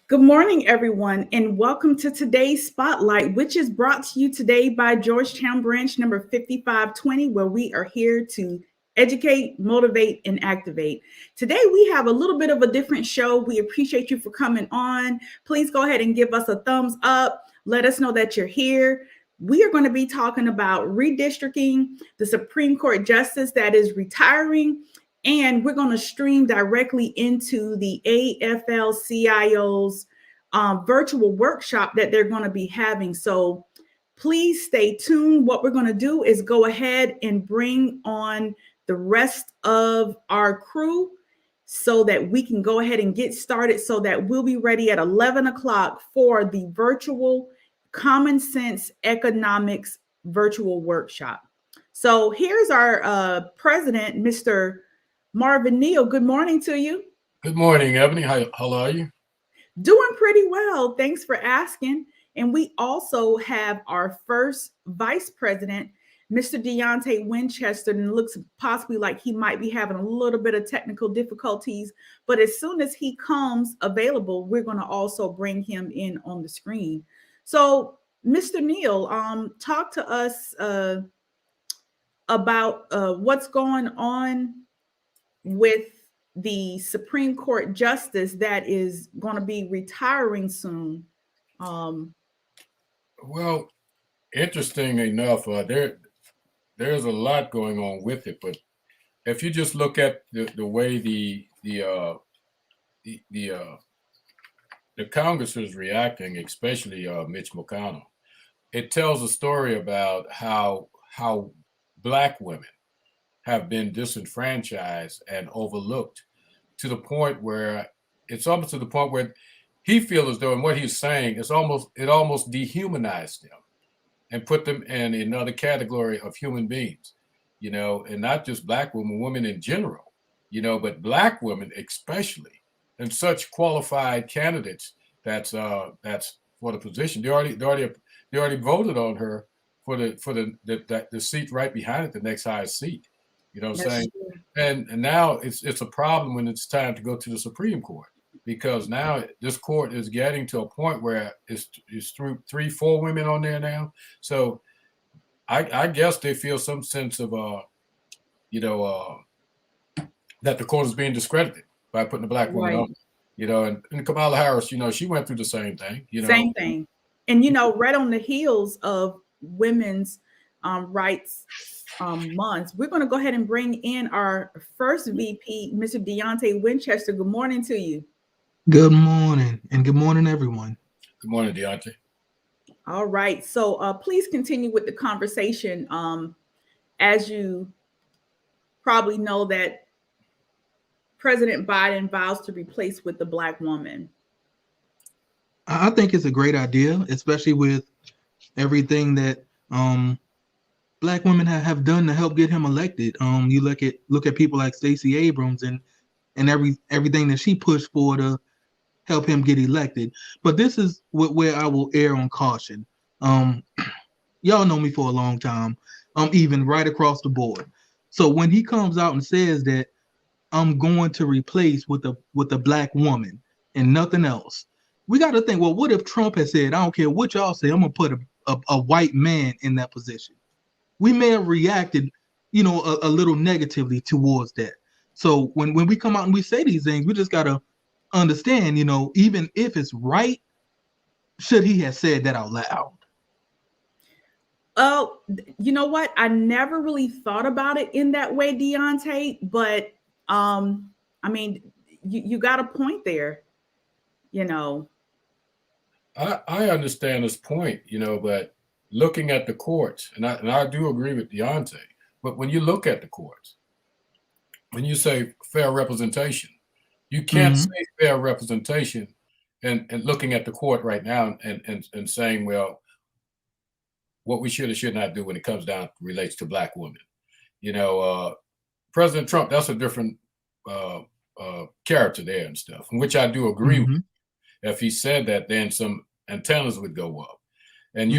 Good morning, everyone, and welcome to today's Spotlight, which is brought to you today by Georgetown Branch number 5520, where we are here to educate, motivate, and activate. Today, we have a little bit of a different show. We appreciate you for coming on. Please go ahead and give us a thumbs up. Let us know that you're here. We are going to be talking about redistricting, the Supreme Court justice that is retiring, and we're going to stream directly into the AFL-CIO's virtual workshop that they're going to be having. So please stay tuned. What we're going to do is go ahead and bring on the rest of our crew so that we can go ahead and get started, so that we'll be ready at 11 o'clock for the virtual Common Sense Economics virtual workshop. So here's our president, Mr. Marvin Neal. Good morning to you. Good morning, Ebony. How are you? Doing pretty well. Thanks for asking. And we also have our first vice president, Mr. Deontay Winchester, and it looks possibly like he might be having a little bit of technical difficulties. But as soon as he comes available, we're going to also bring him in on the screen. So, Mr. Neal, talk to us about what's going on with the Supreme Court justice that is going to be retiring soon. Well, interesting enough, there's a lot going on with it. But if you just look at the way the Congress is reacting, especially Mitch McConnell, it tells a story about how Black women have been disenfranchised and overlooked, to the point where it's almost to the point where he feels as though, and what he's saying is it almost dehumanized them and put them in another category of human beings, and not just Black women in general, but Black women especially, and such qualified candidates that's for the position. They already voted on her for the seat right behind it, the next highest seat. You know what I'm saying? And now it's a problem when it's time to go to the Supreme Court, because now this court is getting to a point where it's through 3-4 women on there now. So I guess they feel some sense of that the court is being discredited by putting a Black woman on. And Kamala Harris, she went through the same thing. Same thing. And right on the heels of women's rights months, we're going to go ahead and bring in our first VP, Mr. Deontay Winchester. Good morning to you. Good morning, and good morning, everyone. Good morning, Deontay. All right, so please continue with the conversation. As you probably know, that President Biden vows to replace with the Black woman. I think it's a great idea, especially with everything that Black women have done to help get him elected. You look at people like Stacey Abrams and everything that she pushed for to help him get elected. But this is where I will err on caution. Y'all know me for a long time. Even right across the board. So when he comes out and says that I'm going to replace with a Black woman and nothing else, we got to think, well, what if Trump had said, I don't care what y'all say, I'm gonna put a white man in that position? We may have reacted, a little negatively towards that. So when we come out and we say these things, we just gotta understand, even if it's right, should he have said that out loud? Oh, you know what? I never really thought about it in that way, Deontay. But you got a point there. I understand this point, but looking at the courts, and I do agree with Deontay, but when you look at the courts, when you say fair representation, you can't say fair representation and looking at the court right now and saying, well, what we should or should not do when it comes down relates to Black women. President Trump, that's a different character there and stuff, which I do agree with. If he said that, then some antennas would go up. And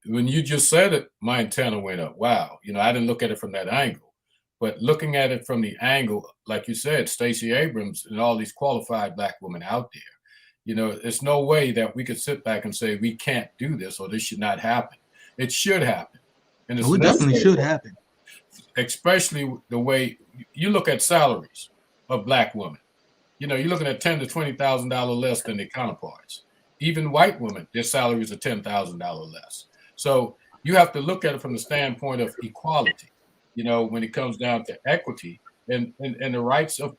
when you just said it, my antenna went up. Wow. I didn't look at it from that angle. But looking at it from the angle, like you said, Stacey Abrams and all these qualified Black women out there, You know, there's no way that we could sit back and say we can't do this or this should not happen. It should happen. And it's it definitely necessary, should happen. especially the way you look at salaries of Black women. You know, you're looking at $10,000 to $20,000 less than their counterparts. Even white women, their salaries are $10,000 less. So you have to look at it from the standpoint of equality. You know, when it comes down to equity and the rights of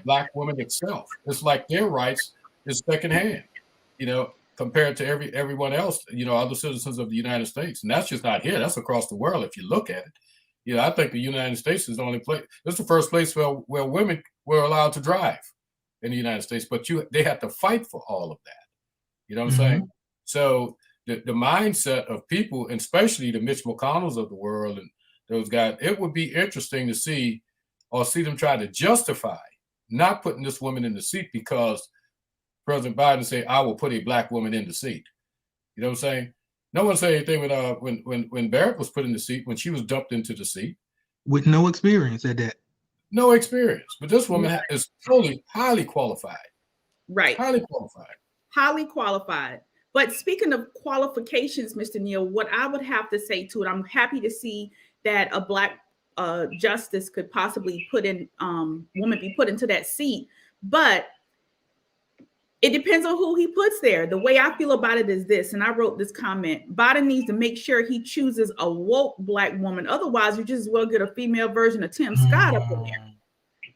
Black women itself, it's like their rights is secondhand. You know, compared to everyone else. You know, other citizens of the United States, and that's just not here. That's across the world. If you look at it. You know, I think the United States is the only place. It's the first place where women were allowed to drive in the United States, but they had to fight for all of that. You know what I'm saying? So the mindset of people, and especially the Mitch McConnells of the world and those guys, it would be interesting to see them try to justify not putting this woman in the seat because President Biden said, "I will put a Black woman in the seat." You know what I'm saying? No one said anything when Barrett was put in the seat, when she was dumped into the seat. With no experience at that. No experience. But this woman is totally highly qualified. Right. Highly qualified. Highly qualified. But speaking of qualifications, Mr. Neal, what I would have to say to it, I'm happy to see that a Black justice could possibly woman be put into that seat. But it depends on who he puts there. The way I feel about it is this, and I wrote this comment: Biden needs to make sure he chooses a woke Black woman. Otherwise, you just as well get a female version of Tim Scott up in there.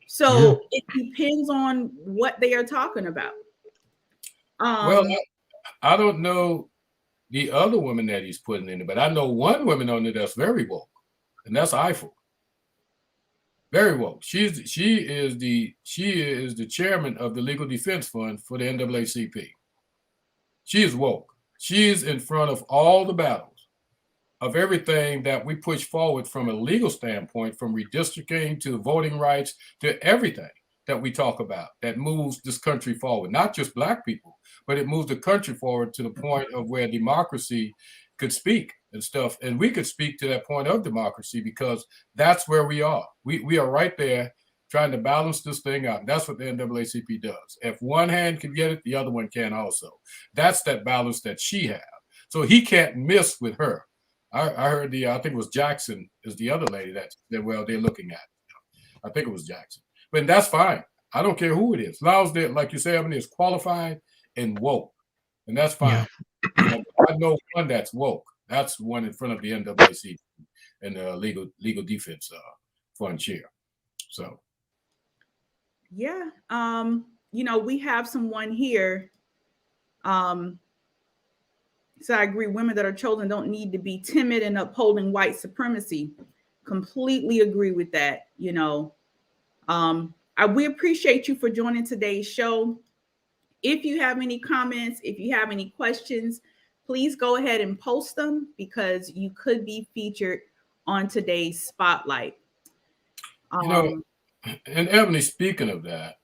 So it depends on what they are talking about. Well, I don't know the other women that he's putting in there, but I know one woman on there that's very woke, and that's Eiffel. Very woke. She is the chairman of the Legal Defense Fund for the NAACP. She is woke. She is in front of all the battles of everything that we push forward from a legal standpoint, from redistricting to voting rights to everything that we talk about that moves this country forward. Not just Black people, but it moves the country forward to the point of where democracy could speak and stuff. And we could speak to that point of democracy because that's where we are. We are right there trying to balance this thing out. And that's what the NAACP does. If one hand can get it, the other one can also. That's that balance that she has. So he can't miss with her. I heard I think it was Jackson is the other lady that they're looking at. I think it was Jackson. But that's fine. I don't care who it is. As long as they're, like you say, Ebony, is qualified and woke. And that's fine. Yeah. I know one that's woke. That's one in front of the NAACP and the legal defense fund chair. So, yeah, we have someone here. So I agree. Women that are chosen don't need to be timid in upholding white supremacy. Completely agree with that. We appreciate you for joining today's show. If you have any comments, if you have any questions, please go ahead and post them because you could be featured on today's spotlight. And Ebony, speaking of that,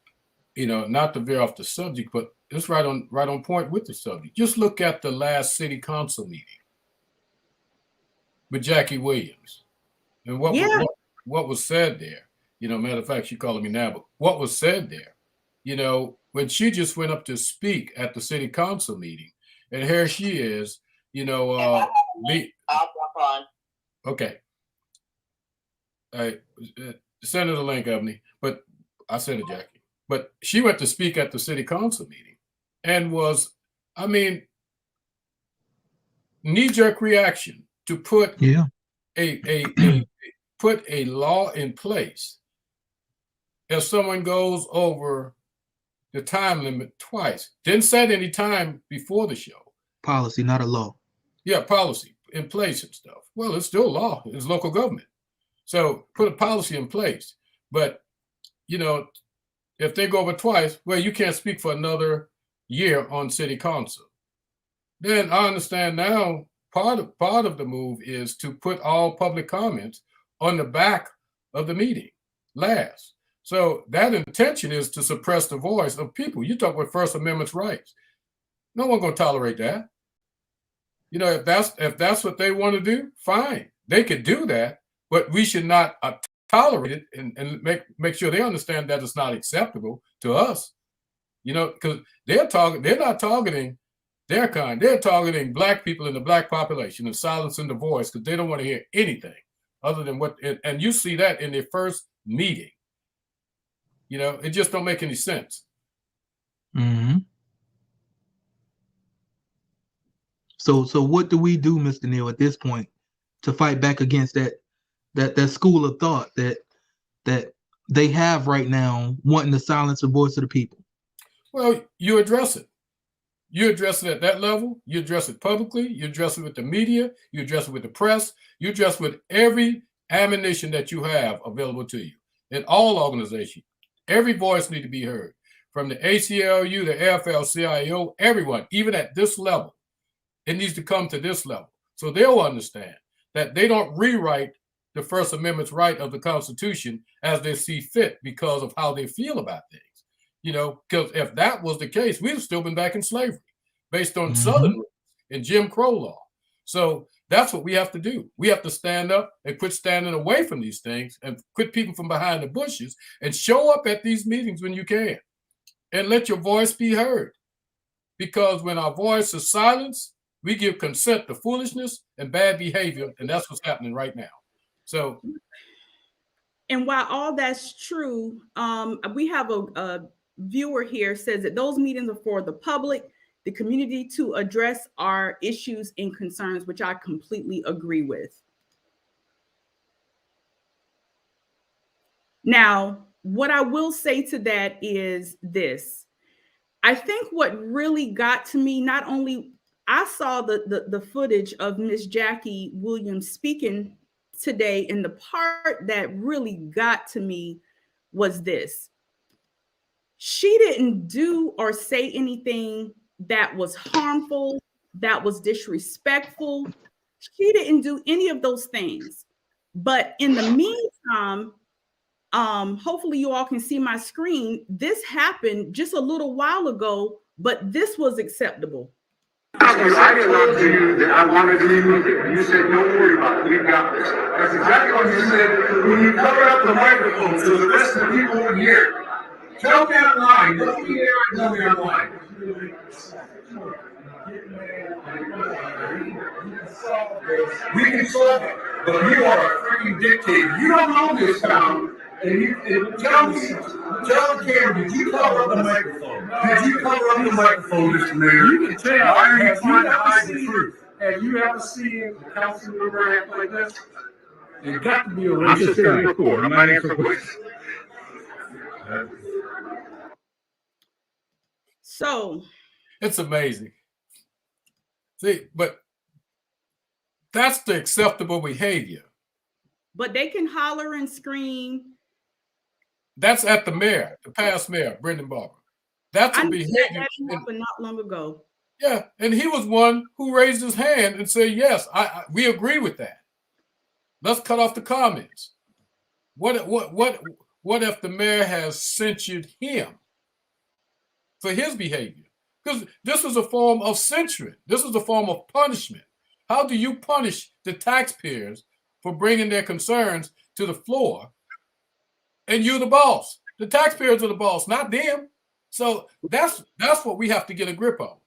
not to veer off the subject, but it's right on point with the subject. Just look at the last city council meeting with Jackie Williams and what was said there. Matter of fact, she's calling me now, but what was said there, when she just went up to speak at the city council meeting, and here she is, I'll drop on. Okay. Send her the link, Ebony. But I sent it, Jackie. But she went to speak at the city council meeting and was, knee-jerk reaction to put put a law in place. If someone goes over the time limit twice, didn't set any time before the show. Policy, not a law. Yeah, policy in place and stuff. Well, it's still law. It's local government. So put a policy in place. But, if they go over twice, well, you can't speak for another year on city council. Then I understand now part of the move is to put all public comments on the back of the meeting last. So that intention is to suppress the voice of people. You talk about First Amendment rights. No one's going to tolerate that. If that's what they want to do, fine. They could do that, but we should not tolerate it and make sure they understand that it's not acceptable to us. You know, because they're not targeting their kind. They're targeting Black people in the Black population and silencing the voice because they don't want to hear anything other than what. And you see that in their first meeting. You know, it just don't make any sense. Mm-hmm. So what do we do, Mr. Neal, at this point to fight back against that school of thought that they have right now, wanting to silence the voice of the people? Well, you address it. You address it at that level. You address it publicly. You address it with the media. You address it with the press. You address it with every ammunition that you have available to you in all organizations. Every voice needs to be heard, from the ACLU, the AFL-CIO, everyone, even at this level. It needs to come to this level so they'll understand that they don't rewrite the First Amendment's right of the Constitution as they see fit because of how they feel about things. You know, because if that was the case, we'd have still been back in slavery based on Southern rules and Jim Crow law. So that's what we have to do. We have to stand up and quit standing away from these things and quit people from behind the bushes and show up at these meetings when you can and let your voice be heard. Because when our voice is silenced, we give consent to foolishness and bad behavior, and that's what's happening right now. So, and while all that's true, we have a viewer here says that those meetings are for the public, the community to address our issues and concerns, which I completely agree with. Now, what I will say to that is this. I think what really got to me, not only I saw the footage of Miss Jackie Williams speaking today, and the part that really got to me was this. She didn't do or say anything that was harmful, that was disrespectful. She didn't do any of those things. But in the meantime, hopefully you all can see my screen. This happened just a little while ago, but this was acceptable. I didn't want to you that I wanted to remove it. You said, don't worry about it. We got this. That's exactly what you said when you covered up the microphone so the rest of the people would hear. Tell me I'm lying. Don't be there and tell me I'm lying. We can solve it, but you are a freaking dictator. You don't know this town. And tell the camera, did you cover up the microphone? Did you cover up the microphone, Mr. Mayor? You can tell. Why are you trying to hide the truth? Have you ever seen a council member act like this? There's got to be a I'm just here to record. I'm not answering questions. So it's amazing. See, but that's the acceptable behavior. But they can holler and scream. That's at the mayor, the past mayor, Brendan Barber. That's a behavior. That happened not long ago. Yeah, and he was one who raised his hand and said, yes, we agree with that. Let's cut off the comments. What if the mayor has censured him for his behavior? Because this is a form of censuring. This is a form of punishment. How do you punish the taxpayers for bringing their concerns to the floor? And you're the boss. The taxpayers are the boss, not them. So that's what we have to get a grip on.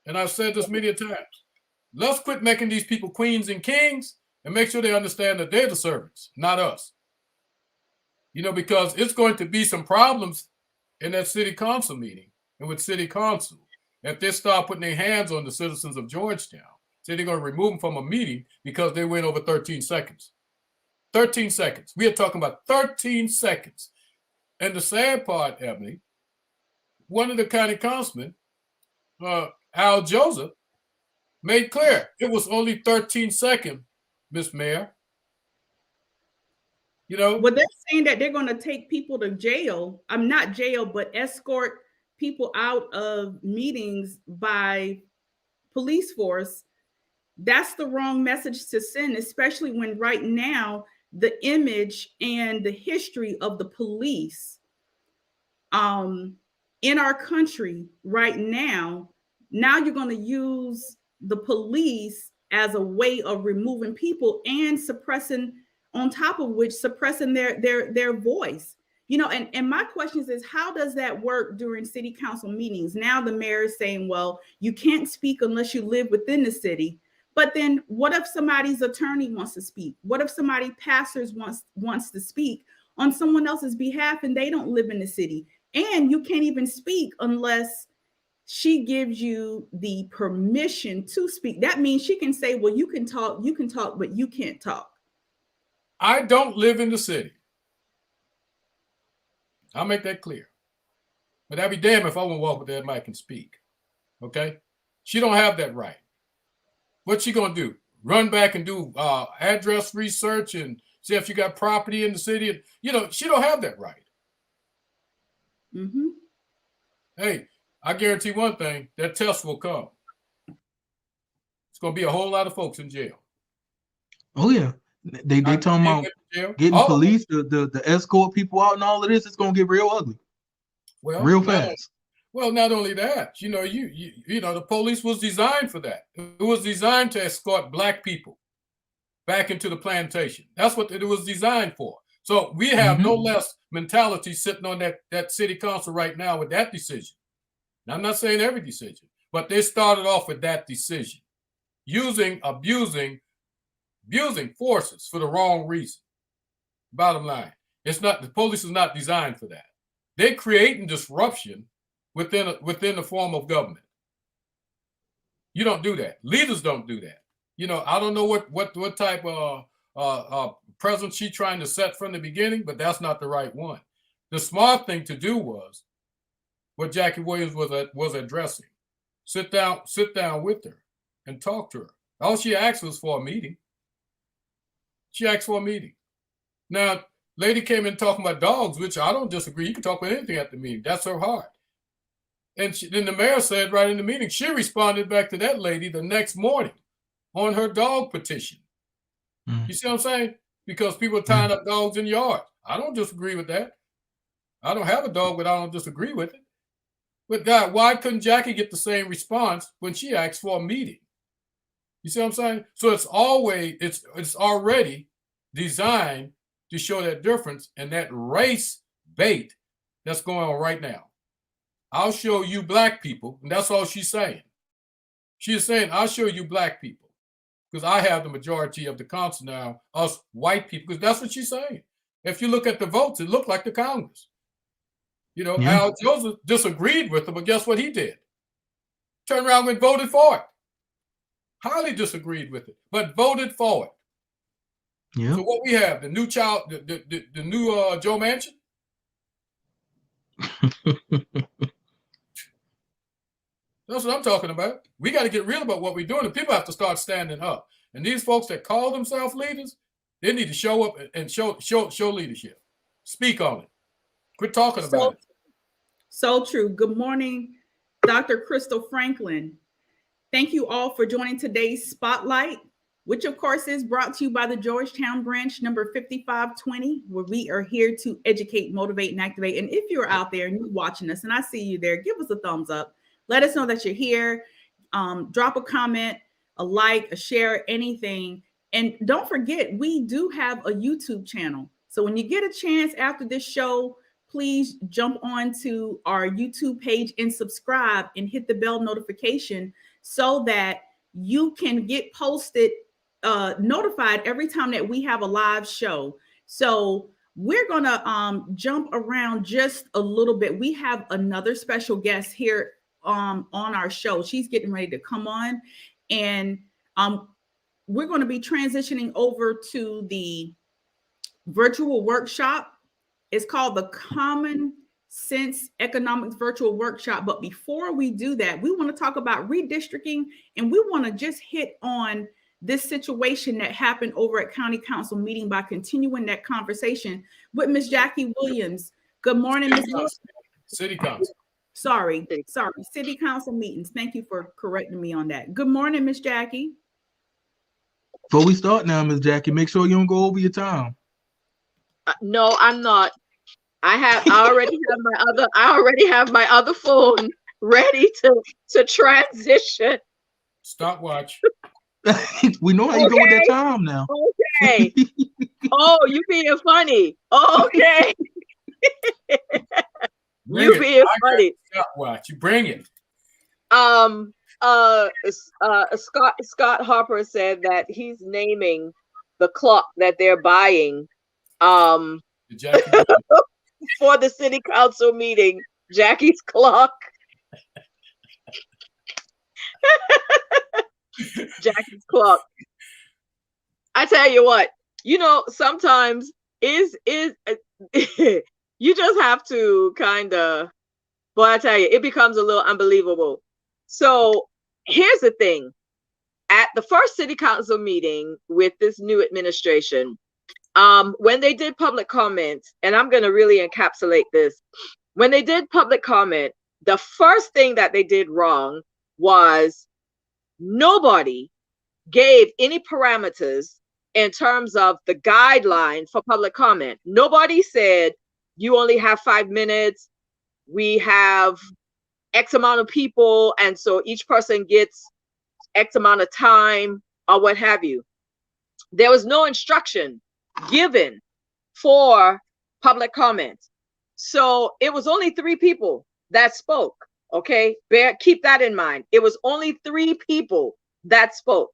And I've said this many times. Let's quit making these people queens and kings and make sure they understand that they're the servants, not us. You know, because it's going to be some problems in that city council meeting and with city council if they start putting their hands on the citizens of Georgetown. Say they're going to remove them from a meeting because they went over 13 seconds. 13 seconds. We are talking about 13 seconds. And the sad part, Ebony, one of the county councilmen, Al Joseph, made clear it was only 13 seconds, Miss Mayor. You know, but they're saying that they're going to take people to jail. I'm not jail, but escort people out of meetings by police force. That's the wrong message to send, especially when right now the image and the history of the police in our country right now you're going to use the police as a way of removing people and suppressing, on top of which suppressing their voice. You know, and my question is, how does that work during city council meetings? Now the mayor is saying, well, you can't speak unless you live within the city. But then what if somebody's attorney wants to speak? What if somebody pastors wants to speak on someone else's behalf and they don't live in the city? And you can't even speak unless she gives you the permission to speak. That means she can say, well, you can talk, but you can't talk. I don't live in the city. I'll make that clear. But I'd be damned if I won't walk with that mic and speak. Okay? She don't have that right. What's she gonna do? Run back and do address research and see if you got property in the city? And, you know, she don't have that right. Mm-hmm. Hey, I guarantee one thing, that test will come. It's gonna be a whole lot of folks in jail. Oh yeah. They talking about getting police, the escort people out and all of this. It's gonna get real ugly. Well, real fast. Well, not only that, you know, you know, the police was designed for that. It was designed to escort black people back into the plantation. That's what it was designed for. So we have no less mentality sitting on that city council right now with that decision. Now, I'm not saying every decision, but they started off with that decision, abusing forces for the wrong reason. Bottom line, the police is not designed for that. They're creating disruption within the form of government. You don't do that. Leaders don't do that. You know, I don't know what type of presence she's trying to set from the beginning, but that's not the right one. The smart thing to do was what Jackie Williams was addressing. Sit down with her and talk to her. All she asked was for a meeting. She asked for a meeting. Now, lady came in talking about dogs, which I don't disagree. You can talk about anything at the meeting. That's her heart. And then the mayor said right in the meeting, she responded back to that lady the next morning on her dog petition. You see what I'm saying? Because people are tying up dogs in yards. I don't disagree with that. I don't have a dog, but I don't disagree with it. But God, why couldn't Jackie get the same response when she asked for a meeting? You see what I'm saying? So it's already designed to show that difference and that race bait that's going on right now. I'll show you black people, and that's all she's saying. She is saying, I'll show you black people, because I have the majority of the council now, us white people, because that's what she's saying. If you look at the votes, it looked like the Congress. You know, Al Joseph disagreed with her, but guess what he did? Turned around and voted for it. Highly disagreed with it, but voted for it. Yeah. So what we have, the new child, the new Joe Manchin? That's what I'm talking about. We got to get real about what we're doing, and people have to start standing up. And these folks that call themselves leaders, they need to show up and show leadership. Speak on it. Quit talking about it. So true. Good morning, Dr. Crystal Franklin. Thank you all for joining today's Spotlight, which of course is brought to you by the Georgetown branch number 5520, where we are here to educate, motivate, and activate. And if you're out there and you're watching us and I see you there, give us a thumbs up. Let us know that you're here. Drop a comment, a like, a share, anything. And don't forget, we do have a YouTube channel. So when you get a chance after this show, please jump on to our YouTube page and subscribe and hit the bell notification so that you can get notified every time that we have a live show. So we're going to jump around just a little bit. We have another special guest here on our show. She's getting ready to come on, and we're going to be transitioning over to the virtual workshop. It's called the Common Sense Economics Virtual Workshop. But before we do that, we want to talk about redistricting, and we want to just hit on this situation that happened over at County Council meeting by continuing that conversation with Ms. Jackie Williams. Good morning, Ms. Williams. City Council. Sorry, City Council meetings. Thank you for correcting me on that. Good morning, Ms. Jackie. Before we start now, Ms. Jackie, make sure you don't go over your time. No, I'm not. I already have my other phone ready to transition. Stopwatch. We know how you go with that time now. Okay. Oh, you being funny. Okay. Bring it. being funny. Watch you bring it. Scott Harper said that he's naming the clock that they're buying for the city council meeting, Jackie's clock. Jackie's clock. I tell you what, sometimes is you just have to kind of, boy, I tell you, it becomes a little unbelievable. So here's the thing. At the first city council meeting with this new administration, when they did public comment, and I'm going to really encapsulate this, when they did public comment, the first thing that they did wrong was nobody gave any parameters in terms of the guideline for public comment. Nobody said you only have 5 minutes. We have X amount of people, and so each person gets X amount of time or what have you. There was no instruction given for public comment. So it was only 3 people that spoke. Okay, keep that in mind. It was only 3 people that spoke.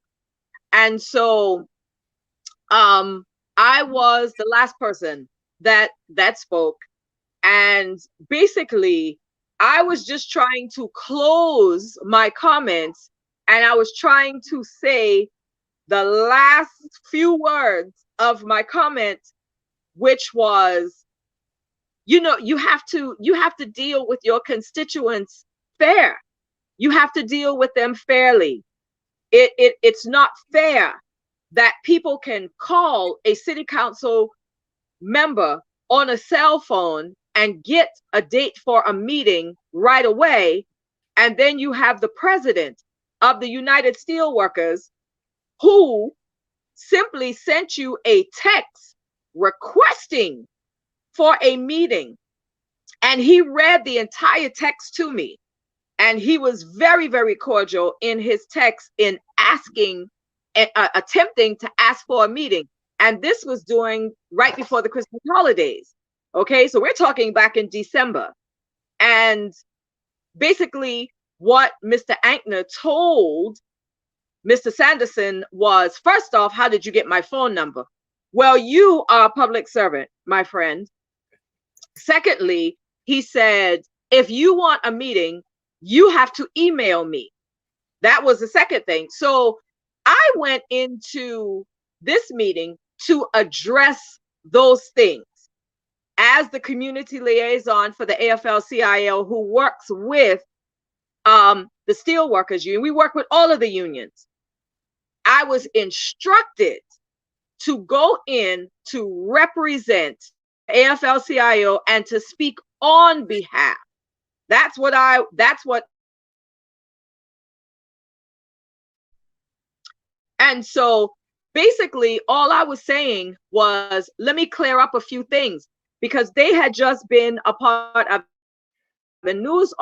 And so I was the last person that spoke. And basically, I was just trying to close my comments, and I was trying to say the last few words of my comment, which was, you have to deal with your constituents fair. You have to deal with them fairly. It's not fair that people can call a city council member on a cell phone and get a date for a meeting right away, and then you have the president of the United Steelworkers who simply sent you a text requesting for a meeting, and he read the entire text to me, and he was very, very cordial in his text in asking, attempting to ask for a meeting. And this was doing right before the Christmas holidays. Okay, so we're talking back in December. And basically what Mr. Ankner told Mr. Sanderson was, first off, how did you get my phone number? Well, you are a public servant, my friend. Secondly, he said, if you want a meeting, you have to email me. That was the second thing. So I went into this meeting to address those things as the community liaison for the AFL-CIO, who works with the Steelworkers Union. We work with all of the unions. I was instructed to go in to represent AFL-CIO and to speak on behalf. That's what and so basically all I was saying was, let me clear up a few things, because they had just been a part of the news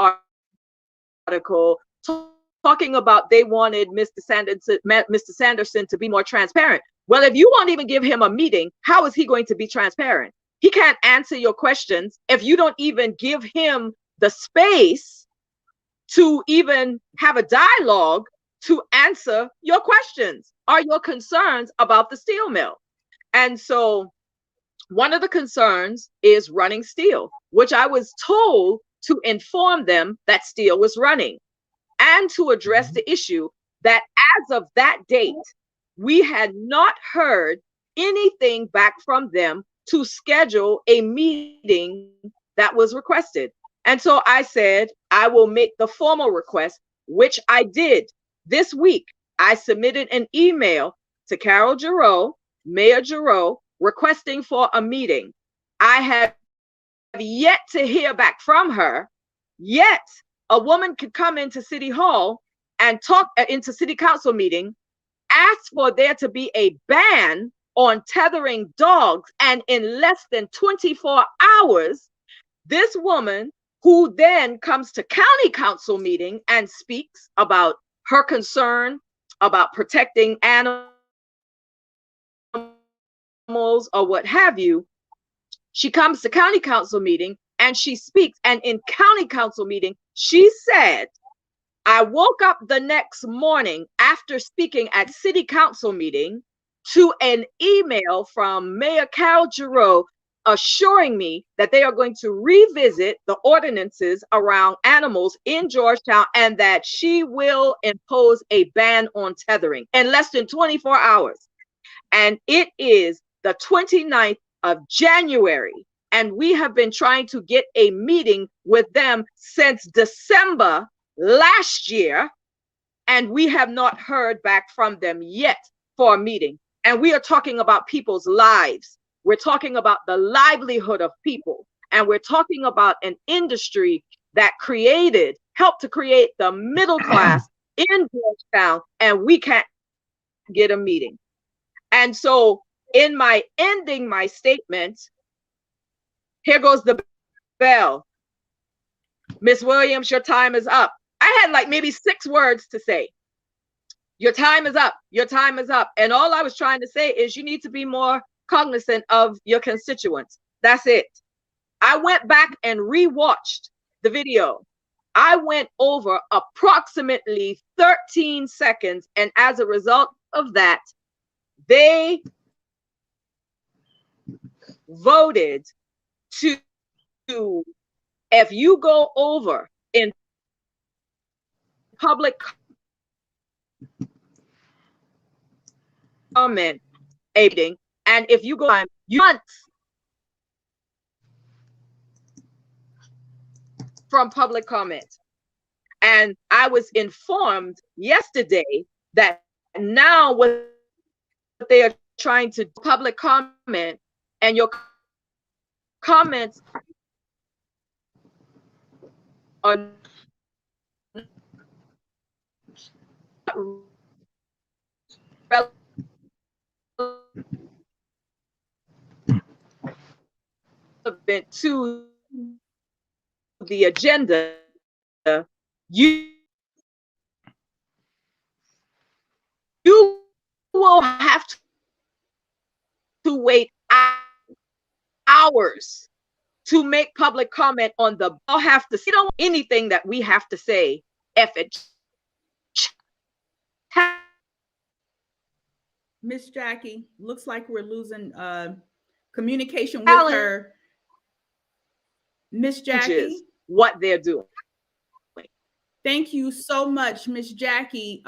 article talking about they wanted Mr. Sanderson to be more transparent. Well, if you won't even give him a meeting, how is he going to be transparent? He can't answer your questions if you don't even give him the space to even have a dialogue to answer your questions or your concerns about the steel mill. And so one of the concerns is running steel, which I was told to inform them that steel was running, and to address the issue that as of that date, we had not heard anything back from them to schedule a meeting that was requested. And so I said, I will make the formal request, which I did this week. I submitted an email to Carol Giroux, Mayor Giroux, requesting for a meeting. I have yet to hear back from her, yet a woman could come into City Hall and talk into City Council meeting, ask for there to be a ban on tethering dogs, and in less than 24 hours, this woman, who then comes to County Council meeting and speaks about her concern about protecting animals or what have you, She comes to county council meeting and she speaks. And in county council meeting, she said, I woke up the next morning after speaking at city council meeting to an email from Mayor Carol Giroux assuring me that they are going to revisit the ordinances around animals in Georgetown and that she will impose a ban on tethering in less than 24 hours. And it is the 29th of January. And we have been trying to get a meeting with them since December last year. And we have not heard back from them yet for a meeting. And we are talking about people's lives. We're talking about the livelihood of people. And we're talking about an industry that helped to create the middle class in Georgetown. And we can't get a meeting. And so in my ending my statement, here goes the bell. Miss Williams, your time is up. I had like maybe 6 words to say. Your time is up. Your time is up. And all I was trying to say is you need to be more cognizant of your constituents. That's it. I went back and rewatched the video. I went over approximately 13 seconds. And as a result of that, they voted to, if you go over in public comment, and if you go on months from public comment, and I was informed yesterday that now what they are trying to do, public comment, and your comments are relevant to the agenda, you will have to wait hours to make public comment on the. I'll have to see anything that we have to say if it. Miss Jackie, looks like we're losing communication with her. Miss Jackie, what they're doing. Thank you so much, Miss Jackie.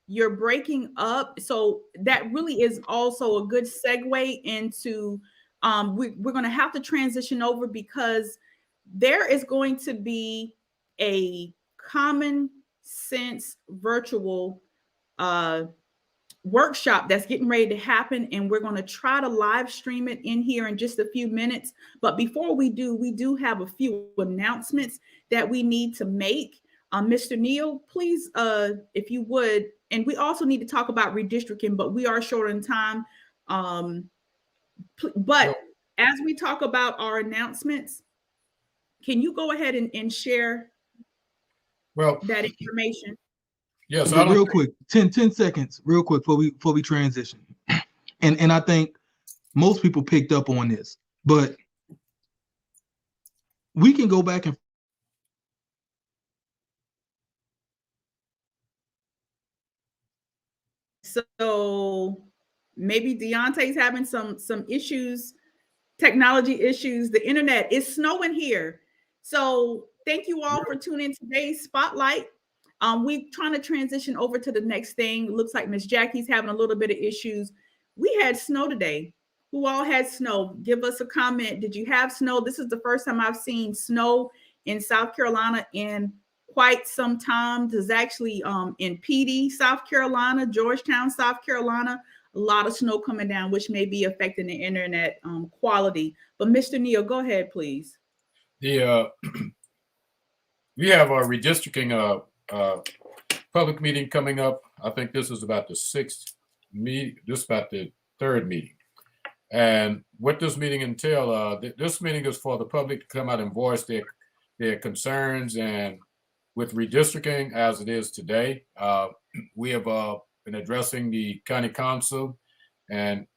You're breaking up, so that really is also a good segue into we're going to have to transition over because there is going to be a common sense virtual workshop that's getting ready to happen, and we're going to try to live stream it in here in just a few minutes. But before we do have a few announcements that we need to make. Mr. Neal, please, if you would, and we also need to talk about redistricting, but we are short on time. But as we talk about our announcements, can you go ahead and share that information? Yes, real quick, 10 seconds, real quick before we transition. And I think most people picked up on this, but we can go back and so maybe Deontay's having some issues, technology issues. The internet is snowing here. So thank you all for tuning in today's Spotlight. We're trying to transition over to the next thing. It looks like Miss Jackie's having a little bit of issues. We had snow today. Who all had snow? Give us a comment. Did you have snow? This is the first time I've seen snow in South Carolina in quite some time. There's actually in PD, South Carolina, Georgetown, South Carolina, a lot of snow coming down, which may be affecting the internet quality. But Mr. Neal, go ahead, please. We have our redistricting public meeting coming up. I think this is about the 6th meeting. This is about the 3rd meeting. And what this meeting entails, this meeting is for the public to come out and voice their concerns. And with redistricting as it is today, we have been addressing the county council and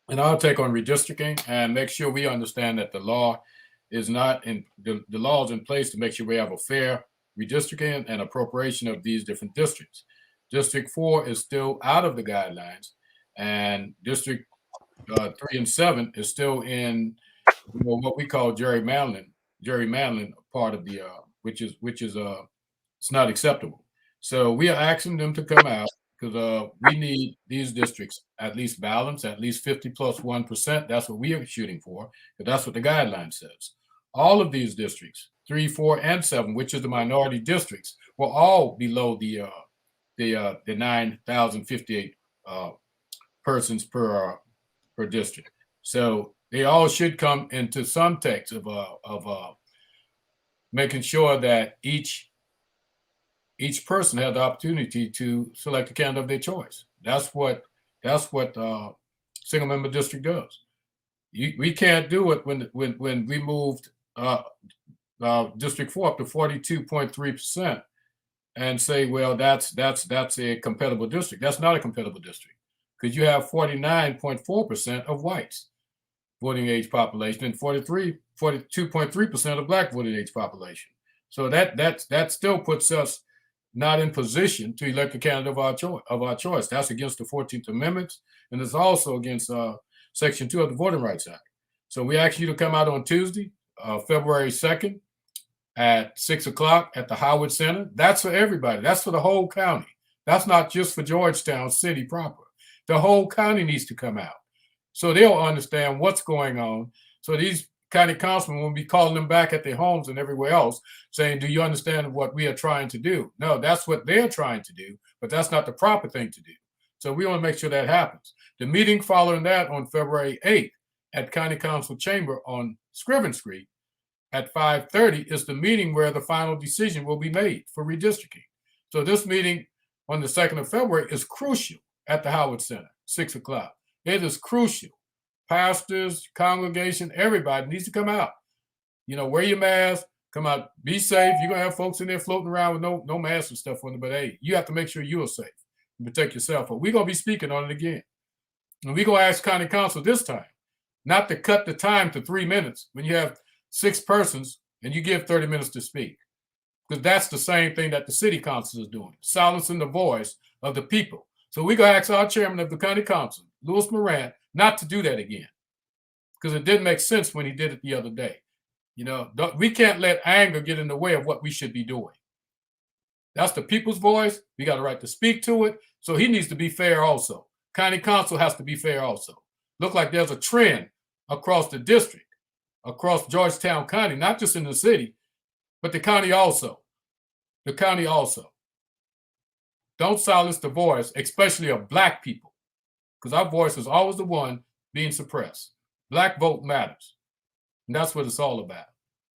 and I'll take on redistricting and make sure we understand that the law is not in the law is in place to make sure we have a fair redistricting and appropriation of these different districts. District 4 is still out of the guidelines, and District 3 and 7 is still in what we call gerrymandering part of the which is it's not acceptable. So we are asking them to come out because we need these districts at least balanced, at least 50 plus 1%. That's what we are shooting for, because that's what the guideline says. All of these districts, 3, 4, and 7, which is the minority districts, will all below the 9,058 persons per district. So they all should come into some text of making sure that each person has the opportunity to select a candidate of their choice. That's what single member district does. We can't do it when we moved District 4 up to 42.3% and say, well, that's a compatible district. That's not a compatible district, because you have 49.4% of whites voting age population and 42.3% of black voting age population. So that still puts us not in position to elect a candidate of our choice. That's against the 14th Amendment, and it's also against Section 2 of the Voting Rights Act. So we ask you to come out on Tuesday, February 2nd at 6 o'clock at the Howard Center. That's for everybody. That's for the whole county. That's not just for Georgetown City proper. The whole county needs to come out so they'll understand what's going on. So these county councilmen will be calling them back at their homes and everywhere else saying, do you understand what we are trying to do? No, that's what they're trying to do, but that's not the proper thing to do. So we want to make sure that happens. The meeting following that on February 8th at County Council Chamber on Scriven Street at 5:30 is the meeting where the final decision will be made for redistricting. So this meeting on the 2nd of February is crucial at the Howard Center, 6 o'clock. It is crucial. Pastors, congregation, everybody needs to come out. Wear your mask, come out, be safe. You're going to have folks in there floating around with no mask and stuff on it, but hey, you have to make sure you are safe and protect yourself. But we're going to be speaking on it again. And we're going to ask County Council this time not to cut the time to 3 minutes when you have 6 persons and you give 30 minutes to speak. Because that's the same thing that the city council is doing, silencing the voice of the people. So we're going to ask our chairman of the county council, Louis Moran, not to do that again, because it didn't make sense when he did it the other day. We can't let anger get in the way of what we should be doing. That's the people's voice. We got a right to speak to it. So he needs to be fair also. County council has to be fair also. Look like there's a trend across the district, across Georgetown County, not just in the city, but the county also. The county also. Don't silence the voice, especially of black people, because our voice is always the one being suppressed. Black vote matters. And that's what it's all about.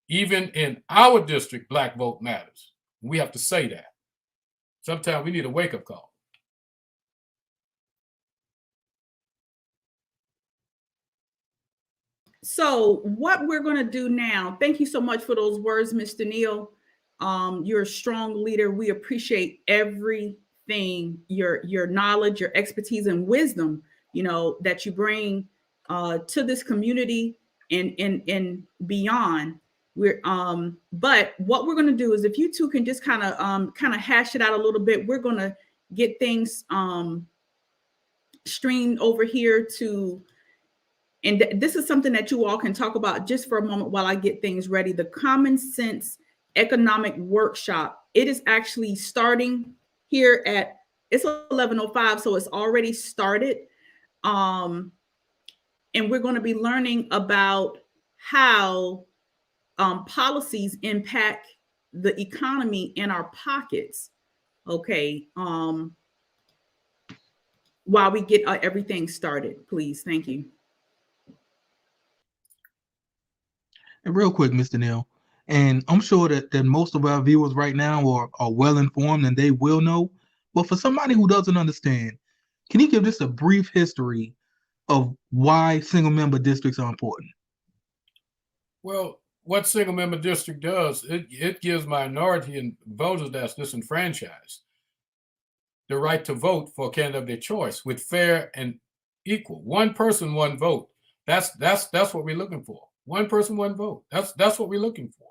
Even in our district, black vote matters. We have to say that. Sometimes we need a wake-up call. So what we're going to do now, thank you so much for those words, Mr. Neal. You're a strong leader. We appreciate everything, your knowledge, your expertise, and wisdom, that you bring to this community and beyond. But what we're going to do is, if you two can just kind of hash it out a little bit, we're going to get things streamed over here to. And this is something that you all can talk about just for a moment while I get things ready. The Common Sense Economic Workshop. It is actually starting here it's 11:05, so it's already started. And we're going to be learning about how policies impact the economy in our pockets. Okay. While we get everything started, please. Thank you. And real quick, Mr. Neal, and I'm sure that most of our viewers right now are well informed and they will know. But for somebody who doesn't understand, can you give just a brief history of why single member districts are important? Well, what single member district does, it gives minority and voters that's disenfranchised the right to vote for a candidate of their choice with fair and equal. One person, one vote. That's what we're looking for. One person, one vote. That's what we're looking for.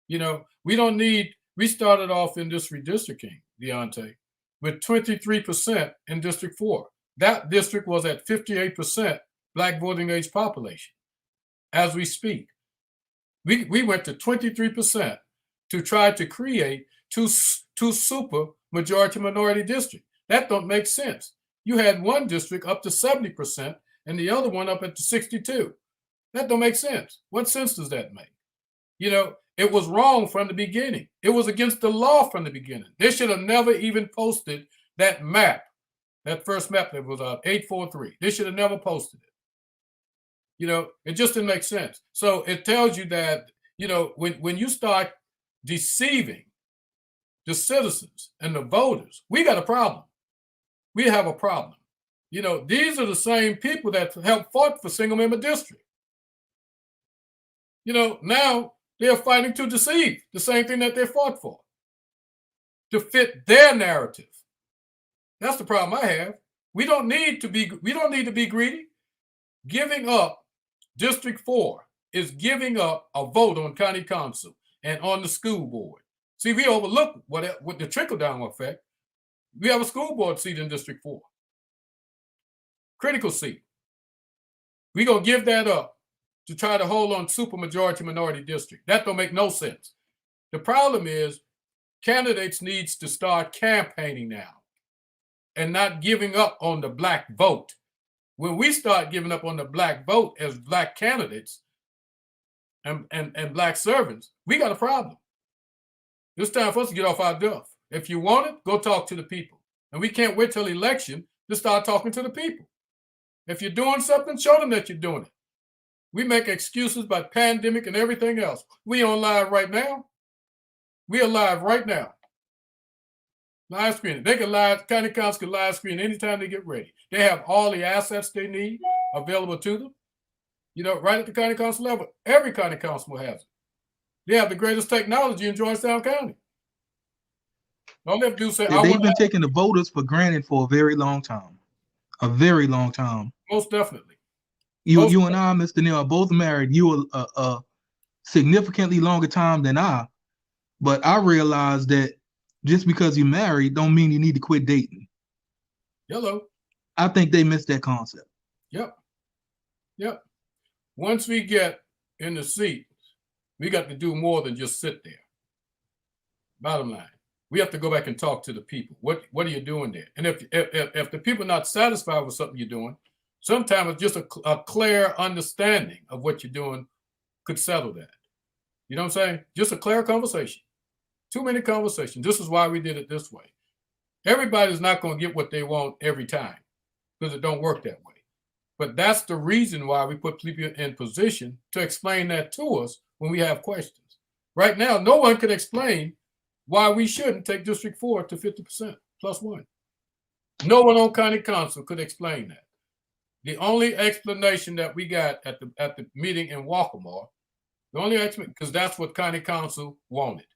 You know, we started off in this redistricting, Deontay, with 23% in District 4. That district was at 58% Black voting age population. As we speak, we went to 23% to try to create two super majority minority districts. That don't make sense. You had one district up to 70% and the other one up at 62. That don't make sense. What sense does that make? You know, it was wrong from the beginning. It was against the law from the beginning. They should have never even posted that map, that first map that was 843. They should have never posted it. You know, it just didn't make sense. So it tells you that, you know, when you start deceiving the citizens and the voters, we got a problem. We have a problem. You know, these are the same people that helped fought for single member district. You know, now they're fighting to deceive the same thing that they fought for, to fit their narrative. That's the problem I have. We don't need to be greedy. Giving up District 4 is giving up a vote on county council and on the school board. See, we overlook what the trickle-down effect. We have a school board seat in District 4. Critical seat. We're going to give that up to try to hold on super majority minority district. That don't make no sense. The problem is candidates needs to start campaigning now and not giving up on the Black vote. When we start giving up on the Black vote as Black candidates and Black servants, we got a problem. It's time for us to get off our duff. If you want it, go talk to the people. And we can't wait till election to start talking to the people. If you're doing something, show them that you're doing it. We make excuses about pandemic and everything else. We on live right now. We are live right now. Live screening. They can county council can live screen anytime they get ready. They have all the assets they need available to them. You know, right at the county council level, every county council has it. They have the greatest technology in Georgetown County. All they have to do is say, they've been taking the voters for granted for a very long time. A very long time. Most definitely. You and I, Mr. Neal, are both married. You a significantly longer time than I, but I realized that just because you're married don't mean you need to quit dating. Hello. I think they missed that concept. Yep. Once we get in the seat, we got to do more than just sit there. Bottom line, we have to go back and talk to the people. What are you doing there? And if the people are not satisfied with something you're doing, sometimes it's just a clear understanding of what you're doing could settle that. You know what I'm saying? Just a clear conversation. Too many conversations. This is why we did it this way. Everybody's not going to get what they want every time because it don't work that way. But that's the reason why we put people in position to explain that to us when we have questions. Right now, no one can explain why we shouldn't take District 4 to 50% plus one. No one on county council could explain that. The only explanation that we got at the meeting in Waccamaw, the only explanation, because that's what county council wanted.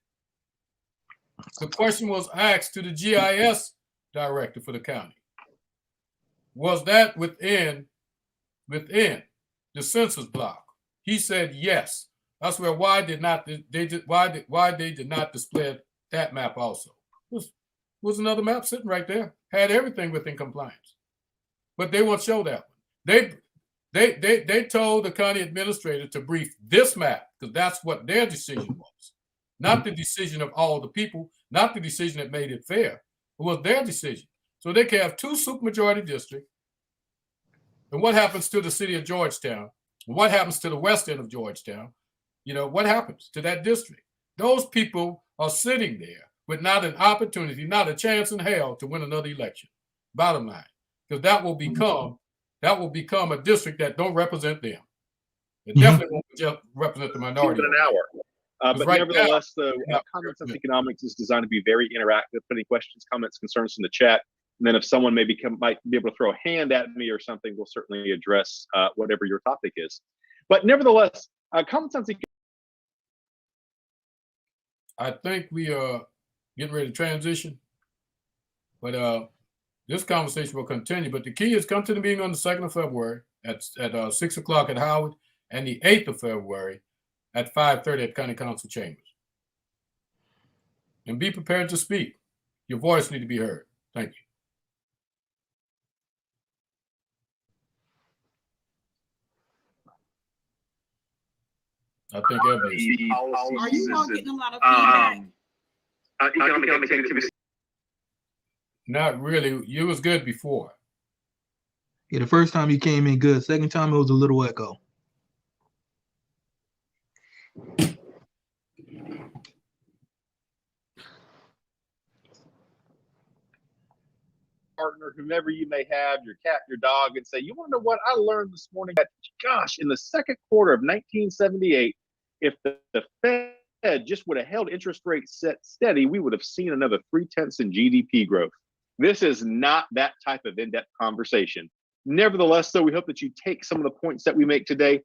The question was asked to the GIS director for the county. Was that within the census block? He said yes. That's why they did not display that map also. Was another map sitting right there. Had everything within compliance. But they won't show that one. They told the county administrator to brief this map because that's what their decision was. Not the decision of all the people, not the decision that made it fair. It was their decision. So they can have two supermajority districts. And what happens to the city of Georgetown? What happens to the west end of Georgetown? You know, what happens to that district? Those people are sitting there with not an opportunity, not a chance in hell to win another election. Bottom line, because that will become a district that don't represent them. It definitely won't just represent the minority. An hour. But right nevertheless, though, Common Sense Economics is designed to be very interactive, putting questions, comments, concerns in the chat. And then if someone might be able to throw a hand at me or something, we'll certainly address whatever your topic is. But nevertheless, Common Sense Economics. I think we are getting ready to transition. But this conversation will continue. But the key is come to the meeting on the 2nd of February at 6 o'clock at Howard, and the 8th of February at 5:30 at County Council Chambers. And be prepared to speak. Your voice needs to be heard. Thank you. I think Ebony. Are you all getting a lot of feedback? Economic activity. Not really. You was good before. Yeah, the first time you came in good. Second time it was a little echo. Partner, whomever you may have, your cat, your dog, and say, you want to know what I learned this morning? That, gosh, in the second quarter of 1978, if the Fed just would have held interest rates set steady, we would have seen another 0.3 in GDP growth. This is not that type of in-depth conversation. Nevertheless, though, we hope that you take some of the points that we make today,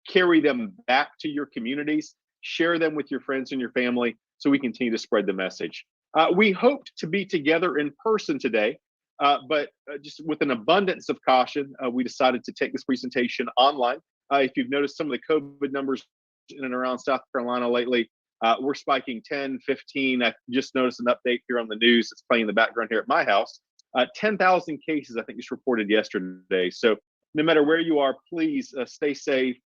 carry them back to your communities, share them with your friends and your family so we continue to spread the message. We hoped to be together in person today. But just with an abundance of caution, we decided to take this presentation online. If you've noticed some of the COVID numbers in and around South Carolina lately, we're spiking 10, 15. I just noticed an update here on the news that's playing in the background here at my house. 10,000 cases, I think, just reported yesterday. So no matter where you are, please stay safe.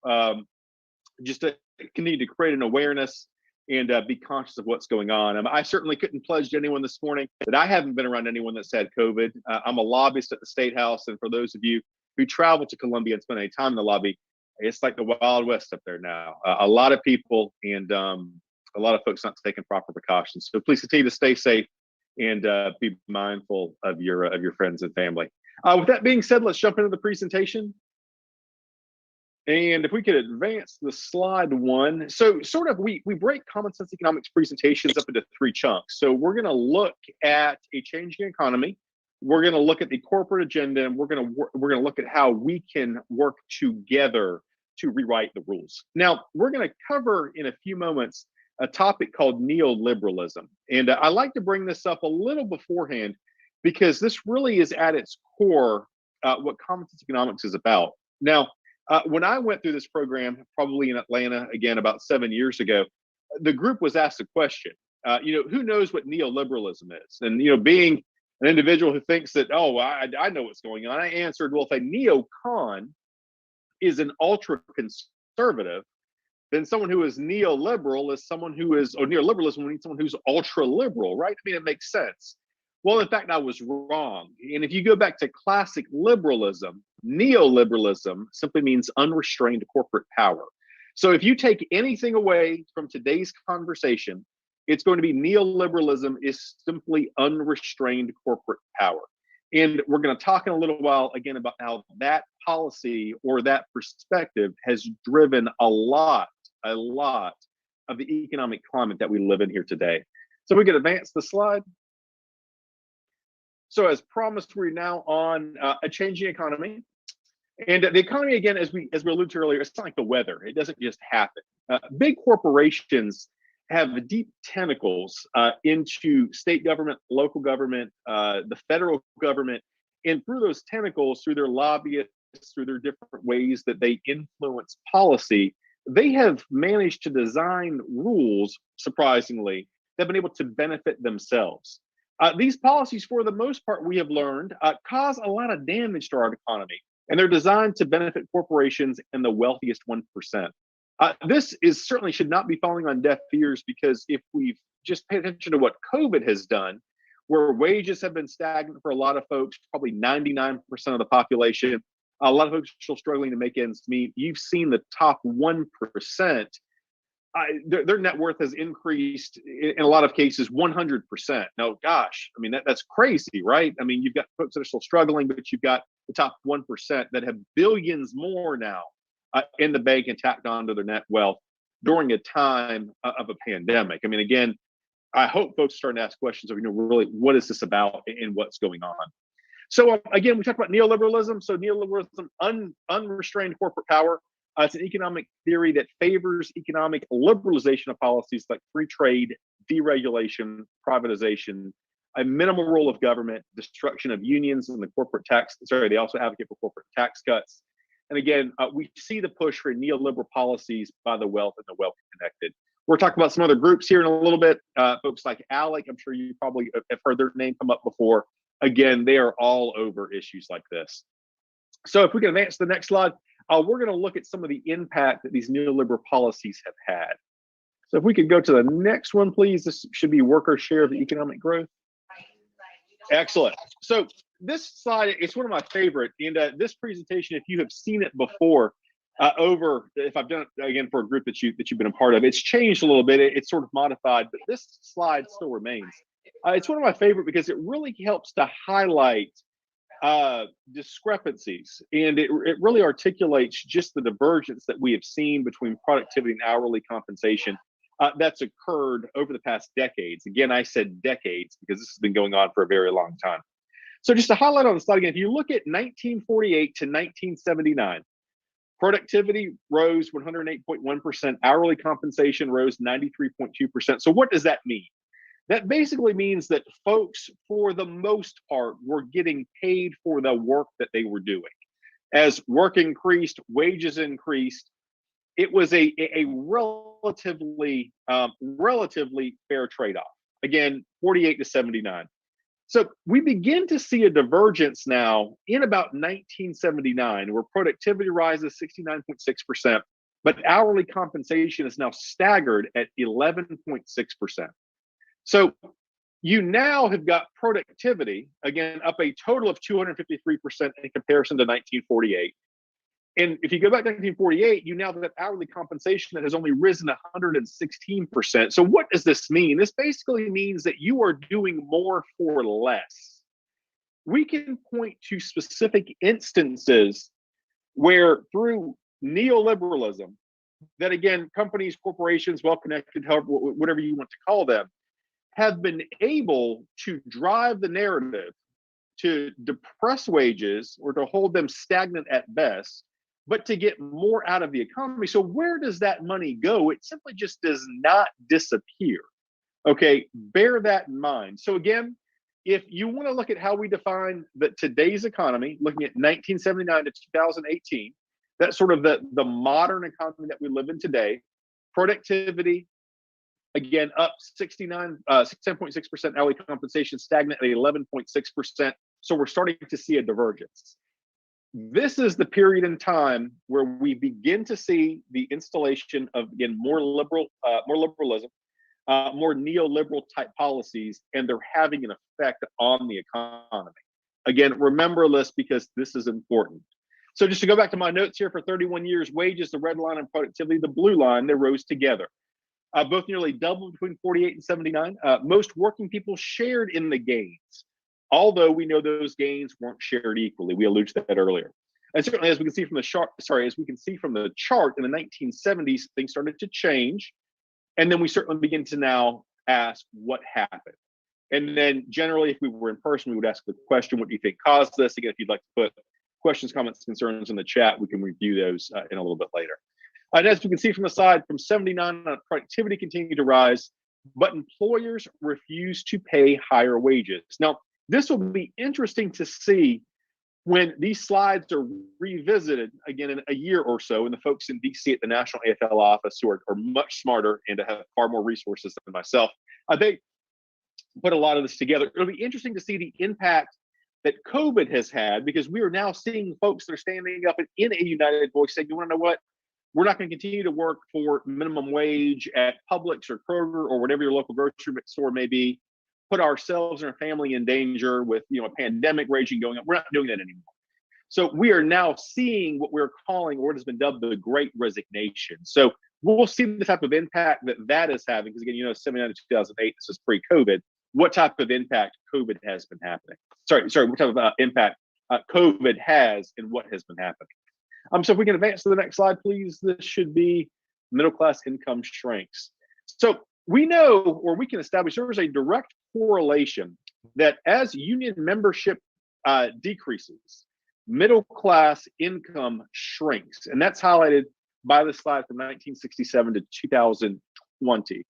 Just to continue to create an awareness and be conscious of what's going on. I certainly couldn't pledge to anyone this morning that I haven't been around anyone that's had COVID. I'm a lobbyist at the State House, and for those of you who travel to Columbia and spend any time in the lobby, it's like the Wild West up there now. A lot of people and a lot of folks not taking proper precautions. So please continue to stay safe and be mindful of your friends and family. With that being said, let's jump into the presentation. And if we could advance the slide one. So sort of we break common sense economics presentations up into 3 chunks. So we're going to look at a changing economy. We're going to look at the corporate agenda, and we're going to look at how we can work together to rewrite the rules. Now, we're going to cover in a few moments a topic called neoliberalism. And I like to bring this up a little beforehand because this really is at its core what common sense economics is about. Now, when I went through this program, probably in Atlanta, again, about 7 years ago, the group was asked a question, who knows what neoliberalism is? And, being an individual who thinks that, I know what's going on, I answered, well, if a neocon is an ultra-conservative, then someone who is neoliberal is someone who is, or neoliberalism, we need someone who's ultra-liberal, right? I mean, it makes sense. Well, in fact, I was wrong. And if you go back to classic liberalism, neoliberalism simply means unrestrained corporate power. So if you take anything away from today's conversation, it's going to be neoliberalism is simply unrestrained corporate power. And we're going to talk in a little while again about how that policy or that perspective has driven a lot of the economic climate that we live in here today. So we can advance the slide. So as promised, we're now on a changing economy. And the economy, again, as we alluded to earlier, it's not like the weather. It doesn't just happen. Big corporations have deep tentacles into state government, local government, the federal government, and through those tentacles, through their lobbyists, through their different ways that they influence policy, they have managed to design rules, surprisingly, that have been able to benefit themselves. These policies, for the most part, we have learned, cause a lot of damage to our economy, and they're designed to benefit corporations and the wealthiest 1%. This is certainly should not be falling on deaf ears, because if we've just paid attention to what COVID has done, where wages have been stagnant for a lot of folks, probably 99% of the population, a lot of folks are still struggling to make ends meet. You've seen the top 1%. Their net worth has increased in a lot of cases 100%. Now, gosh, I mean, that's crazy, right? I mean, you've got folks that are still struggling, but you've got the top 1% that have billions more now in the bank and tacked onto their net wealth during a time of a pandemic. I mean, again, I hope folks are starting to ask questions of, really, what is this about and what's going on? So again, we talked about neoliberalism. So neoliberalism, unrestrained corporate power. It's an economic theory that favors economic liberalization of policies like free trade, deregulation, privatization, a minimal role of government, destruction of unions and the corporate tax. Sorry, they also advocate for corporate tax cuts. And again, we see the push for neoliberal policies by the wealth and the wealth connected. We're talking about some other groups here in a little bit. Folks like ALEC, I'm sure you probably have heard their name come up before. Again, they are all over issues like this. So if we can advance to the next slide, we're going to look at some of the impact that these neoliberal policies have had. So if we could go to the next one, please. This should be worker share of the economic growth. Excellent. So this slide, it's one of my favorite. And this presentation, if you have seen it before, if I've done it again for a group that you've been a part of, it's changed a little bit. It's sort of modified, but this slide still remains. It's one of my favorite because it really helps to highlight discrepancies, and it really articulates just the divergence that we have seen between productivity and hourly compensation that's occurred over the past decades. Again, I said decades because this has been going on for a very long time. So just to highlight on the slide again, if you look at 1948 to 1979, productivity rose 108.1%, hourly compensation rose 93.2%. So what does that mean? That basically means that folks, for the most part, were getting paid for the work that they were doing. As work increased, wages increased. It was a relatively fair trade-off. Again, 48 to 79. So we begin to see a divergence now in about 1979, where productivity rises 69.6%, but hourly compensation is now staggered at 11.6%. So you now have got productivity, again, up a total of 253% in comparison to 1948. And if you go back to 1948, you now have hourly compensation that has only risen 116%. So what does this mean? This basically means that you are doing more for less. We can point to specific instances where through neoliberalism, that again, companies, corporations, well-connected, however, whatever you want to call them, have been able to drive the narrative to depress wages or to hold them stagnant at best, but to get more out of the economy. So where does that money go? It simply just does not disappear. Okay, bear that in mind. So again, if you want to look at how we define today's economy, looking at 1979 to 2018, that's sort of the modern economy that we live in today. Productivity, again, up 10.6%, hourly compensation stagnant at 11.6%. So we're starting to see a divergence. This is the period in time where we begin to see the installation of, again, more liberalism, more neoliberal type policies, and they're having an effect on the economy. Again, remember this because this is important. So just to go back to my notes here, for 31 years, wages, the red line, and productivity, the blue line, they rose together. Both nearly doubled between 48 and 79. Most working people shared in the gains, although we know those gains weren't shared equally. We alluded to that earlier. And certainly, as we can see from the chart, in the 1970s, things started to change. And then we certainly begin to now ask what happened. And then generally, if we were in person, we would ask the question, what do you think caused this? Again, if you'd like to put questions, comments, concerns in the chat, we can review those in a little bit later. And as we can see from the side, from 79 on, productivity continued to rise, but employers refused to pay higher wages. Now, this will be interesting to see when these slides are revisited again in a year or so, and the folks in DC at the National AFL office who are much smarter and have far more resources than myself, they put a lot of this together. It'll be interesting to see the impact that COVID has had, because we are now seeing folks that are standing up in a united voice saying, you want to know what? We're not going to continue to work for minimum wage at Publix or Kroger or whatever your local grocery store may be, put ourselves and our family in danger with a pandemic raging going on. We're not doing that anymore. So we are now seeing what we're calling, or what has been dubbed, the Great Resignation. So we'll see the type of impact that is having, because again, 79 to 2008, this is pre-COVID, what type of impact COVID has been happening. What type of impact COVID has and what has been happening. So if we can advance to the next slide, please. This should be middle class income shrinks. So we know, or we can establish, there is a direct correlation that as union membership decreases, middle class income shrinks. And that's highlighted by the slide from 1967 to 2020.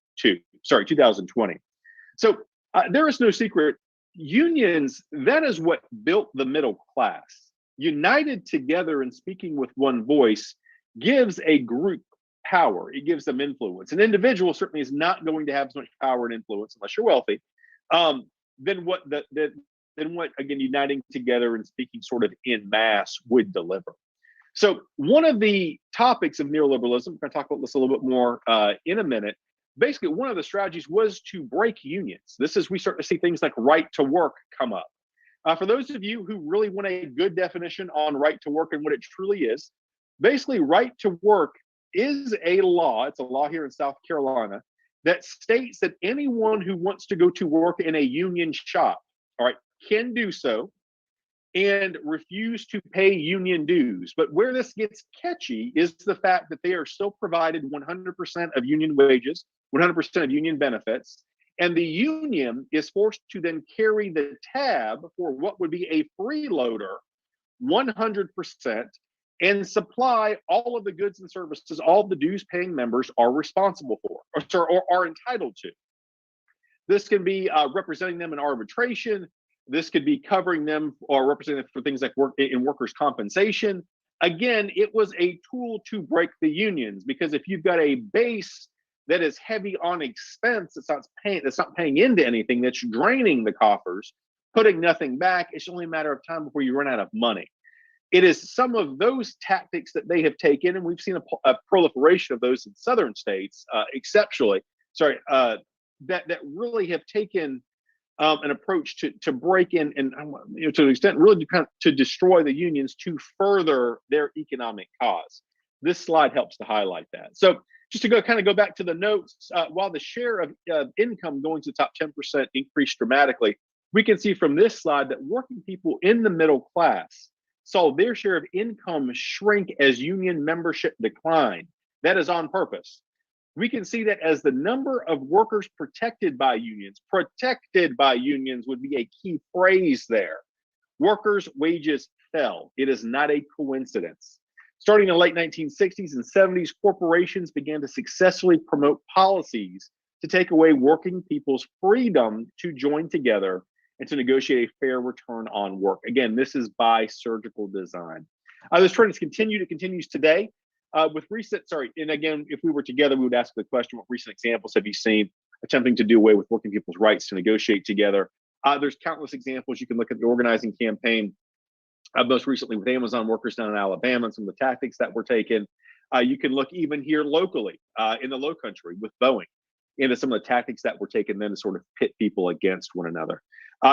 So there is no secret unions, that is what built the middle class. United together and speaking with one voice gives a group power. It gives them influence. An individual certainly is not going to have as much power and influence unless you're wealthy. Than what again, uniting together and speaking sort of en masse would deliver. So one of the topics of neoliberalism, we're going to talk about this a little bit more in a minute. Basically, one of the strategies was to break unions. This is, we start to see things like right to work come up. For those of you who really want a good definition on right to work and what it truly is, basically right to work is a law. It's a law here in South Carolina that states that anyone who wants to go to work in a union shop, all right, can do so and refuse to pay union dues. But where this gets catchy is the fact that they are still provided 100% of union wages, 100% of union benefits, and the union is forced to then carry the tab for what would be a freeloader 100% and supply all of the goods and services all the dues paying members are responsible for or are entitled to. This can be representing them in arbitration. This could be covering them or representing them for things like workers' compensation. Again, it was a tool to break the unions, because if you've got a base that is heavy on expense, that's not paying into anything, that's draining the coffers, putting nothing back, it's only a matter of time before you run out of money. It is some of those tactics that they have taken, and we've seen a proliferation of those in southern states, that really have taken an approach to break in and to an extent really to destroy the unions to further their economic cause. This slide helps to highlight that. So just to go back to the notes, while the share of income going to the top 10% increased dramatically, we can see from this slide that working people in the middle class saw their share of income shrink as union membership declined. That is on purpose. We can see that as the number of workers protected by unions would be a key phrase there. Workers' wages fell. It is not a coincidence. Starting in the late 1960s and 70s, corporations began to successfully promote policies to take away working people's freedom to join together and to negotiate a fair return on work. Again, this is by surgical design. This trend continues today. And again, if we were together, we would ask the question, what recent examples have you seen attempting to do away with working people's rights to negotiate together? There's countless examples. You can look at the organizing campaign, most recently with Amazon workers down in Alabama and some of the tactics that were taken. You can look even here locally in the Low Country with Boeing into some of the tactics that were taken then to sort of pit people against one another.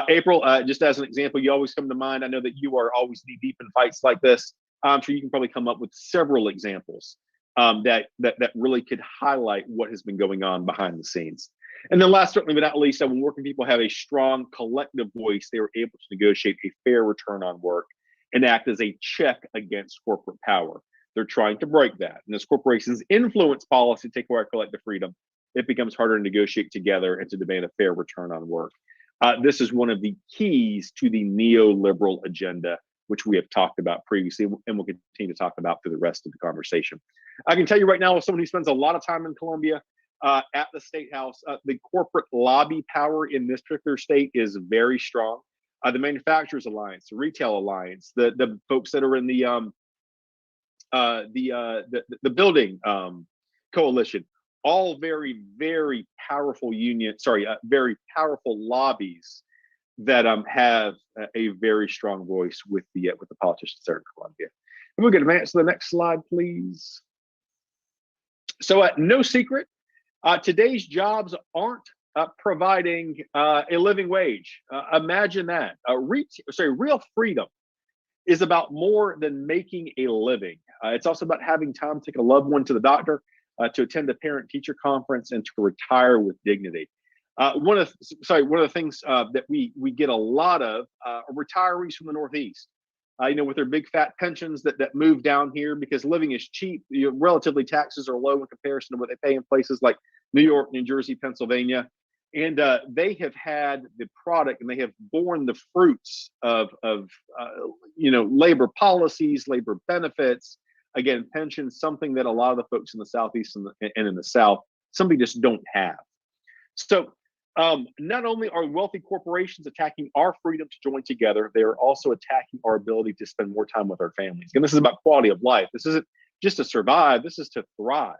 April, just as an example, you always come to mind. I know that you are always knee deep in fights like this. I'm sure you can probably come up with several examples that really could highlight what has been going on behind the scenes. And then last, certainly but not least, when working people have a strong collective voice, they were able to negotiate a fair return on work and act as a check against corporate power. They're trying to break that. And as corporations influence policy to take away our collective freedom, it becomes harder to negotiate together and to demand a fair return on work. This is one of the keys to the neoliberal agenda, which we have talked about previously and will continue to talk about through the rest of the conversation. I can tell you right now, as someone who spends a lot of time in Columbia at the State House, the corporate lobby power in this particular state is very strong. The Manufacturers Alliance, the Retail Alliance, the folks that are in the Building Coalition, all very, very powerful very powerful lobbies that have a very strong voice with the politicians there in Columbia. And we're going to advance to the next slide, please. So no secret, today's jobs aren't providing a living wage. Imagine that. Real freedom is about more than making a living. It's also about having time to take a loved one to the doctor, to attend a parent-teacher conference, and to retire with dignity. One of the things that we get a lot of are retirees from the Northeast. With their big fat pensions that move down here because living is cheap. Relatively taxes are low in comparison to what they pay in places like New York, New Jersey, Pennsylvania. And they have had the product and they have borne the fruits of labor policies, labor benefits, again, pensions, something that a lot of the folks in the Southeast and in the South, somebody just don't have. So Not only are wealthy corporations attacking our freedom to join together, they are also attacking our ability to spend more time with our families. And this is about quality of life. This isn't just to survive, this is to thrive.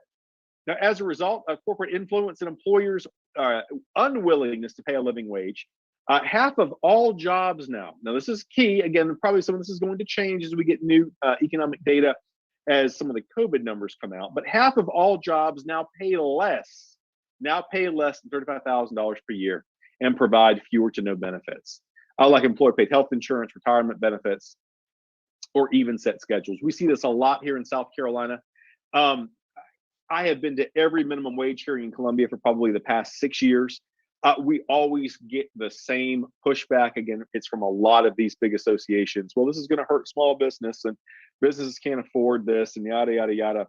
Now, as a result of corporate influence and employers' unwillingness to pay a living wage, half of all jobs now this is key, again, probably some of this is going to change as we get new economic data as some of the COVID numbers come out, but half of all jobs now pay less than $35,000 per year and provide fewer to no benefits, like employer-paid health insurance, retirement benefits, or even set schedules. We see this a lot here in South Carolina. I have been to every minimum wage hearing in Columbia for probably the past 6 years. We always get the same pushback. Again, it's from a lot of these big associations. Well, this is going to hurt small business and businesses can't afford this and yada, yada, yada.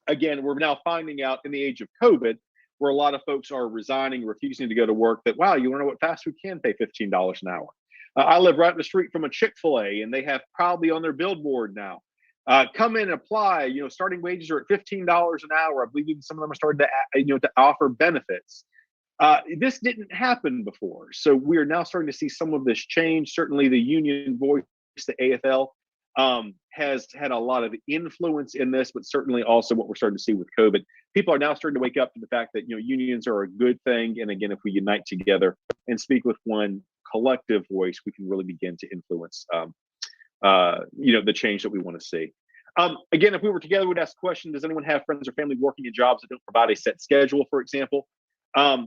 Again, we're now finding out in the age of COVID, where a lot of folks are resigning, refusing to go to work, that, wow, you want to know what fast food can pay $15 an hour. I live right up the street from a Chick-fil-A, and they have probably on their billboard now, come in and apply, starting wages are at $15 an hour. I believe even some of them are starting to offer benefits. This didn't happen before. So we are now starting to see some of this change. Certainly the union voice, the AFL, has had a lot of influence in this, but certainly also what we're starting to see with COVID. People are now starting to wake up to the fact that, unions are a good thing. And again, if we unite together and speak with one collective voice, we can really begin to influence, the change that we want to see. Again, if we were together, we'd ask the question, does anyone have friends or family working in jobs that don't provide a set schedule, for example? A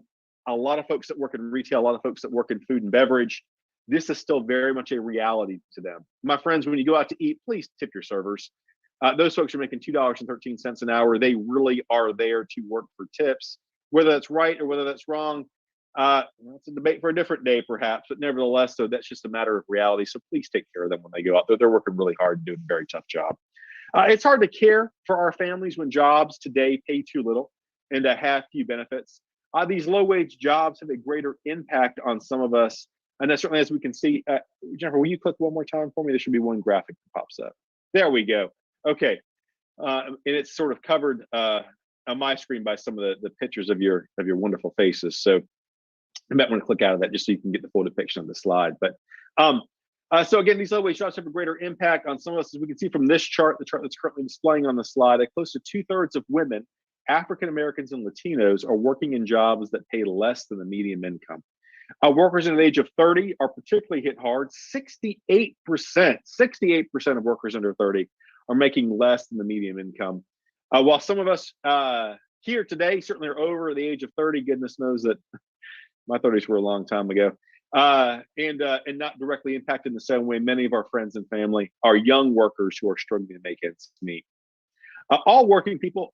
lot of folks that work in retail, a lot of folks that work in food and beverage, this is still very much a reality to them. My friends, when you go out to eat, please tip your servers. Those folks are making $2.13 an hour. They really are there to work for tips. Whether that's right or whether that's wrong, that's a debate for a different day, perhaps. But nevertheless, so that's just a matter of reality. So please take care of them when they go out there. They're working really hard and doing a very tough job. It's hard to care for our families when jobs today pay too little and have few benefits. These low-wage jobs have a greater impact on some of us. And certainly, as we can see, Jennifer, will you click one more time for me? There should be one graphic that pops up. There we go. Okay. And it's sort of covered on my screen by some of the pictures of your wonderful faces. So I might want to click out of that just so you can get the full depiction of the slide. But so again, these low-wage jobs have a greater impact on some of us. As we can see from this chart, the chart that's currently displaying on the slide, that close to 2/3 of women, African Americans, and Latinos are working in jobs that pay less than the median income. Workers in the age of 30 are particularly hit hard. 68% of workers under 30 are making less than the median income. While some of us here today certainly are over the age of 30, goodness knows that my 30s were a long time ago, and not directly impacted in the same way. Many of our friends and family are young workers who are struggling to make ends meet. All working people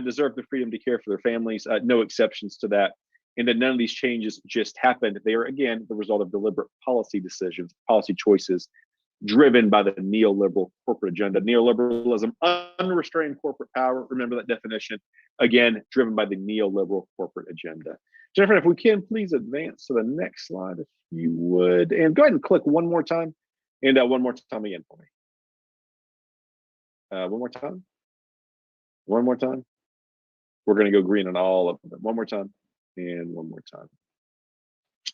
deserve the freedom to care for their families. No exceptions to that. And that none of these changes just happened. They are, again, the result of deliberate policy decisions, policy choices driven by the neoliberal corporate agenda. Neoliberalism, unrestrained corporate power. Remember that definition. Again, driven by the neoliberal corporate agenda. Jennifer, if we can, please advance to the next slide, if you would. And go ahead and click one more time. And one more time again for me. One more time. One more time. We're going to go green on all of them. One more time. And one more time.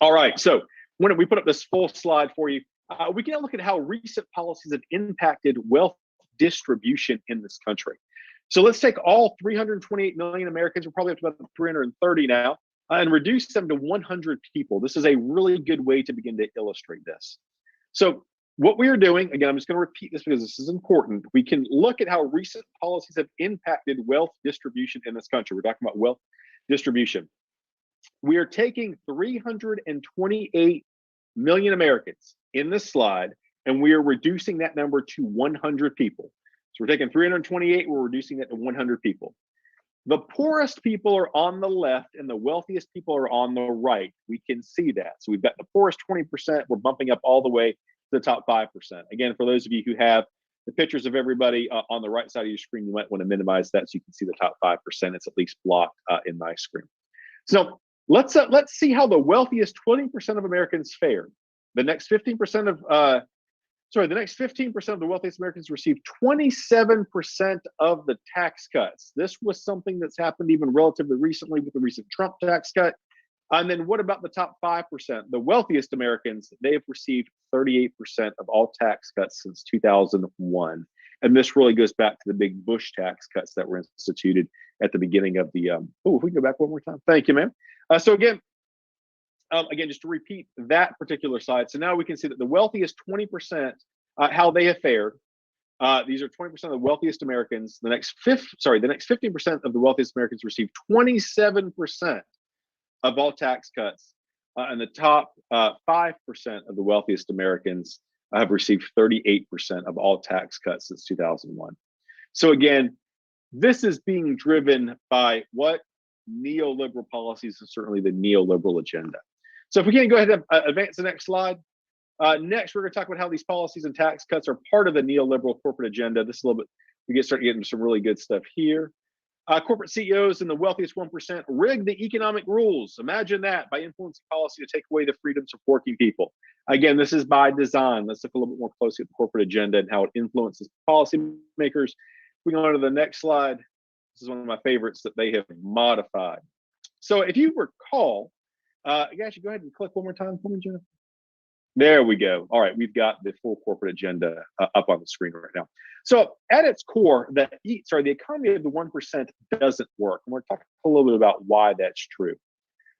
All right. So when we put up this full slide for you, we can now look at how recent policies have impacted wealth distribution in this country. So let's take all 328 million Americans, we're probably up to about 330 now, and reduce them to 100 people. This is a really good way to begin to illustrate this. So what we are doing, again, I'm just going to repeat this because this is important. We can look at how recent policies have impacted wealth distribution in this country. We're talking about wealth distribution. We are taking 328 million Americans in this slide, and we are reducing that number to 100 people. So we're taking 328, we're reducing that to 100 people. The poorest people are on the left and the wealthiest people are on the right. We can see that. So we've got the poorest 20%, we're bumping up all the way to the top 5%. Again, for those of you who have the pictures of everybody on the right side of your screen, you might want to minimize that so you can see the top 5%. It's at least blocked in my screen. So let's see how the wealthiest 20% of Americans fared. The next 15% of the next 15% of the wealthiest Americans received 27% of the tax cuts. This was something that's happened even relatively recently with the recent Trump tax cut. And then what about the top 5%? The wealthiest Americans, they have received 38% of all tax cuts since 2001. And this really goes back to the big Bush tax cuts that were instituted at the beginning of the, if we can go back one more time. Thank you, ma'am. So again, just to repeat that particular slide. So now we can see that the wealthiest 20%, how they have fared. These are 20% of the wealthiest Americans. The next 15% of the wealthiest Americans received 27% of all tax cuts. And the top 5% of the wealthiest Americans have received 38% of all tax cuts since 2001. So again, this is being driven by what? Neoliberal policies, and certainly the neoliberal agenda. So if we can go ahead and advance the next slide. Next, we're going to talk about how these policies and tax cuts are part of the neoliberal corporate agenda. This is a little bit, we start getting some really good stuff here. Corporate CEOs in the wealthiest 1% rig the economic rules. Imagine that, by influencing policy to take away the freedoms of working people. Again, this is by design. Let's look a little bit more closely at the corporate agenda and how it influences policymakers. We go on to the next slide. This is one of my favorites that they have modified. So if you recall, guys, you go ahead and click one more time for me, Jennifer. There we go. All right, we've got the full corporate agenda up on the screen right now. So at its core, the economy of the 1% doesn't work. And we're talking a little bit about why that's true.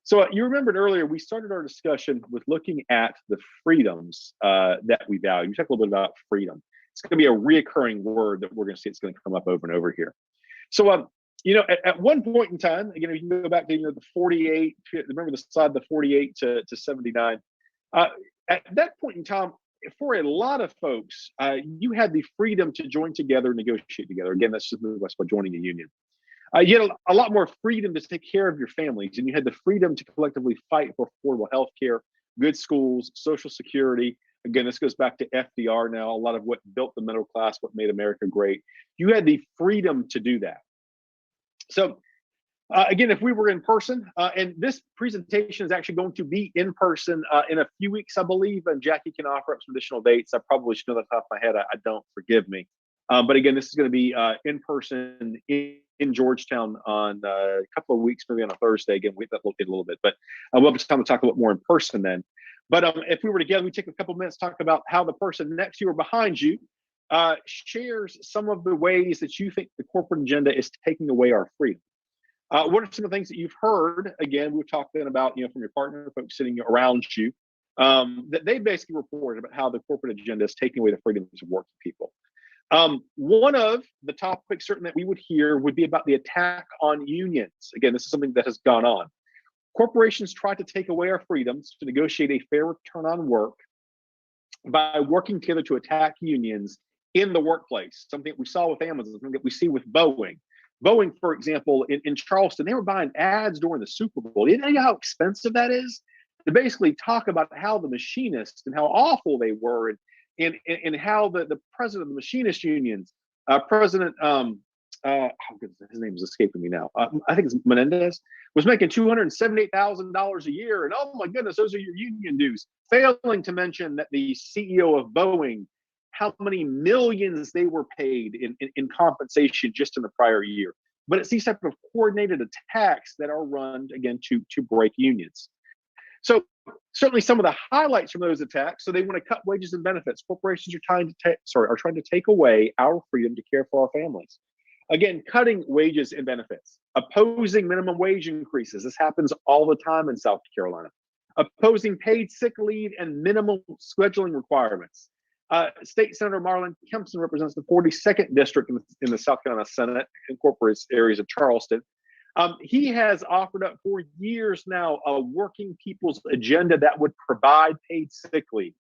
So you remembered earlier, we started our discussion with looking at the freedoms that we value. We talked a little bit about freedom. It's going to be a reoccurring word that we're going to see. It's going to come up over and over here. So, at one point in time, again, if you can go back to the 48. Remember the slide, the 48 to 79. At that point in time, for a lot of folks, you had the freedom to join together and negotiate together. Again, that's just moved us by joining a union. You had a lot more freedom to take care of your families, and you had the freedom to collectively fight for affordable health care, good schools, Social Security. Again, this goes back to FDR now, a lot of what built the middle class, what made America great. You had the freedom to do that. So again, if we were in person, and this presentation is actually going to be in person in a few weeks, I believe, and Jackie can offer up some additional dates. I probably should know that off the top of my head. I don't, forgive me. But again, this is going to be in person in Georgetown on a couple of weeks, maybe on a Thursday. Again, we look at a little bit, but we'll have time to talk a little more in person then. But if we were together, we take a couple of minutes to talk about how the person next to you or behind you shares some of the ways that you think the corporate agenda is taking away our freedom. What are some of the things that you've heard? Again, we've talked then about, from your partner, folks sitting around you, that they basically reported about how the corporate agenda is taking away the freedoms of working people. One of the topics certainly that we would hear would be about the attack on unions. Again, this is something that has gone on. Corporations try to take away our freedoms to negotiate a fair return on work by working together to attack unions in the workplace. Something that we saw with Amazon, something that we see with Boeing. Boeing, for example, in Charleston, they were buying ads during the Super Bowl. You know how expensive that is? To basically talk about how the machinists and how awful they were, and how the president of the machinist unions, President, his name is escaping me now. I think it's Menendez, was making $278,000 a year. And oh my goodness, those are your union dues. Failing to mention that the CEO of Boeing, how many millions they were paid in compensation just in the prior year. But it's these type of coordinated attacks that are run, again, to break unions. So certainly some of the highlights from those attacks. So they want to cut wages and benefits. Corporations are trying to take away our freedom to care for our families. Again, cutting wages and benefits, opposing minimum wage increases. This happens all the time in South Carolina. Opposing paid sick leave and minimum scheduling requirements. State Senator Marlon Kempson represents the 42nd district in the South Carolina Senate, incorporates areas of Charleston. He has offered up for years now a working people's agenda that would provide paid sick leave.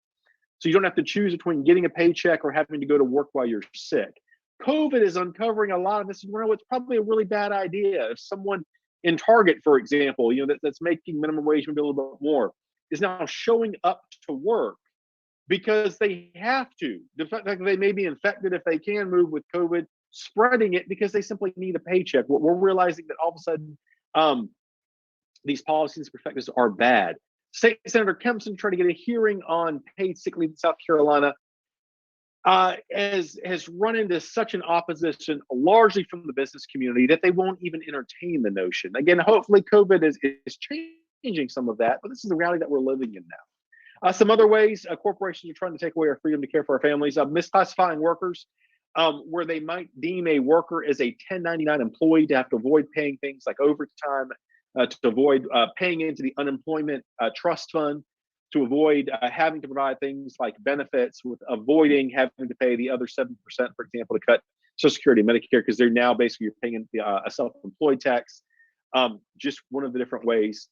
So you don't have to choose between getting a paycheck or having to go to work while you're sick. COVID is uncovering a lot of this. It's probably a really bad idea. If someone in Target, for example, that's making minimum wage maybe a little bit more, is now showing up to work because they have to. The fact that they may be infected if they can move with COVID, spreading it because they simply need a paycheck. We're realizing that all of a sudden these policies and perspectives are bad. State Senator Kempson tried to get a hearing on paid sick leave in South Carolina. Has run into such an opposition, largely from the business community, that they won't even entertain the notion. Again, hopefully COVID is changing changing some of that, but this is the reality that we're living in now. Some other ways corporations are trying to take away our freedom to care for our families, misclassifying workers, where they might deem a worker as a 1099 employee to have to avoid paying things like overtime, to avoid paying into the unemployment trust fund, to avoid having to provide things like benefits, with avoiding having to pay the other 7%, for example, to cut Social Security and Medicare, because they're now basically you're paying a self-employed tax. Just one of the different ways.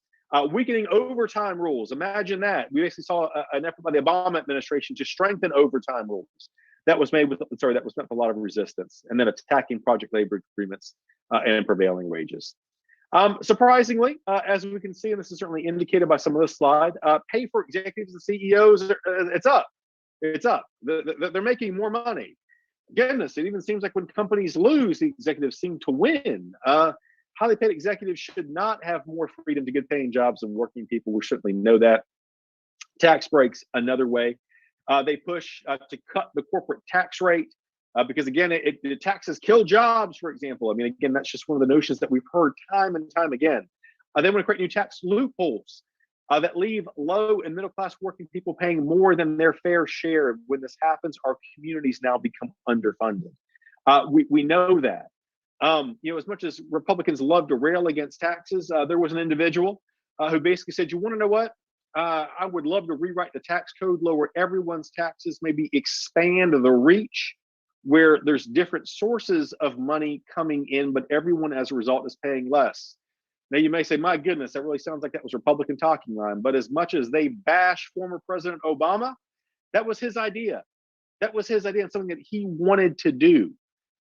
Weakening overtime rules. Imagine that. We basically saw an effort by the Obama administration to strengthen overtime rules. That was met with a lot of resistance, and then attacking project labor agreements and prevailing wages. Surprisingly, as we can see, and this is certainly indicated by some of this slide, pay for executives and CEOs, it's up. It's up. They're making more money. Goodness, it even seems like when companies lose, the executives seem to win. Highly paid executives should not have more freedom to good paying jobs than working people. We certainly know that. Tax breaks, another way. They push to cut the corporate tax rate because, again, the taxes kill jobs, for example. I mean, again, that's just one of the notions that we've heard time and time again. They want to create new tax loopholes that leave low and middle class working people paying more than their fair share. When this happens, our communities now become underfunded. We know that. As much as Republicans love to rail against taxes, there was an individual who basically said, you want to know what? I would love to rewrite the tax code, lower everyone's taxes, maybe expand the reach where there's different sources of money coming in, but everyone as a result is paying less. Now you may say, my goodness, that really sounds like that was Republican talking line. But as much as they bash former President Obama, that was his idea. That was his idea, and something that he wanted to do.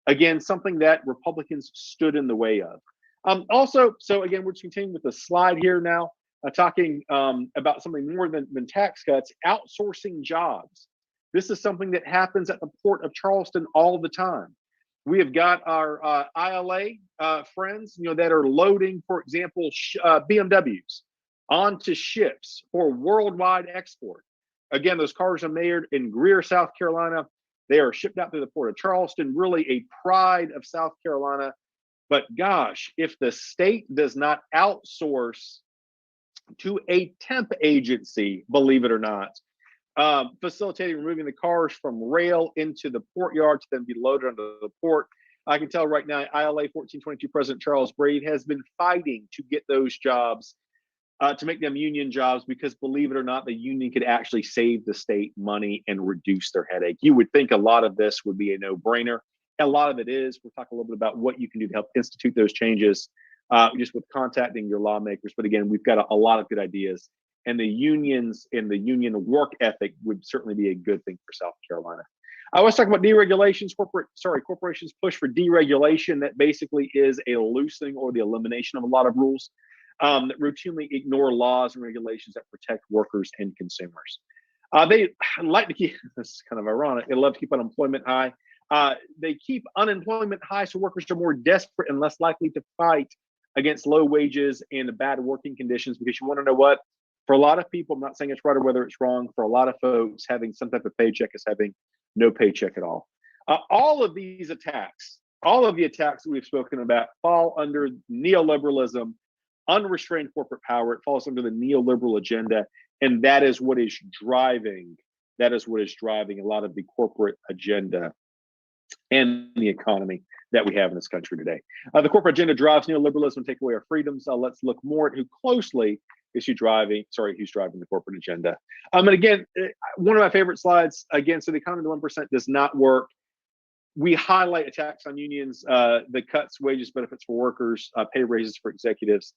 Again, something that Republicans stood in the way of. Also, so again, we're continuing with the slide here now, talking about something more than tax cuts, outsourcing jobs. This is something that happens at the Port of Charleston all the time. We have got our ILA friends, that are loading, for example, BMWs onto ships for worldwide export. Again, those cars are made in Greer, South Carolina. They are shipped out through the Port of Charleston, really a pride of South Carolina. But gosh, if the state does not outsource to a temp agency, believe it or not, facilitating removing the cars from rail into the port yard to then be loaded onto the port. I can tell right now, ILA 1422 President Charles Brade has been fighting to get those jobs, to make them union jobs, because believe it or not, the union could actually save the state money and reduce their headache. You would think a lot of this would be a no-brainer. A lot of it is. We'll talk a little bit about what you can do to help institute those changes, just with contacting your lawmakers. But again, we've got a lot of good ideas, and the unions and the union work ethic would certainly be a good thing for South Carolina. I was talking about deregulations. Corporations push for deregulation. That basically is a loosening or the elimination of a lot of rules that routinely ignore laws and regulations that protect workers and consumers. They like to keep, this is kind of ironic, they love to keep unemployment high. They keep unemployment high so workers are more desperate and less likely to fight against low wages and bad working conditions, because you want to know what? For a lot of people, I'm not saying it's right or whether it's wrong, for a lot of folks, having some type of paycheck is having no paycheck at all. All of these attacks, all of the attacks that we've spoken about fall under neoliberalism, unrestrained corporate power. It falls under the neoliberal agenda, and that is what is driving a lot of the corporate agenda and the economy that we have in this country today. The corporate agenda drives neoliberalism and take away our freedoms. Let's look more at who closely is who's driving the corporate agenda. And again, one of my favorite slides, again, so the economy of the 1% does not work. We highlight attacks on unions, the cuts, wages, benefits for workers, pay raises for executives,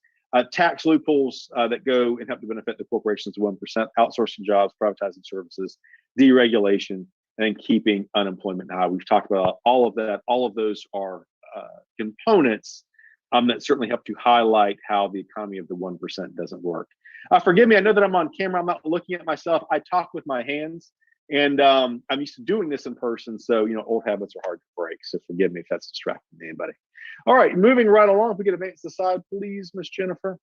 tax loopholes that go and help to benefit the corporations of 1%, outsourcing jobs, privatizing services, deregulation, and keeping unemployment high. We've talked about all of that. All of those are components that certainly help to highlight how the economy of the 1% doesn't work. Forgive me, I know that I'm on camera. I'm not looking at myself. I talk with my hands, and I'm used to doing this in person. So, old habits are hard to break. So forgive me if that's distracting anybody. All right, moving right along. If we could advance the slide, please, Miss Jennifer.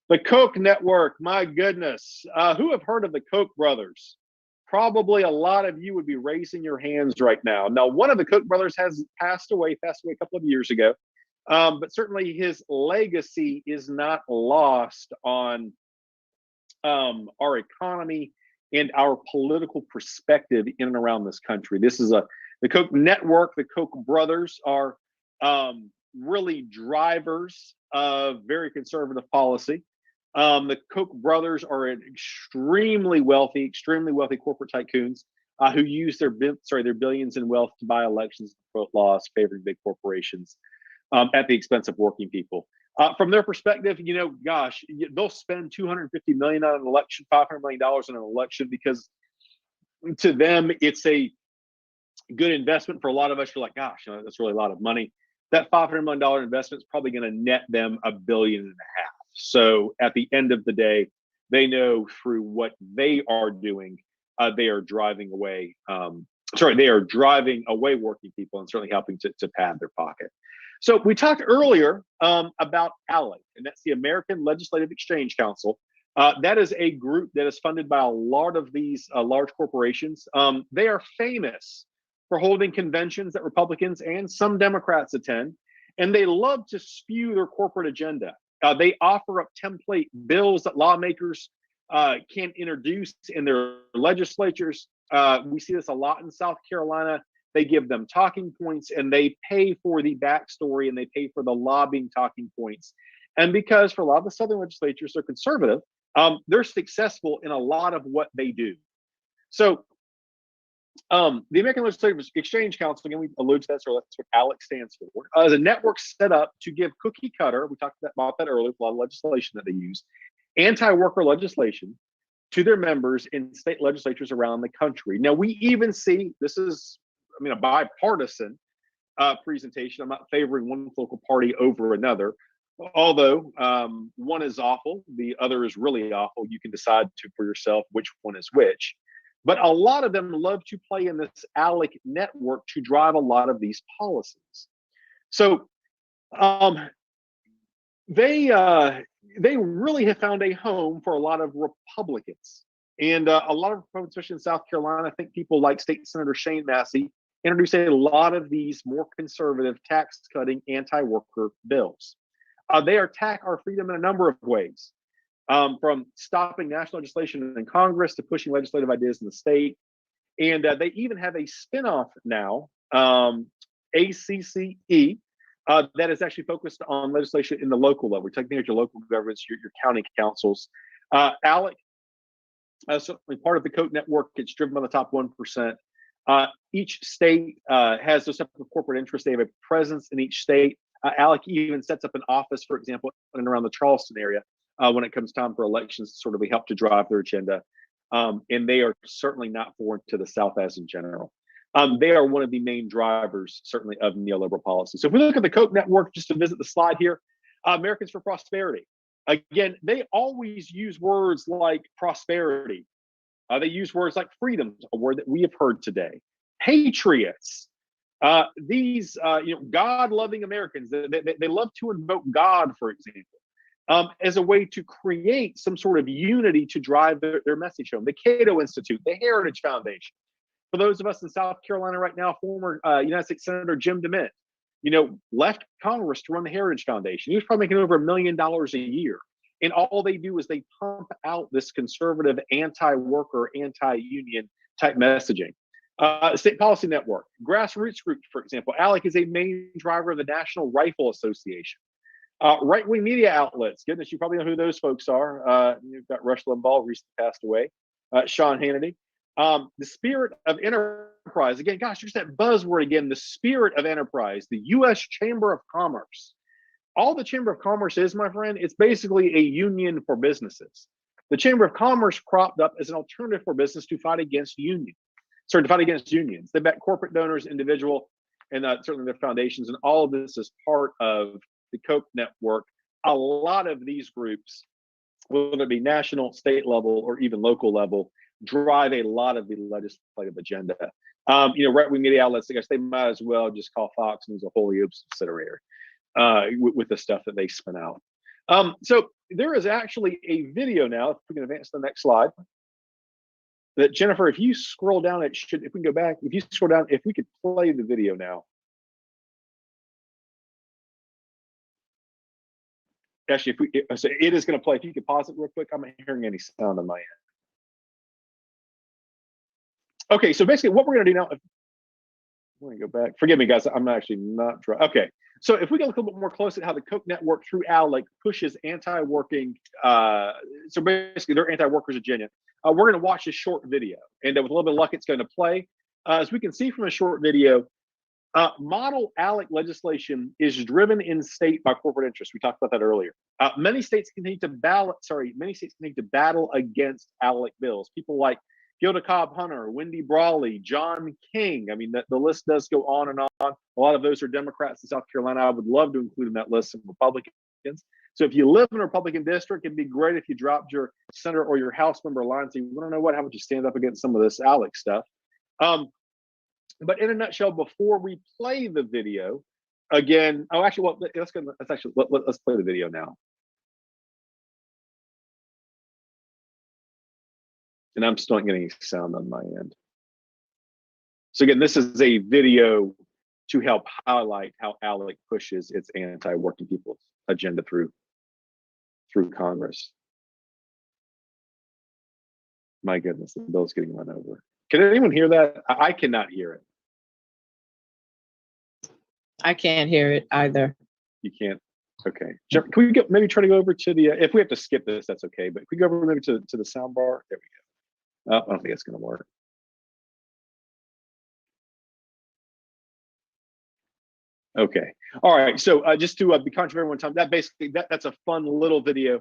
The Koch network, my goodness. Who have heard of the Koch brothers? Probably a lot of you would be raising your hands right now. Now, one of the Koch brothers has passed away a couple of years ago. But certainly his legacy is not lost on our economy and our political perspective in and around this country. This is the Koch network. The Koch brothers are really drivers of very conservative policy. The Koch brothers are extremely wealthy corporate tycoons who use their billions in wealth to buy elections, vote laws favoring big corporations at the expense of working people. From their perspective, gosh, they'll spend $250 million on an election, $500 million on an election, because to them it's a good investment. For a lot of us, you're like, gosh, that's really a lot of money. That $500 million investment is probably going to net them $1.5 billion. So at the end of the day, they know through what they are doing, they are driving away. They are driving away working people and certainly helping to pad their pocket. So we talked earlier about ALEC, and that's the American Legislative Exchange Council. That is a group that is funded by a lot of these large corporations. They are famous for holding conventions that Republicans and some Democrats attend, and they love to spew their corporate agenda. They offer up template bills that lawmakers can introduce in their legislatures. We see this a lot in South Carolina. They give them talking points, and they pay for the backstory, and they pay for the lobbying talking points. And because for a lot of the Southern legislatures, they're conservative, they're successful in a lot of what they do. So the American Legislative Exchange Council, again, we allude to that, so that's what ALEC stands for, is a network set up to give cookie cutter, we talked about that earlier, a lot of legislation that they use, anti-worker legislation to their members in state legislatures around the country. Now, we even see, this is, a bipartisan presentation. I'm not favoring one political party over another, although one is awful, the other is really awful. You can decide for yourself which one is which. But a lot of them love to play in this ALEC network to drive a lot of these policies. So they really have found a home for a lot of Republicans. And a lot of Republicans, especially in South Carolina, I think people like State Senator Shane Massey introduced a lot of these more conservative, tax-cutting, anti-worker bills. They attack our freedom in a number of ways. From stopping national legislation in Congress to pushing legislative ideas in the state. And they even have a spinoff now, ACCE, that is actually focused on legislation in the local level. We're taking your local governments, your county councils. ALEC, certainly part of the Koch network, it's driven by the top 1%. Each state has those separate corporate interests. They have a presence in each state. ALEC even sets up an office, for example, in and around the Charleston area. When it comes time for elections, to sort of help to drive their agenda. And they are certainly not foreign to the South as in general. They are one of the main drivers, certainly, of neoliberal policy. So if we look at the Koch network, just to visit the slide here, Americans for Prosperity. Again, they always use words like prosperity. They use words like freedom, a word that we have heard today. Patriots. These God-loving Americans. They love to invoke God, for example. As a way to create some sort of unity to drive their message home. The Cato Institute, the Heritage Foundation. For those of us in South Carolina right now, former United States Senator Jim DeMint, left Congress to run the Heritage Foundation. He was probably making over $1 million a year. And all they do is they pump out this conservative, anti-worker, anti-union type messaging. State Policy Network, grassroots groups, for example. ALEC is a main driver of the National Rifle Association. Right-wing media outlets, goodness, you probably know who those folks are. You've got Rush Limbaugh, recently passed away, Sean Hannity. The spirit of enterprise, again, gosh, there's that buzzword again, the spirit of enterprise, the U.S. Chamber of Commerce. All the Chamber of Commerce is, my friend, it's basically a union for businesses. The Chamber of Commerce cropped up as an alternative for business to fight against unions. They back corporate donors, individual, and certainly their foundations, and all of this is part of the Koch network. A lot of these groups, whether it be national, state level, or even local level, drive a lot of the legislative agenda. Right-wing media outlets, I guess they might as well just call Fox News a wholly owned subsidiary with the stuff that they spin out. So there is actually a video now, if we can advance to the next slide, that Jennifer, if you scroll down, if we can go back, if you scroll down, if we could play the video now. Actually, so it is going to play. If you could pause it real quick, I'm not hearing any sound on my end. Okay, so basically what we're going to do now, we're going to go back. Forgive me, guys. I'm actually not dry. Okay, so if we can look a little bit more closely at how the Koch network through ALEC pushes anti-working, so basically their anti-workers agenda, we're going to watch this short video. And with a little bit of luck, it's going to play. As we can see from a short video, model ALEC legislation is driven in state by corporate interests. We talked about that earlier. Many states continue to battle against ALEC bills. People like Gilda Cobb Hunter, Wendy Brawley, John King. I mean, the list does go on and on. A lot of those are Democrats in South Carolina. I would love to include in that list some Republicans. So if you live in a Republican district, it'd be great if you dropped your senator or your House member line and say, you want to know what, how would you stand up against some of this ALEC stuff? But in a nutshell, before we play the video, again, let's play the video now. And I'm still not getting any sound on my end. So again, this is a video to help highlight how ALEC pushes its anti-working people's agenda through Congress. My goodness, the bill's getting run over. Can anyone hear that? I cannot hear it. I can't hear it either. You can't? Okay. Jeff, can we maybe try to go over to the, if we have to skip this, that's okay. But if we go over maybe to the sound bar, there we go. I don't think it's going to work. Okay. All right. So just to be controversial one time, that's a fun little video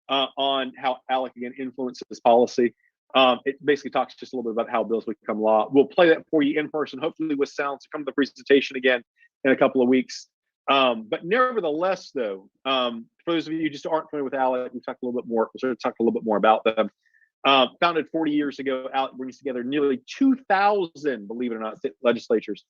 on how ALEC again influences policy. It basically talks just a little bit about how bills become law. We'll play that for you in person, hopefully with sound to come to the presentation again in a couple of weeks. But nevertheless, though, for those of you who just aren't familiar with ALEC, we'll talk a little bit more about them. Founded 40 years ago, ALEC brings together nearly 2,000, believe it or not, state legislatures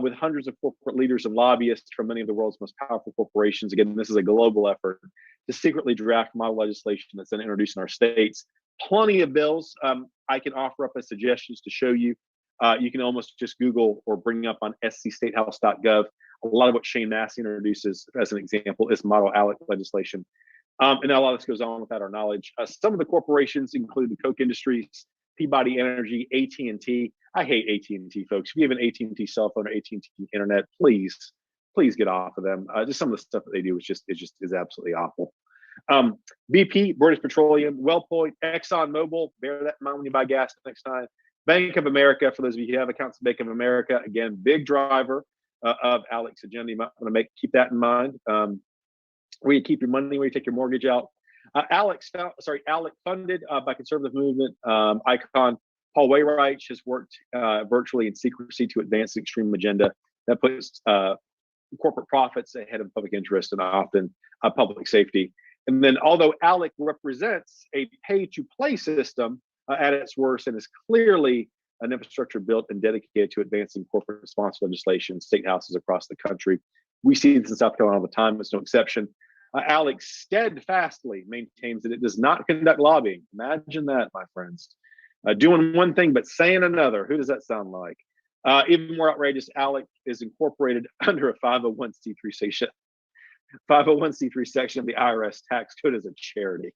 with hundreds of corporate leaders and lobbyists from many of the world's most powerful corporations. Again, this is a global effort to secretly draft model legislation that's then introduced in our states. Plenty of bills I can offer up as suggestions to show you. You can almost just Google or bring up on scstatehouse.gov. A lot of what Shane Massey introduces, as an example, is model ALEC legislation. And a lot of this goes on without our knowledge. Some of the corporations include the Koch Industries, Peabody Energy, AT&T. I hate AT&T, folks. If you have an AT&T cell phone or AT&T internet, please get off of them. Just some of the stuff that they do is absolutely awful. BP, British Petroleum, WellPoint, ExxonMobil. Bear that in mind when you buy gas next time. Bank of America, for those of you who have accounts at Bank of America, again, big driver of ALEC's agenda. You might want to keep that in mind. Where you keep your money, where you take your mortgage out. ALEC funded by conservative movement icon Paul Wainwright has worked virtually in secrecy to advance the extreme agenda that puts corporate profits ahead of public interest and often public safety. And then, although ALEC represents a pay-to-play system at its worst and is clearly an infrastructure built and dedicated to advancing corporate responsible legislation in state houses across the country, we see this in South Carolina all the time. It's no exception. ALEC steadfastly maintains that it does not conduct lobbying. Imagine that, my friends. Doing one thing but saying another. Who does that sound like? Even more outrageous, ALEC is incorporated under a 501c3 section. 501c3 section of the IRS tax code as a charity.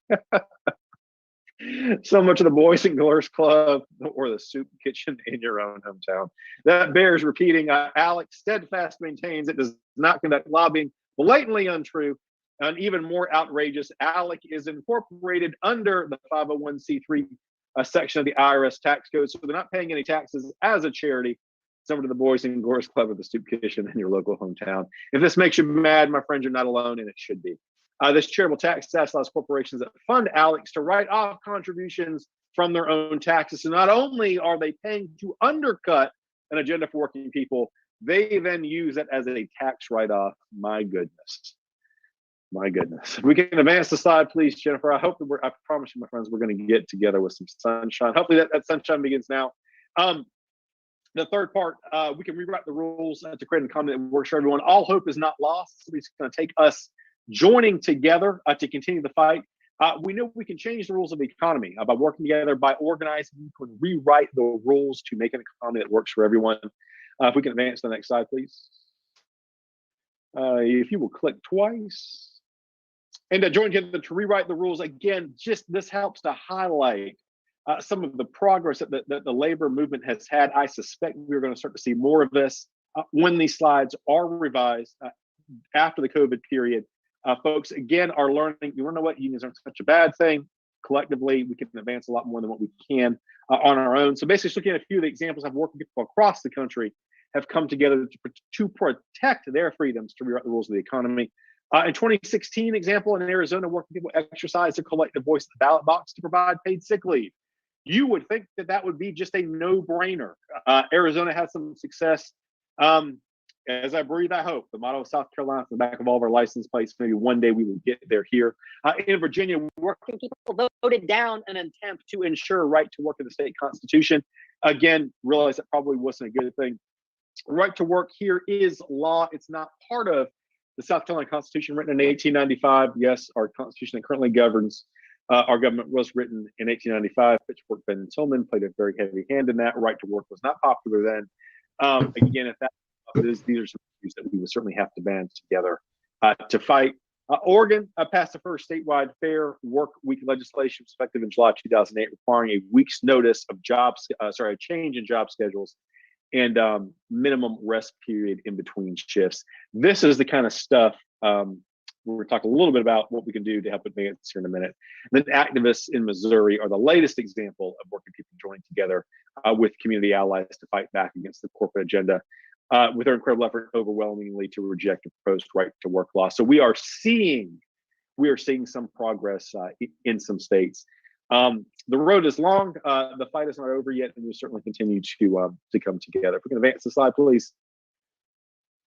So much of the Boys and Girls Club or the soup kitchen in your own hometown. That bears repeating. ALEC steadfast maintains it does not conduct lobbying. Blatantly untrue. And even more outrageous, ALEC is incorporated under the 501c3 section of the IRS tax code. So they're not paying any taxes as a charity. Similar to the Boys and Girls Club or the soup kitchen in your local hometown. If this makes you mad, my friends, you're not alone, and it should be. This charitable tax allows corporations that fund ALECs to write off contributions from their own taxes. So not only are they paying to undercut an agenda for working people, they then use it as a tax write-off. My goodness. My goodness. If we can advance the slide, please, Jennifer. I promise you, my friends, we're going to get together with some sunshine. Hopefully that sunshine begins now. The third part, we can rewrite the rules to create a economy that works for everyone. All hope is not lost. It's going to take us joining together to continue the fight. We know we can change the rules of the economy by working together, by organizing. We can rewrite the rules to make an economy that works for everyone. If we can advance to the next slide, please. If you will click twice. and join together to rewrite the rules. Again, just this helps to highlight some of the progress that the labor movement has had. I suspect we're going to start to see more of this when these slides are revised after the COVID period. Folks, again, are learning, you want to know what, unions aren't such a bad thing. Collectively, we can advance a lot more than what we can on our own. So basically, just looking at a few of the examples of working people across the country have come together to protect their freedoms to rewrite the rules of the economy. In 2016, example, in Arizona, working people exercised their collective voice at the ballot box to provide paid sick leave. You would think that that would be just a no-brainer. Arizona had some success. As I breathe, I hope. The motto of South Carolina on the back of all of our license plates. Maybe one day we will get there here. In Virginia, working people voted down an attempt to ensure a right to work in the state constitution. Again, realize that probably wasn't a good thing. Right to work here is law. It's not part of the South Carolina Constitution, written in 1895. Yes, our Constitution that currently governs our government was written in 1895. Pitchfork, Ben, and Tillman played a very heavy hand in that. Right to work was not popular then. Again, if that is, these are some issues that we would certainly have to band together to fight. Oregon passed the first statewide fair work week legislation effective in July 2008, requiring a week's notice of a change in job schedules and minimum rest period in between shifts. This is the kind of stuff we're going to talk a little bit about what we can do to help advance here in a minute. And then activists in Missouri are the latest example of working people joining together with community allies to fight back against the corporate agenda with their incredible effort overwhelmingly to reject the proposed right to work law. So we are seeing some progress in some states. The road is long. The fight is not over yet, and we'll certainly continue to come together. If we can advance the slide, please.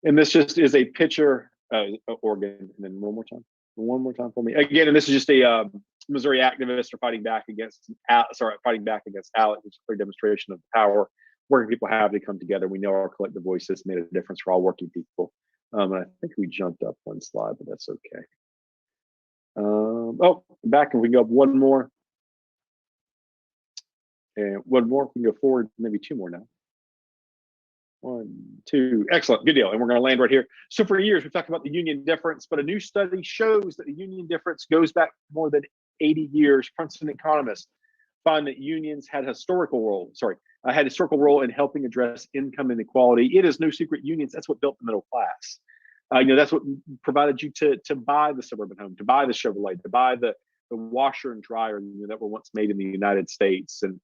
And this just is a picture, Oregon, and then one more time for me. Again, and this is just a Missouri activists are fighting back against ALEC, which is a clear demonstration of the power working people have to come together. We know our collective voices made a difference for all working people. I think we jumped up one slide, but that's okay. Back, and we can go up one more. And one more, we can go forward, maybe two more now. 1, 2, excellent, good deal. And we're going to land right here. So for years, we've talked about the union difference, but a new study shows that the union difference goes back more than 80 years. Princeton economists find that unions had a historical role in helping address income inequality. It is no secret, unions, that's what built the middle class. That's what provided you to buy the suburban home, to buy the Chevrolet, to buy the washer and dryer that were once made in the United States. And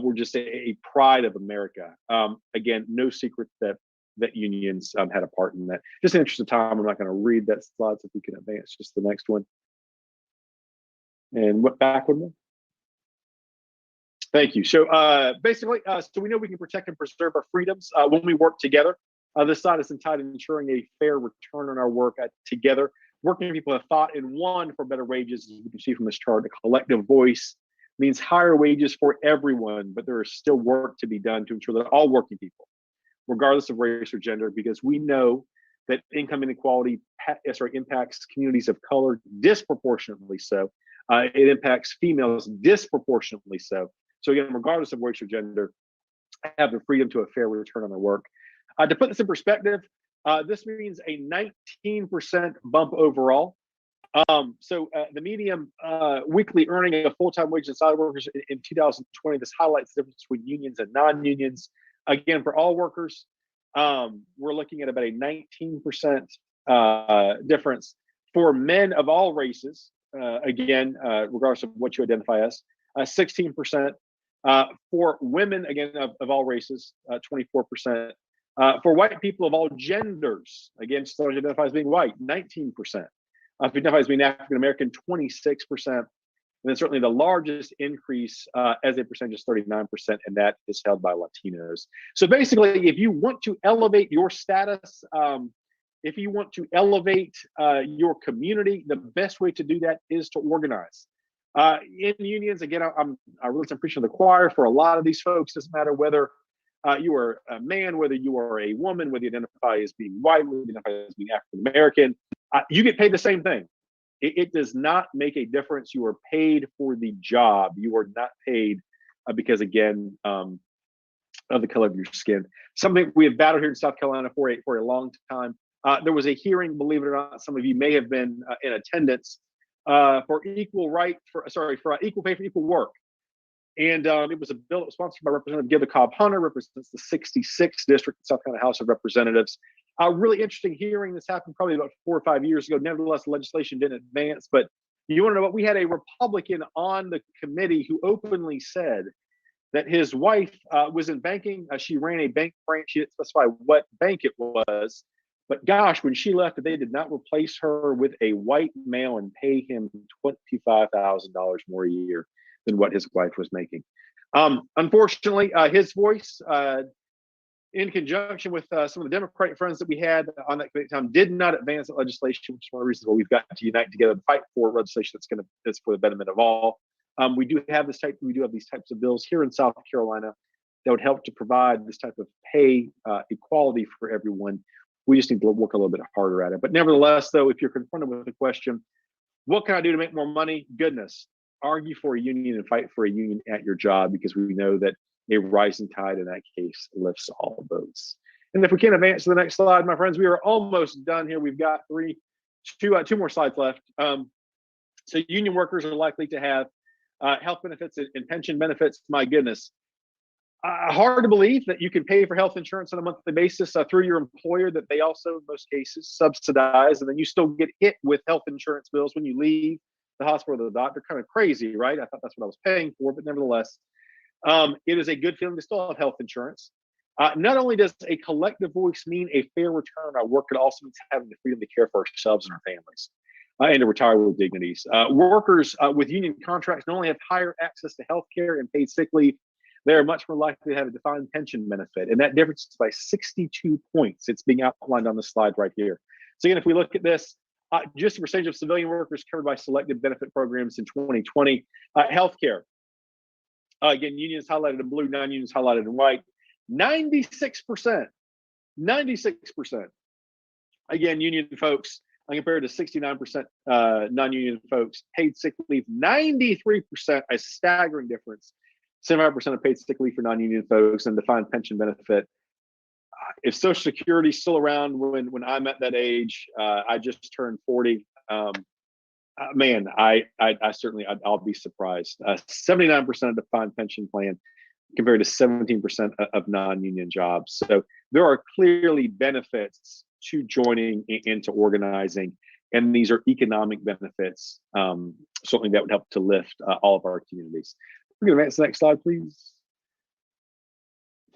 we're just a pride of America. Again, no secret that unions had a part in that. Just in the interest of time, I'm not going to read that slide, so if we can advance just the next one. And what backward one? Thank you. So basically, so we know we can protect and preserve our freedoms when we work together. This slide is entitled Ensuring a Fair Return on Our Work Together. Working people have fought and won for better wages, as you can see from this chart. A collective voice means higher wages for everyone, but there is still work to be done to ensure that all working people, regardless of race or gender, because we know that income inequality impacts communities of color disproportionately so. It impacts females disproportionately so. So again, regardless of race or gender, have the freedom to a fair return on their work. To put this in perspective, this means a 19% bump overall. So the median weekly earning of full-time wage and salary workers in 2020, this highlights the difference between unions and non-unions. Again, for all workers, we're looking at about a 19% difference. For men of all races, again, regardless of what you identify as, 16%. For women, again, of all races, 24%. For white people of all genders, again, still identify as being white, 19%. If you identify as being African American, 26%. And then certainly the largest increase as a percentage is 39%, and that is held by Latinos. So basically, if you want to elevate your status, if you want to elevate your community, the best way to do that is to organize. In unions, again, I really am preaching to the choir for a lot of these folks. Doesn't matter whether you are a man, whether you are a woman, whether you identify as being white, whether you identify as being African American, you get paid the same thing. It does not make a difference. You are paid for the job. You are not paid because, again, of the color of your skin. Something we have battled here in South Carolina for a long time. There was a hearing, believe it or not, some of you may have been in attendance for equal pay for equal work. And it was a bill that was sponsored by Representative Githa Cobb Hunter, represents the 66th district in South Carolina House of Representatives. Really interesting hearing. This happened probably about 4 or 5 years ago. Nevertheless, the legislation didn't advance. But you want to know what? We had a Republican on the committee who openly said that his wife was in banking. She ran a bank branch. She didn't specify what bank it was. But gosh, when she left, they did not replace her with a white male and pay him $25,000 more a year than what his wife was making. Unfortunately, his voice, in conjunction with some of the Democratic friends that we had on that committee time, did not advance that legislation, which is one of the reasons why we've got to unite together to fight for legislation that's for the betterment of all. We do have these types of bills here in South Carolina that would help to provide this type of pay equality for everyone. We just need to work a little bit harder at it. But nevertheless, though, if you're confronted with the question, what can I do to make more money? Goodness, argue for a union and fight for a union at your job, because we know that a rising tide in that case lifts all boats. And if we can advance to the next slide, my friends, we are almost done here. We've got two more slides left. So union workers are likely to have health benefits and pension benefits. My goodness. Hard to believe that you can pay for health insurance on a monthly basis through your employer that they also, in most cases, subsidize, and then you still get hit with health insurance bills when you leave the hospital or the doctor. Kind of crazy, right? I thought that's what I was paying for, but nevertheless, it is a good feeling to still have health insurance. Not only does a collective voice mean a fair return on our work, it also means having the freedom to care for ourselves and our families and to retire with dignities. Workers with union contracts not only have higher access to health care and paid sick leave, they are much more likely to have a defined pension benefit. And that difference is by 62 points. It's being outlined on the slide right here. So again, if we look at this, just the percentage of civilian workers covered by selected benefit programs in 2020. Healthcare. Again, unions highlighted in blue, non-unions highlighted in white. 96%. 96%. Again, union folks, compared to 69% non-union folks. Paid sick leave, 93%, a staggering difference. 75% of paid sick leave for non-union folks, and defined pension benefit. If Social Security is still around when I'm at that age, I just turned 40. Man, I'll be surprised. 79% of defined pension plan compared to 17% of non-union jobs. So there are clearly benefits to joining into organizing, and these are economic benefits, certainly that would help to lift all of our communities. We're going to advance the next slide, please.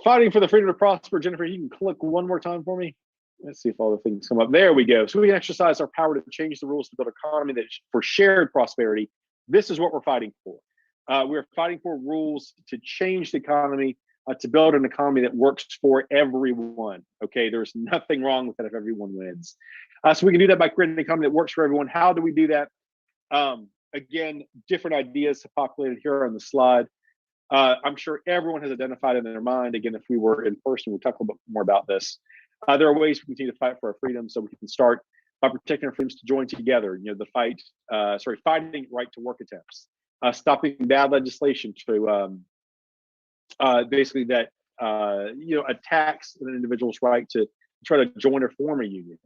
Fighting for the freedom to prosper. Jennifer, you can click one more time for me. Let's see if all the things come up. There we go. So we can exercise our power to change the rules to build an economy that for shared prosperity. This is what we're fighting for. We're fighting for rules to change the economy, to build an economy that works for everyone. Okay, there's nothing wrong with that if everyone wins. So we can do that by creating an economy that works for everyone. How do we do that? Again, different ideas have populated here on the slide. I'm sure everyone has identified in their mind. Again, if we were in person, we'll talk a little bit more about this. There are ways we continue to fight for our freedom. So we can start by protecting our freedoms to join together. You know, fighting right to work attempts, stopping bad legislation to basically that attacks an individual's right to try to join or form a union.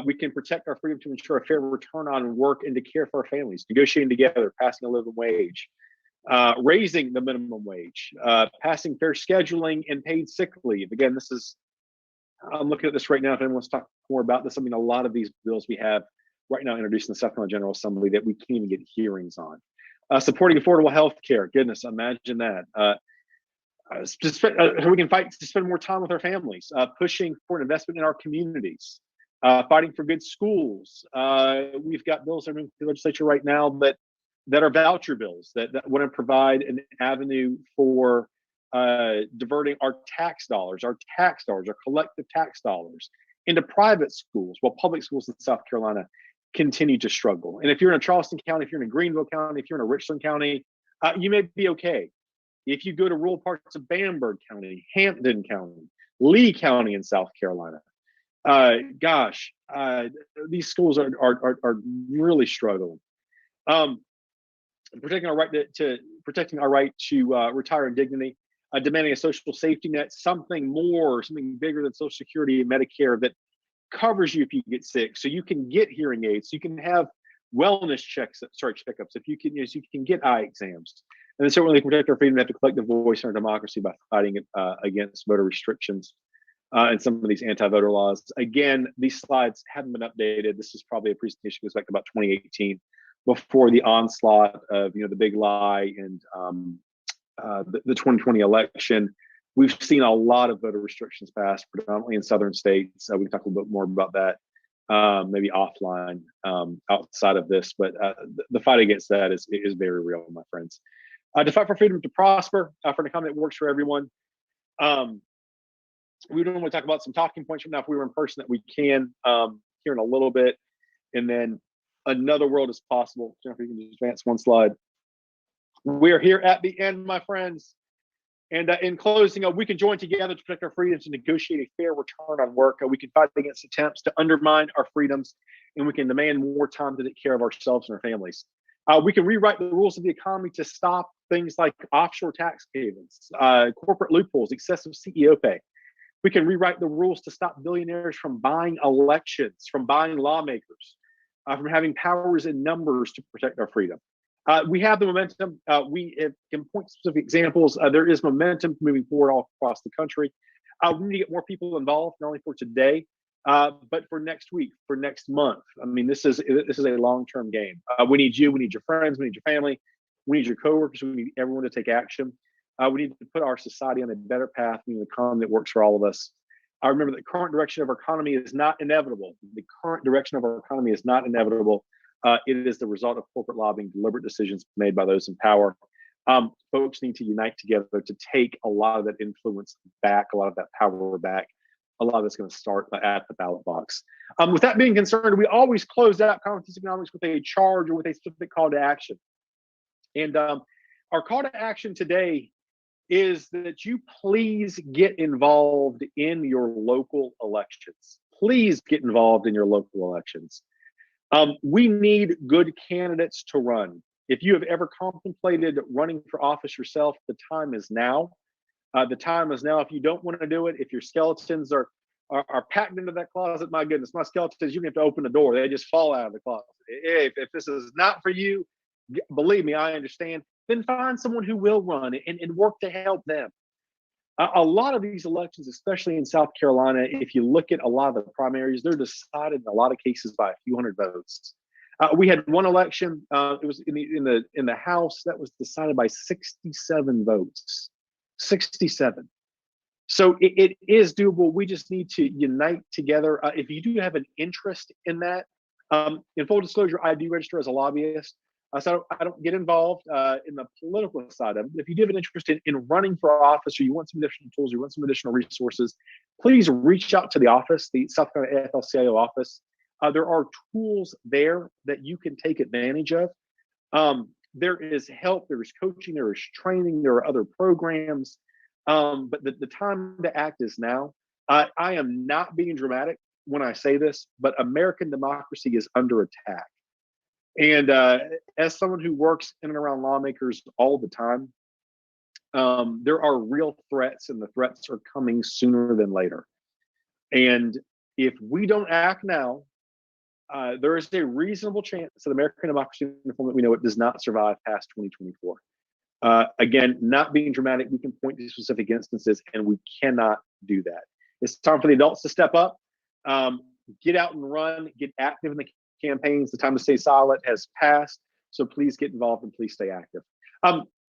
We can protect our freedom to ensure a fair return on work and to care for our families, negotiating together, passing a living wage, raising the minimum wage, passing fair scheduling and paid sick leave. Again, I'm looking at this right now. If anyone wants to talk more about this, I mean, a lot of these bills we have right now introduced in the South Carolina General Assembly that we can't even get hearings on. Supporting affordable health care. Goodness, imagine that. We can fight to spend more time with our families, pushing for an investment in our communities. Fighting for good schools. We've got bills that are in the legislature right now that are voucher bills that want to provide an avenue for diverting our collective tax dollars into private schools, while public schools in South Carolina continue to struggle. And if you're in a Charleston County, if you're in a Greenville County, if you're in a Richland County, you may be okay. If you go to rural parts of Bamberg County, Hampden County, Lee County in South Carolina, these schools are really struggling. Protecting our right to retire in dignity, demanding a social safety net, something bigger than Social Security and Medicare that covers you if you get sick, so you can get hearing aids, so you can have wellness checkups. If you can get eye exams, and then certainly protect our freedom to have to collective voice in our democracy by fighting against voter restrictions and some of these anti-voter laws. Again, these slides haven't been updated. This is probably a presentation that goes back to about 2018, before the onslaught of the big lie and the 2020 election. We've seen a lot of voter restrictions passed, predominantly in southern states. We can talk a little bit more about that maybe offline outside of this, but the fight against that is very real, my friends. To fight for freedom to prosper, for an economy that works for everyone. We don't want to talk about some talking points from now. If we were in person, that we can here in a little bit, and then another world is possible. Jennifer, you can just advance one slide. We're here at the end, my friends. And in closing, we can join together to protect our freedoms and negotiate a fair return on work. We can fight against attempts to undermine our freedoms, and we can demand more time to take care of ourselves and our families. We can rewrite the rules of the economy to stop things like offshore tax havens, corporate loopholes, excessive CEO pay. We can rewrite the rules to stop billionaires from buying elections, from buying lawmakers, from having powers in numbers to protect our freedom. We have the momentum. We can point specific examples. There is momentum moving forward all across the country. We need to get more people involved, not only for today, but for next week, for next month. I mean, this is a long-term game. We need you. We need your friends. We need your family. We need your coworkers. We need everyone to take action. We need to put our society on a better path, an economy that works for all of us. I remember the current direction of our economy is not inevitable. The current direction of our economy is not inevitable. It is the result of corporate lobbying, deliberate decisions made by those in power. Folks need to unite together to take a lot of that influence back, a lot of that power back. A lot of it's going to start at the ballot box. With that being concerned, we always close out Conference Economics with a charge or with a specific call to action. And our call to action today is that you please get involved in your local elections. Please get involved in your local elections. We need good candidates to run. If you have ever contemplated running for office yourself, the time is now. The time is now. If you don't want to do it, if your skeletons are packed into that closet, my goodness, my skeletons, you have to open the door. They just fall out of the closet. If this is not for you, believe me, I understand. Then find someone who will run and work to help them. A lot of these elections, especially in South Carolina, if you look at a lot of the primaries, they're decided in a lot of cases by a few hundred votes. We had one election. It was in the House that was decided by 67 votes. 67. So it is doable. We just need to unite together. If you do have an interest in that, in full disclosure, I do register as a lobbyist. So I don't get involved in the political side of it. If you do have an interest in running for office, or you want some additional tools, you want some additional resources, please reach out to the office, the South Carolina AFL-CIO office. There are tools there that you can take advantage of. There is help, there is coaching, there is training, there are other programs. But the time to act is now. I am not being dramatic when I say this, but American democracy is under attack. And as someone who works in and around lawmakers all the time, there are real threats, and the threats are coming sooner than later. And if we don't act now, there is a reasonable chance that American democracy, in the form that we know it, does not survive past 2024. Again, not being dramatic, we can point to specific instances, and we cannot do that. It's time for the adults to step up, get out and run, get active in the campaigns. The time to stay silent has passed, so please get involved and please stay active.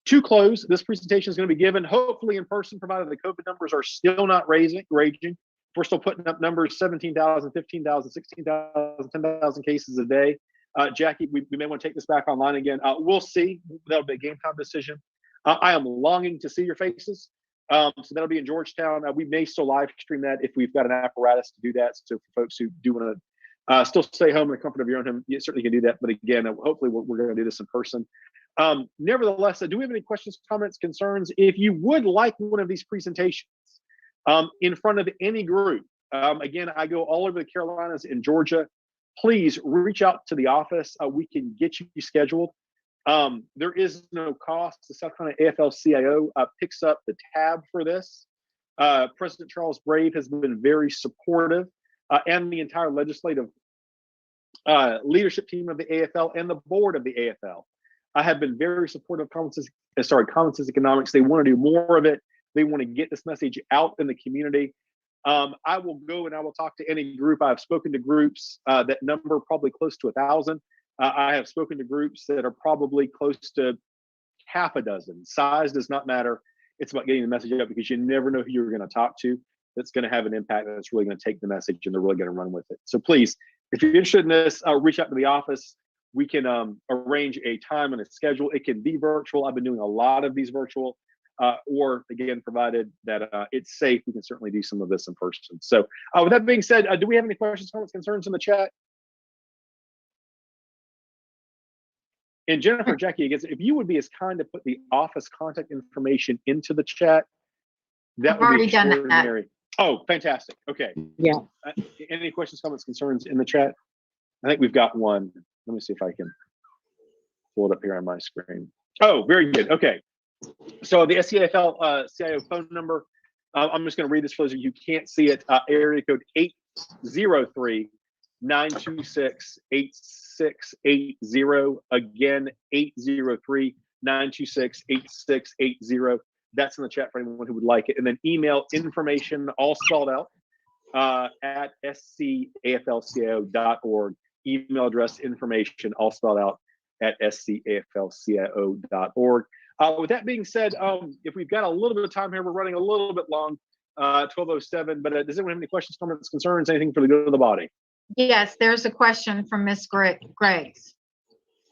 To close, this presentation is going to be given hopefully in person, provided the COVID numbers are still not raging. We're still putting up numbers 17,000, 15,000, 16,000, 10,000 cases a day. Jackie, we may want to take this back online again. We'll see. That'll be a game time decision. I am longing to see your faces. So that'll be in Georgetown. We may still live stream that if we've got an apparatus to do that. So for folks who do want to still stay home in the comfort of your own home, you certainly can do that. But again, hopefully we're going to do this in person. Nevertheless, do we have any questions, comments, concerns? If you would like one of these presentations in front of any group, again, I go all over the Carolinas and Georgia. Please reach out to the office. We can get you scheduled. There is no cost. The South Carolina AFL-CIO picks up the tab for this. President Charles Brave has been very supportive, and the entire legislative leadership team of the AFL and the board of the AFL have been very supportive of Common Sense Economics. They want to do more of it. They want to get this message out in the community. I will go and I will talk to any group. I've spoken to groups that number probably close to 1,000. I have spoken to groups that are probably close to half a dozen. Size does not matter. It's about getting the message out, because you never know who you're going to talk to that's going to have an impact, that's really going to take the message and they're really going to run with it. So please, if you're interested in this, reach out to the office. We can arrange a time and a schedule. It can be virtual. I've been doing a lot of these virtual, or again, provided that it's safe, we can certainly do some of this in person. So with that being said, do we have any questions, comments, concerns in the chat? And Jennifer, Jackie, I guess if you would be as kind to put the office contact information into the chat, that would be extraordinary. Oh, fantastic. Okay. Yeah. Any questions, comments, concerns in the chat? I think we've got one. Let me see if I can pull it up here on my screen. Oh, very good. Okay. So the SCAFL CIO phone number, I'm just going to read this for those of you who can't see it. Area code 803-926-8680. Again, 803-926-8680. That's in the chat for anyone who would like it. And then email information, all spelled out, at scaflcio.org. Email address information, all spelled out, at scaflcio.org. With that being said, if we've got a little bit of time here, we're running a little bit long, 12:07, but does anyone have any questions, comments, concerns, anything for the good of the body? Yes, there's a question from Miss Griggs.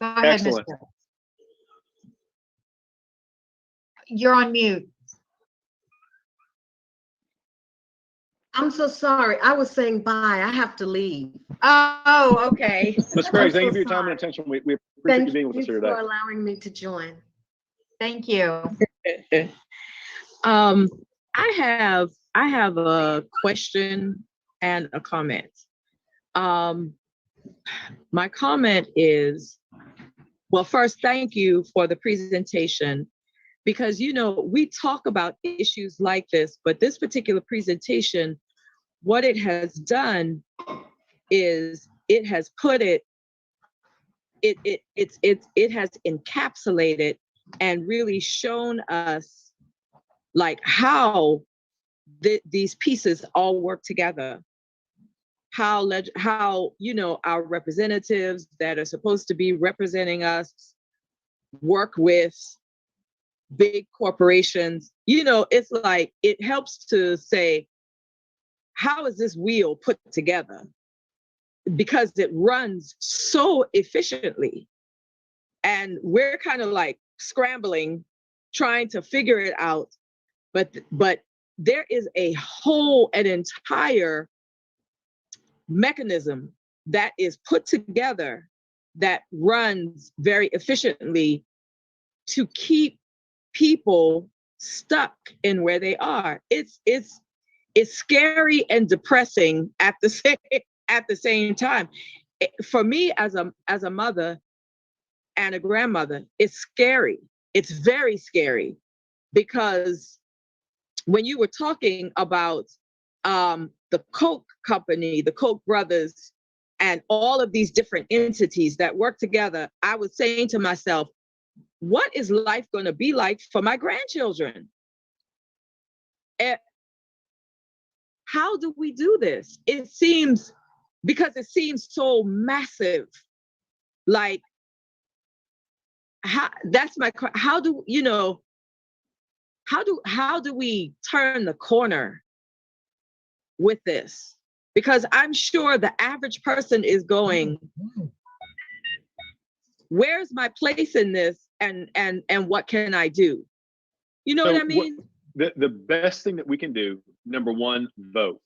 Go ahead, Miss Griggs. You're on mute. I'm so sorry. I was saying bye. I have to leave. Oh, okay. Ms. Griggs, thank you for your time and attention. We appreciate you being with us here today. Thank you for allowing me to join. Thank you. I have a question and a comment. My comment is, well, first, thank you for the presentation, because, you know, we talk about issues like this, but this particular presentation, what it has done is it has put it has encapsulated and really shown us like how these pieces all work together. How you know, our representatives that are supposed to be representing us work with big corporations. You know, it's like it helps to say, how is this wheel put together? Because it runs so efficiently, and we're kind of like scrambling, trying to figure it out. But there is an entire mechanism that is put together that runs very efficiently to keep people stuck in where they are. It's scary and depressing at the same time. For me as a mother and a grandmother, it's scary. It's very scary, because when you were talking about the Coke company, the Koch brothers, and all of these different entities that work together, I was saying to myself, what is life going to be like for my grandchildren? How do we do this? It seems so massive. Like, how do we turn the corner with this? Because I'm sure the average person is going, where's my place in this, and what can I do? You know what I mean? The best thing that we can do, number one, vote.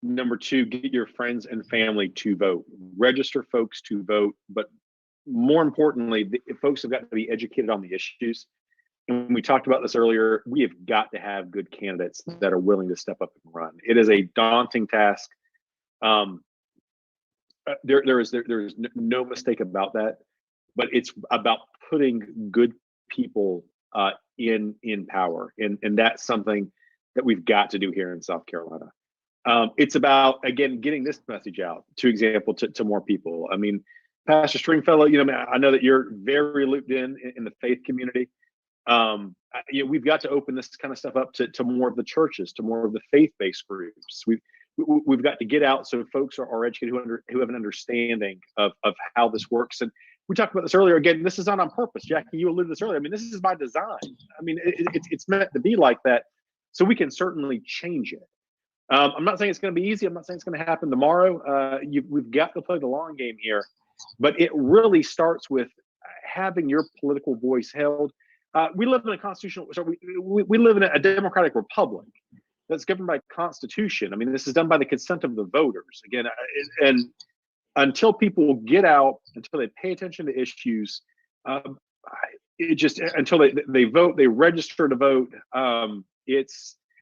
Number two, get your friends and family to vote. Register folks to vote, but more importantly, folks have got to be educated on the issues. And we talked about this earlier, we have got to have good candidates that are willing to step up and run. It is a daunting task. There is no mistake about that, but it's about putting good people in power. And that's something that we've got to do here in South Carolina. It's about, again, getting this message out, to example, to more people. I mean, Pastor Stringfellow, I know that you're very looped in the faith community. We've got to open this kind of stuff up to more of the churches, to more of the faith-based groups. We've got to get out so folks are educated who have an understanding of how this works. And we talked about this earlier. Again, this is not on purpose. Jackie, you alluded to this earlier. I mean, this is by design. I mean, it's meant to be like that, so we can certainly change it. I'm not saying it's going to be easy. I'm not saying it's going to happen tomorrow. We've got to play the long game here, but it really starts with having your political voice held. We live in a constitutional. So we live in a democratic republic that's governed by Constitution. I mean, this is done by the consent of the voters. Again, and until people get out, until they pay attention to issues, until they vote, they register to vote.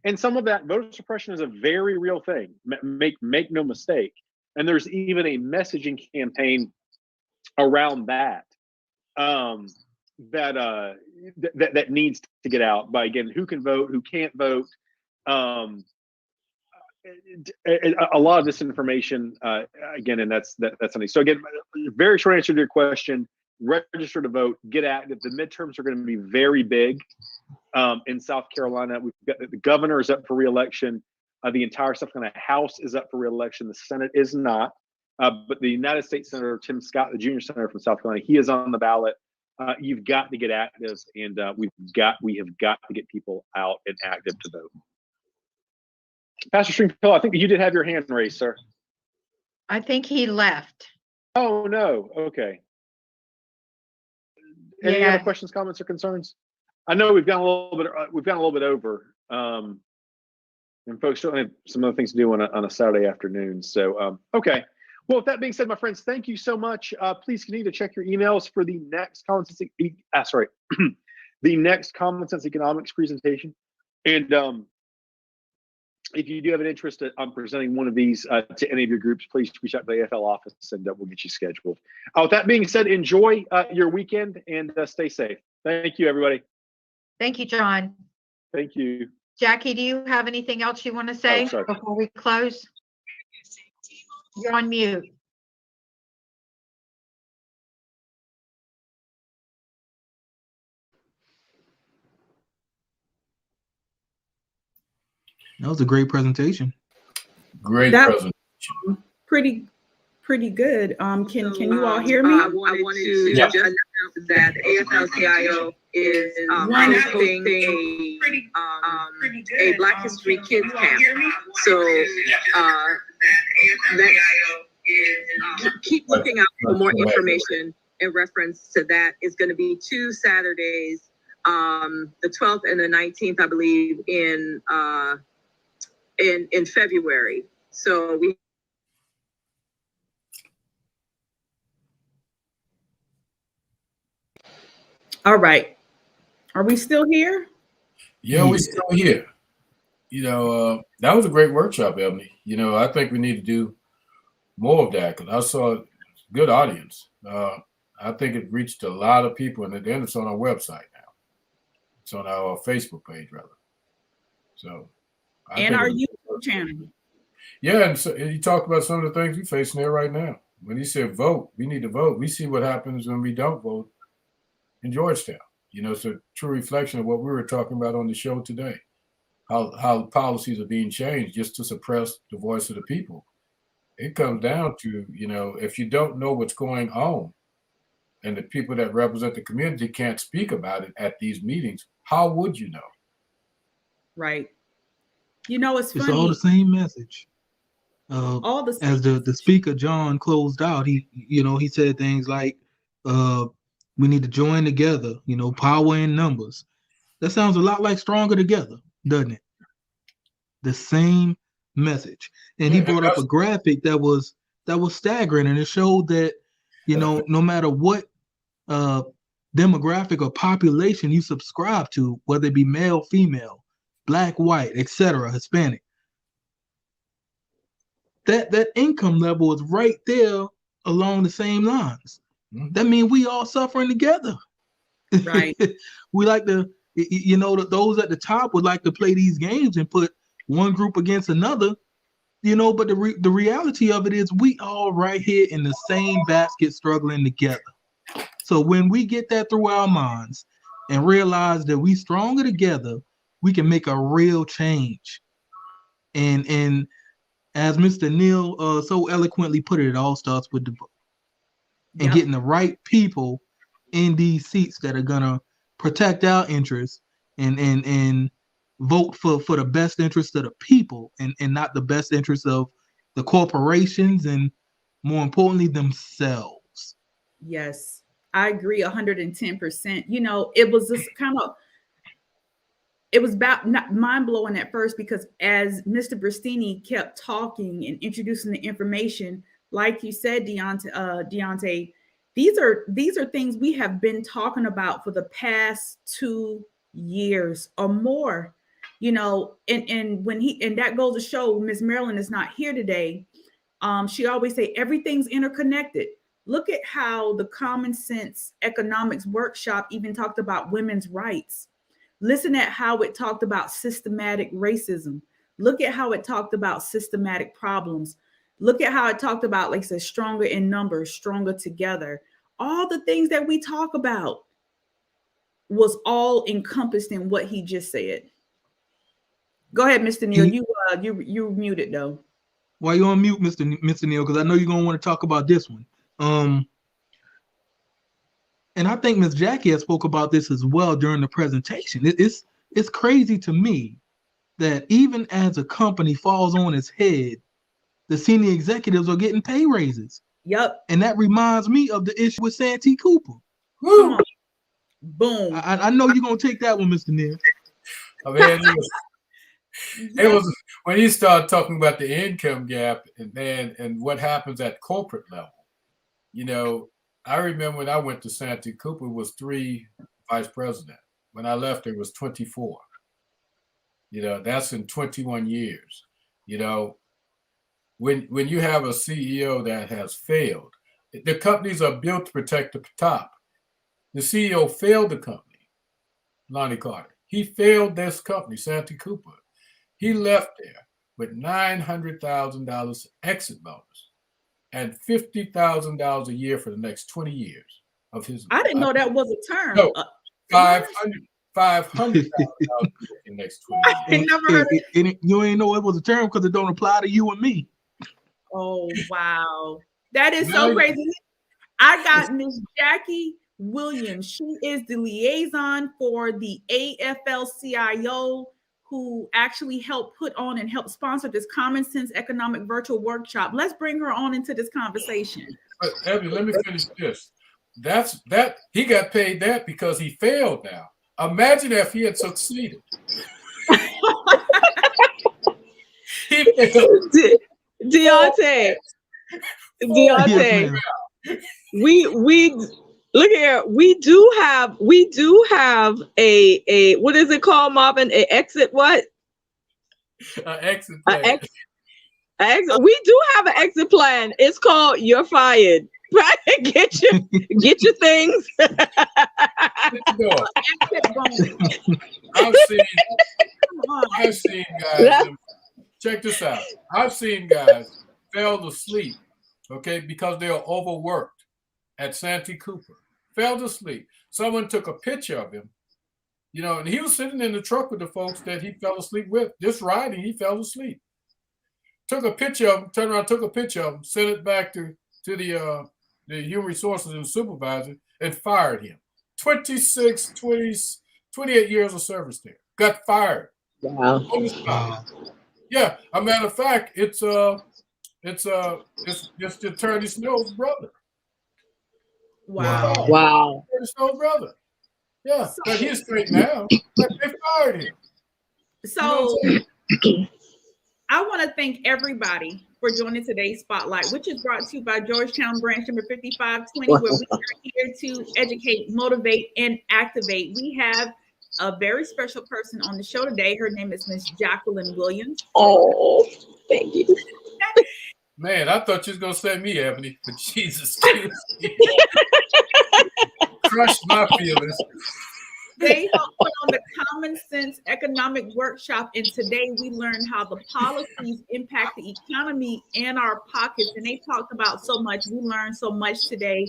And some of that voter suppression is a very real thing. Make no mistake. And there's even a messaging campaign around that that needs to get out by, again, who can vote, who can't vote. A lot of disinformation, again, and that's something. So again, very short answer to your question: register to vote, get active. The midterms are going to be very big in South Carolina. We've got the governor is up for re-election. The entire South Carolina House is up for re-election. The Senate is not, but the United States Senator Tim Scott, the junior senator from South Carolina, he is on the ballot. You've got to get active, and we have got to get people out and active to vote. Pastor Stringfellow, I think you did have your hand raised, sir. I think he left. Oh no. Okay. Any other questions, comments, or concerns? I know we've gone a little bit over, and folks certainly have some other things to do on a Saturday afternoon. So, okay. Well, with that being said, my friends, thank you so much. Please continue to check your emails for the next Common Sense, the next Common Sense Economics presentation. And if you do have an interest on presenting one of these to any of your groups, please reach out to the AFL office, and we'll get you scheduled. With that being said, enjoy your weekend and stay safe. Thank you, everybody. Thank you, John. Thank you. Jackie, do you have anything else you want to say before we close? You're on mute. That was a great presentation. Great presentation. Pretty good. Can you all hear me? I wanted to just announce that AFL-CIO is hosting a Black History Kids Camp. So keep looking out for more information in reference to that. It's going to be 2 Saturdays, the 12th and the 19th, I believe, in February. So we. All right. Are we still here? Yeah, we're still here. That was a great workshop, Ebony. I think we need to do more of that because I saw a good audience. I think it reached a lot of people, and then it's on our website now. It's on our Facebook page, rather. So, and our YouTube channel. Yeah, and so he talked about some of the things we're facing there right now. When he said vote, we need to vote. We see what happens when we don't vote in Georgetown. It's a true reflection of what we were talking about on the show today. How policies are being changed just to suppress the voice of the people. It comes down to, if you don't know what's going on and the people that represent the community can't speak about it at these meetings, how would you know? Right. It's funny. It's all the same message. All the same. As the speaker, John, closed out, he said things like, we need to join together, power in numbers. That sounds a lot like Stronger Together, doesn't it? The same message. And he brought up a graphic that was staggering, and it showed that, no matter what demographic or population you subscribe to, whether it be male, female, Black, white, etc., Hispanic, that income level is right there along the same lines. Mm-hmm. That means we all suffering together. Right. We like to, those at the top would like to play these games and put one group against another, But the reality of it is we all right here in the same basket struggling together. So when we get that through our minds and realize that we stronger together, we can make a real change. And as Mr. Neal so eloquently put it all starts with the vote. And getting the right people in these seats that are gonna protect our interests and vote for the best interest of the people and not the best interest of the corporations and more importantly themselves. Yes, I agree 110%. It was this it was about not mind-blowing at first because as Mr. Bristini kept talking and introducing the information, like you said, Deontay, these are things we have been talking about for the past 2 years or more. And that goes to show Ms. Marilyn is not here today. She always say everything's interconnected. Look at how the Common Sense Economics Workshop even talked about women's rights. Listen at how it talked about systematic racism. Look at how it talked about systematic problems. Look at how it talked about, like I said, stronger in numbers, stronger together. All the things that we talk about was all encompassed in what he just said. Go ahead, Mr. Neal. You muted though. While you're on mute, Mr. Neal, because I know you're gonna want to talk about this one. And I think Ms. Jackie has spoke about this as well during the presentation. It's crazy to me that even as a company falls on its head, the senior executives are getting pay raises. Yep. And that reminds me of the issue with Santee Cooper. Woo. Boom. I know you're gonna take that one, Mr. Neal. I mean, it was when you start talking about the income gap and what happens at corporate level. I remember when I went to Santee Cooper, it was 3 vice president. When I left, there was 24. That's in 21 years. When you have a CEO that has failed, the companies are built to protect the top. The CEO failed the company, Lonnie Carter. He failed this company, Santee Cooper. He left there with $900,000 exit bonus and $50,000 a year for the next 20 years of his. I didn't know that was a term. No, $500,000 in the next 20 years. I never heard it. And you ain't know it was a term because it don't apply to you and me. Oh, wow. That is so crazy. I got Miss Jackie Williams. She is the liaison for the AFL-CIO, who actually helped put on and helped sponsor this Common Sense Economic Virtual Workshop. Let's bring her on into this conversation. But Abby, let me finish this. He got paid that because he failed now. Imagine if he had succeeded. Deontay, we look here. We do have a what is it called, Marvin? An exit what? An exit plan. We do have an exit plan. It's called "You're Fired." Right? Get your things. I've seen guys. Check this out. I've seen guys fell asleep, because they were overworked at Santee Cooper. Fell asleep. Someone took a picture of him, and he was sitting in the truck with the folks that he fell asleep with. Just riding, he fell asleep. Took a picture of him, turned around, took a picture of him, sent it back to the human resources and supervisor, and fired him. 28 years of service there. Got fired. Wow. On the spot. Yeah, a matter of fact, it's the Attorney Snow's brother. Wow. Attorney Snow's brother. Yeah, but he's straight now. But they fired him. So I want to thank everybody for joining today's Spotlight, which is brought to you by Georgetown Branch number 5520, where we are here to educate, motivate, and activate. We have a very special person on the show today. Her name is Miss Jacqueline Williams. Oh, thank you. Man, I thought you was going to say me, Ebony, but Jesus. Crushed my feelings. They helped put on the Common Sense Economic Workshop, and today we learned how the policies impact the economy and our pockets. And they talked about so much. We learned so much today.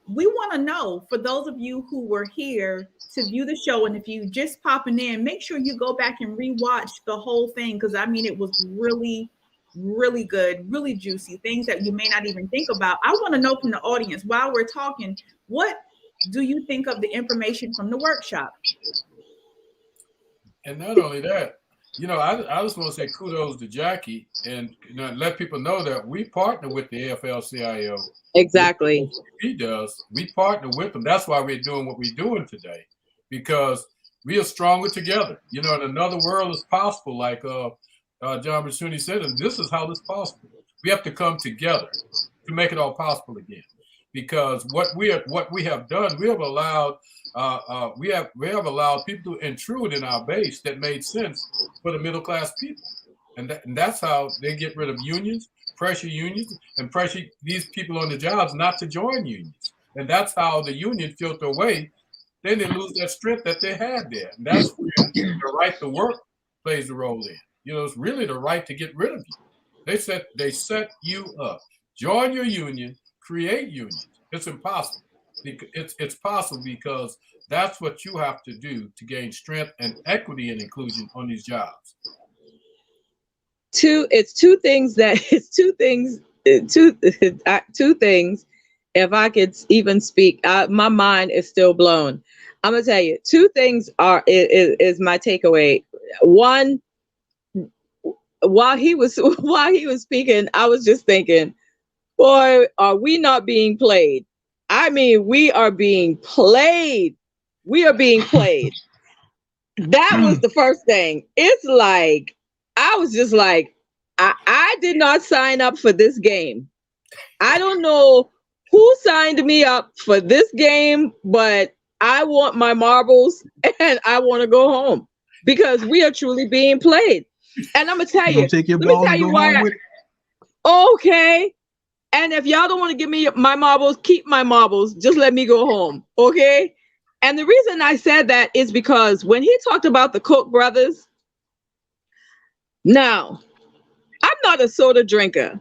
We want to know, for those of you who were here to view the show, and if you just popping in, make sure you go back and rewatch the whole thing, because I mean, it was really, really good, really juicy, things that you may not even think about. I want to know from the audience, while we're talking, what do you think of the information from the workshop? And not only that, you know, I just want to say kudos to Jackie, and let people know that we partner with the AFL-CIO. Exactly. He does. We partner with them. That's why we're doing what we're doing today, because we are stronger together. You know, and another world is possible, like John Brasuni said, and this is how this is possible. We have to come together to make it all possible again. Because what we have done, we have allowed people to intrude in our base that made sense for the middle class people, and that's how they get rid of unions, pressure unions, and pressure these people on the jobs not to join unions, and that's how the union filter away. Then they lose that strength that they had there, and that's where the right to work plays a role in. You know, it's really the right to get rid of you. They set you up. Join your union. Create unions. It's impossible. It's possible because that's what you have to do to gain strength and equity and inclusion on these jobs. Two things. If I could even speak, my mind is still blown. I'm gonna tell you, two things is my takeaway. One, while he was speaking, I was just thinking, boy, are we not being played? I mean, we are being played. We are being played. That was the first thing. It's like, I was just like, I did not sign up for this game. I don't know who signed me up for this game, but I want my marbles and I want to go home, because we are truly being played. And I'm going to tell you, take your let me ball tell and you go why. home with it? Okay. And if y'all don't want to give me my marbles, keep my marbles. Just let me go home. Okay. And the reason I said that is because when he talked about the Koch brothers, now, I'm not a soda drinker,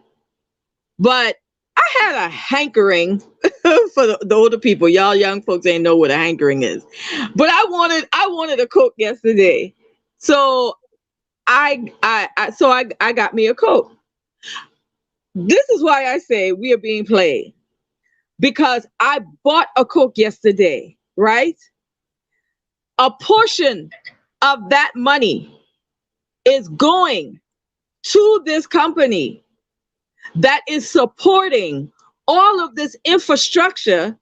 but I had a hankering for the older people. Y'all young folks ain't know what a hankering is. But I wanted a Coke yesterday. So I got me a Coke. This is why I say we are being played, because I bought a Coke yesterday, right? A portion of that money is going to this company that is supporting all of this infrastructure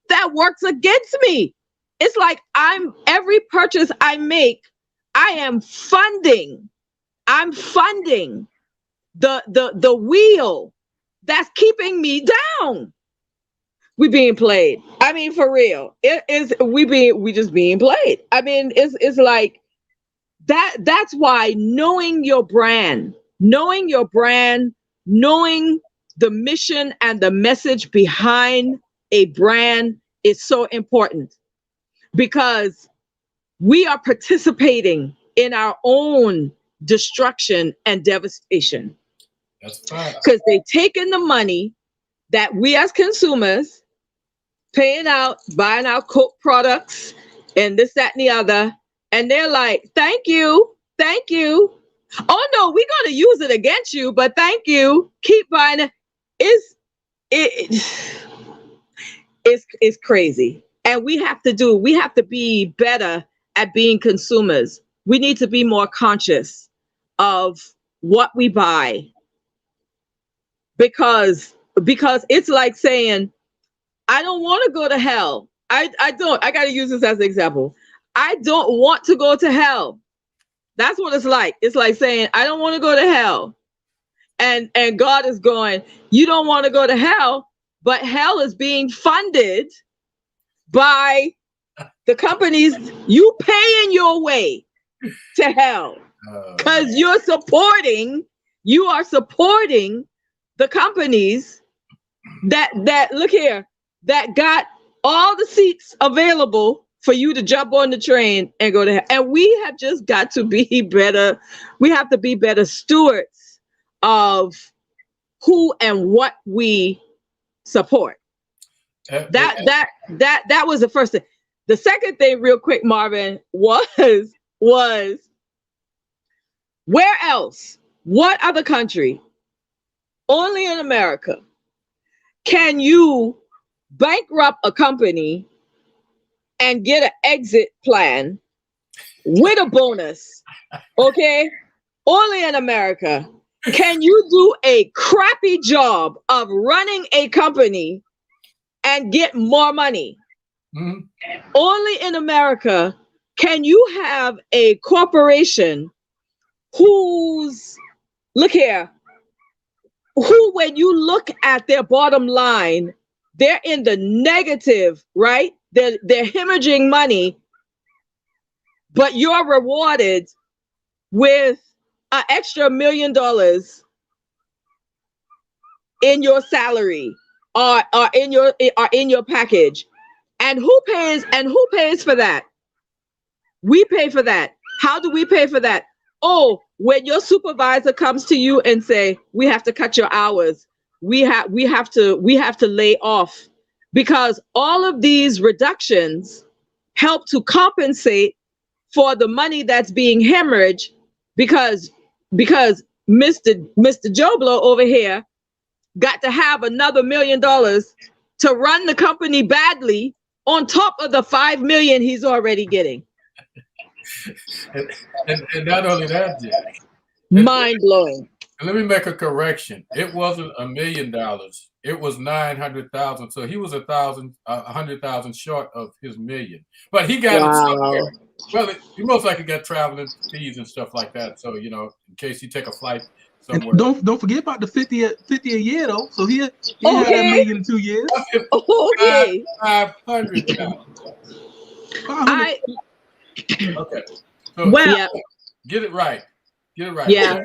that works against me. It's like every purchase I make, I'm funding the wheel that's keeping me down. We being played. I mean, for real. We just being played. I mean, it's like that. That's why knowing your brand, knowing the mission and the message behind a brand is so important, because we are participating in our own destruction and devastation. That's fine. Because they've taken the money that we as consumers paying out, buying our Coke products and this, that, and the other, and they're like, thank you. Oh no, we're gonna use it against you, but thank you. Keep buying it. It's crazy. And we have to be better at being consumers. We need to be more conscious of what we buy. Because it's like saying, I don't want to go to hell. I gotta use this as an example. I don't want to go to hell. That's what it's like. It's like saying, I don't want to go to hell. And God is going, you don't want to go to hell, but hell is being funded by the companies. You paying your way to hell, because you are supporting the companies that look here, that got all the seats available for you to jump on the train and go to hell. And we have just got to be better. We have to be better stewards of who and what we support. That was the first thing. The second thing, real quick, Marvin, was where else? What other country? Only in America can you bankrupt a company and get an exit plan with a bonus. Okay? Only in America can you do a crappy job of running a company and get more money. Mm-hmm. Only in America can you have a corporation who's, look here, who, when you look at their bottom line, they're in the negative, right? They're hemorrhaging money, but you're rewarded with an extra $1 million in your salary or in your package. And who pays for that? We pay for that. How do we pay for that? Oh, when your supervisor comes to you and say, we have to cut your hours, we have to lay off, because all of these reductions help to compensate for the money that's being hemorrhaged because Mr. Joe Blow over here got to have another $1 million to run the company badly on top of the $5 million he's already getting. and not only that, Jack. Mind blowing. Let me make a correction. It wasn't $1 million. It was 900,000. So he was 100,000 short of his million. But he got it somewhere. Well, he most likely got traveling fees and stuff like that. So, you know, in case he take a flight somewhere. And don't forget about the 50 a year though. So he had that $1 million in 2 years. Okay. 500,000. Okay. So well, get it right. Get it right. Yeah.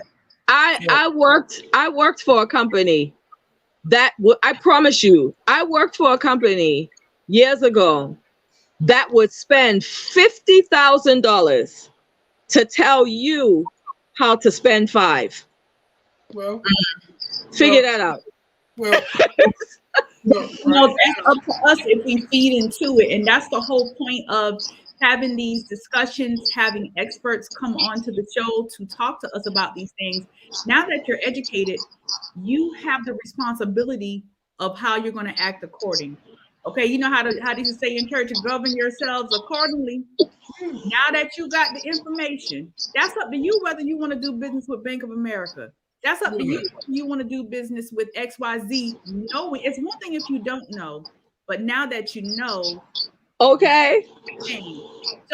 I worked for a company that I promise you, I worked for a company years ago that would spend $50,000 to tell you how to spend $5. Well, figure that out. Well, that's up to us if we feed into it, and that's the whole point of having these discussions, having experts come onto the show to talk to us about these things. Now that you're educated, you have the responsibility of how you're going to act according. Okay, you know how do you say in church, govern yourselves accordingly. Now that you got the information, that's up to you whether you want to do business with Bank of America. That's up to you whether you want to do business with XYZ. No, it's one thing if you don't know, but now that you know. Okay.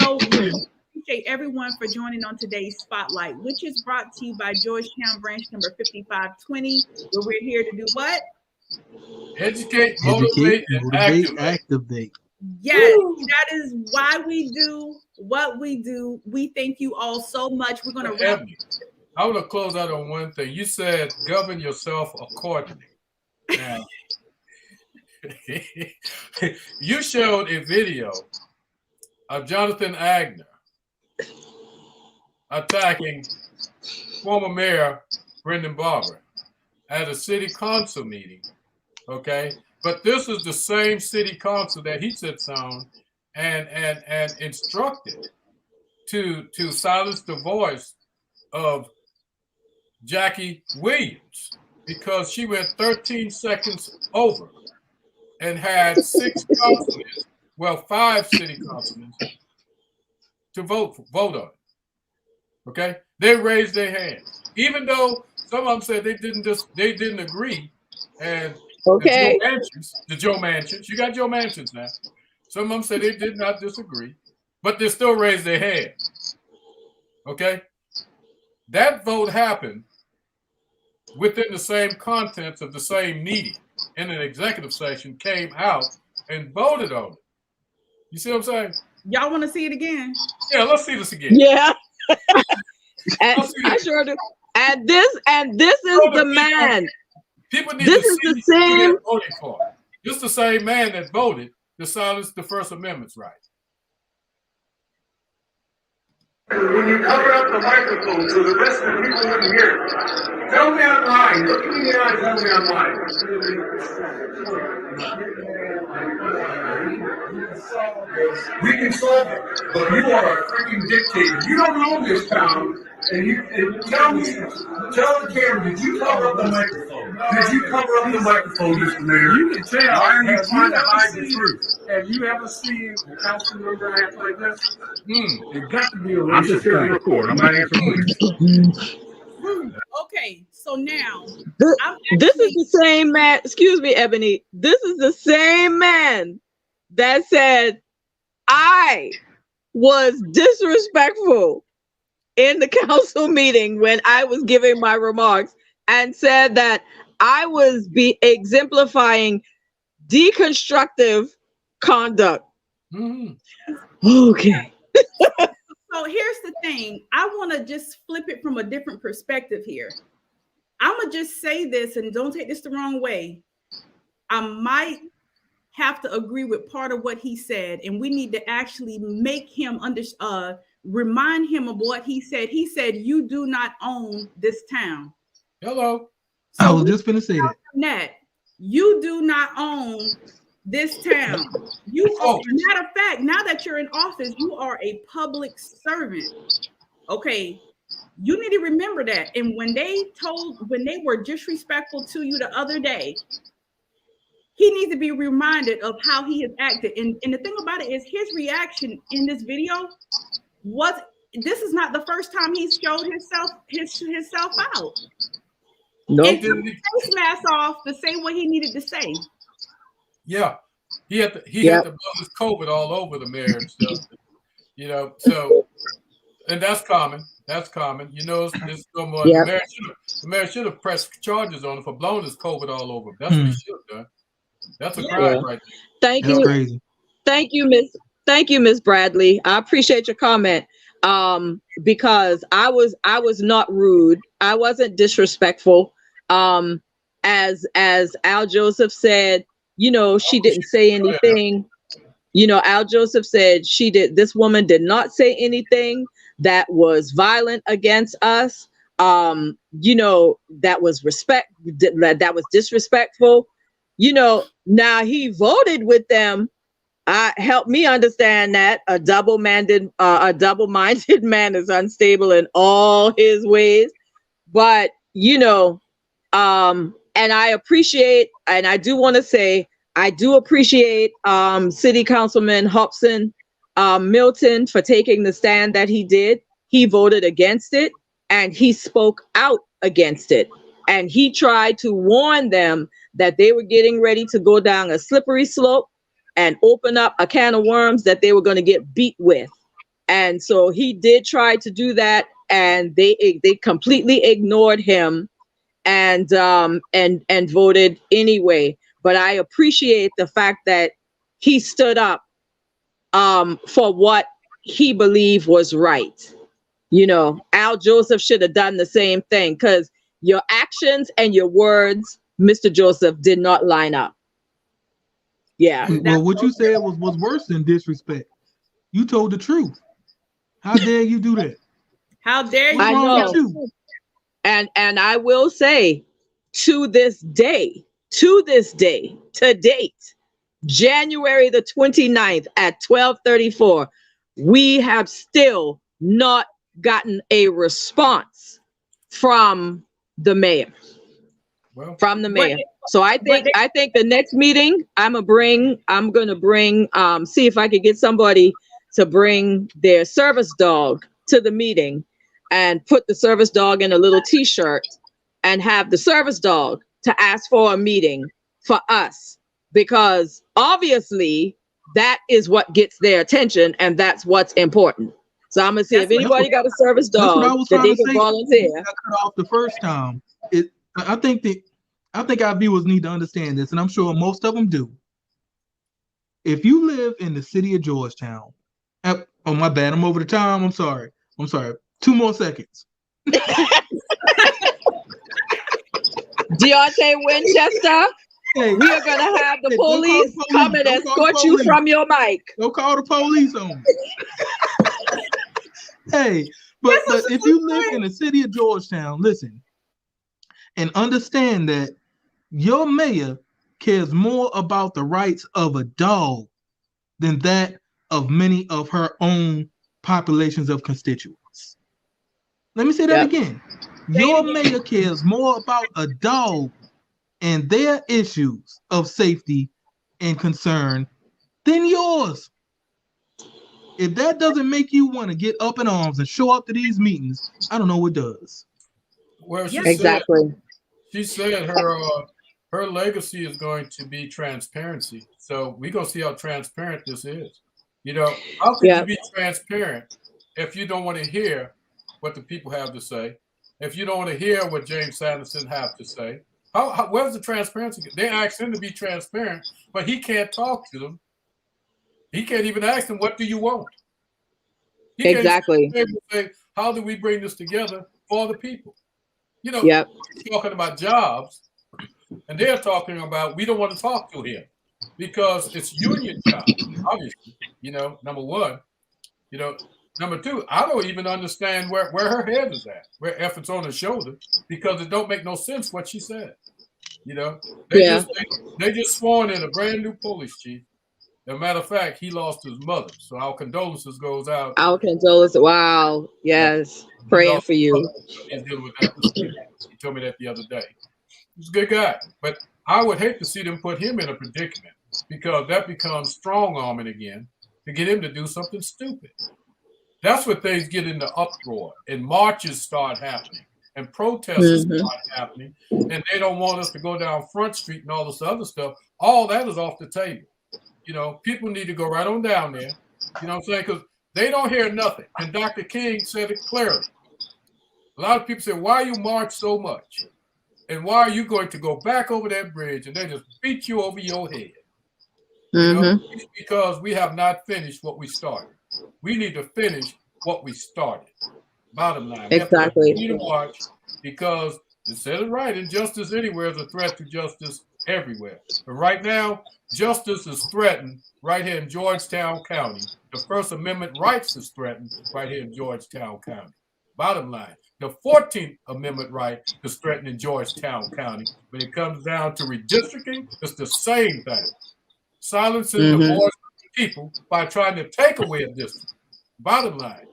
So we appreciate everyone for joining on today's Spotlight, which is brought to you by Georgetown branch number 5520, where we're here to do what? Educate, motivate, and activate. Yes, that is why we do what we do. We thank you all so much. We're going to I want to close out on one thing. You said govern yourself accordingly. Now, you showed a video of Jonathan Agner attacking former Mayor Brendan Barber at a city council meeting. Okay, but this is the same city council that he sits on and instructed to silence the voice of Jackie Williams because she went 13 seconds over and had 6 councilmen, well, 5 city councilmen to vote on it. Okay, they raised their hands, even though some of them said they didn't agree. And okay, the Joe Manchins, you got Joe Manchins now. Some of them said they did not disagree, but they still raised their hand. Okay, that vote happened within the same contents of the same meeting. In an executive session, came out and voted on it. You see what I'm saying? Y'all want to see it again? Yeah, let's see this again. Yeah. I sure do. And this is the man. People need this to is see the same. Voting for. This is the same man that voted to silence the First Amendment's right. When you cover up the microphone so the rest of the people can hear it. Tell me I'm lying. Look at me in the eye and tell me I'm lying. We can solve it, but you are a freaking dictator. You don't own this town. And tell the camera, did you cover up the microphone? Did you cover up the microphone, Mr. Mayor? You can tell. Why are you trying to hide the truth? Have you ever seen a council member act like this? It got to be a racist. I'm just here to record. I'm not answering. Okay, so now this is the same man. Excuse me, Ebony. This is the same man that said I was disrespectful in the council meeting when I was giving my remarks, and said that I was exemplifying deconstructive conduct. Okay. So here's the thing. I want to just flip it from a different perspective here. I'm going to just say this, and don't take this the wrong way. I might have to agree with part of what he said, and we need to actually make him remind him of what he said. He said, "You do not own this town." Hello. So I was just going to say that. You do not own this town. Matter of fact, now that you're in office, you are a public servant. Okay. You need to remember that. And when they were disrespectful to you the other day, he needs to be reminded of how he has acted. And the thing about it is his reaction in this video this is not the first time he's showed himself out. No, nope. Took his face mask off to say what he needed to say. Yeah, he had to blow his COVID all over the mayor and stuff. So, and that's common. That's common. This someone the mayor should have pressed charges on him for blowing his COVID all over him. That's what he should have done. That's a crime right there. Thank you. Crazy. Thank you, Miss Bradley. I appreciate your comment. Because I was not rude. I wasn't disrespectful. As Al Joseph said, she didn't say anything. Al Joseph said this woman did not say anything that was violent against us. That was that was disrespectful. Now he voted with them. Help me understand that a double-minded man is unstable in all his ways. But and I appreciate, and I do want to say, I do appreciate City Councilman Hobson Milton for taking the stand that he did. He voted against it, and he spoke out against it, and he tried to warn them that they were getting ready to go down a slippery slope and open up a can of worms that they were going to get beat with. And so he did try to do that, and they completely ignored him and voted anyway. But I appreciate the fact that he stood up for what he believed was right. Al Joseph should have done the same thing, because your actions and your words, Mr. Joseph, did not line up. Yeah. Well, what you said was worse than disrespect. You told the truth. How dare you do that? How dare you? I know. And I will say, to date, January the 29th at 12:34, we have still not gotten a response from the mayor. So I think the next meeting I'm gonna bring see if I could get somebody to bring their service dog to the meeting and put the service dog in a little t-shirt and have the service dog to ask for a meeting for us, because obviously that is what gets their attention and that's what's important. So I'm gonna see if anybody got a service dog that they can volunteer. I cut off the first time. I think our viewers need to understand this, and I'm sure most of them do. If you live in the city of Georgetown, oh my bad, I'm over the time. I'm sorry. 2 more seconds. Deontay Winchester, we are gonna have the police come and escort you from your mic. Don't call the police on me. Hey, but if you live in the city of Georgetown, listen and understand that your mayor cares more about the rights of a dog than that of many of her own populations of constituents. Let me say that again. Your mayor cares more about a dog and their issues of safety and concern than yours. If that doesn't make you want to get up in arms and show up to these meetings, I don't know what does. Well, Exactly. She said her legacy is going to be transparency. So we're gonna see how transparent this is. You know, how could you be transparent if you don't want to hear what the people have to say? If you don't want to hear what James Sanderson have to say, where's the transparency? They asked him to be transparent, but he can't talk to them. He can't even ask them, "What do you want?" He Exactly. can't say, "How do we bring this together for the people?" You know, Yep. we're talking about jobs, and they're talking about we don't want to talk to him because it's union jobs. Obviously, you know, number one, you know, number two, I don't even understand where her head is at, where if it's on her shoulder, because it don't make no sense what she said. You know, they just sworn in a brand new police chief. As a matter of fact, he lost his mother, so our condolences goes out. Our condolences. Wow. Yes. Praying for you. He's dealing with that. He told me that the other day. He's a good guy, but I would hate to see them put him in a predicament because that becomes strong arming again to get him to do something stupid. That's what things get into uproar and marches start happening and protests start happening, and they don't want us to go down Front Street and all this other stuff. All that is off the table. You know, people need to go right on down there. You know what I'm saying? Because they don't hear nothing. And Dr. King said it clearly. A lot of people say, why you march so much? And why are you going to go back over that bridge and they just beat you over your head? You know, it's because we have not finished what we started. We need to finish what we started. Bottom line. Exactly. We have to march because it said it right. Injustice anywhere is a threat to justice everywhere. But right now, justice is threatened right here in Georgetown County. The First Amendment rights is threatened right here in Georgetown County. Bottom line, the 14th Amendment right is threatened in Georgetown County. When it comes down to redistricting, it's the same thing. Silencing the voice of the people by trying to take away a district. Bottom line,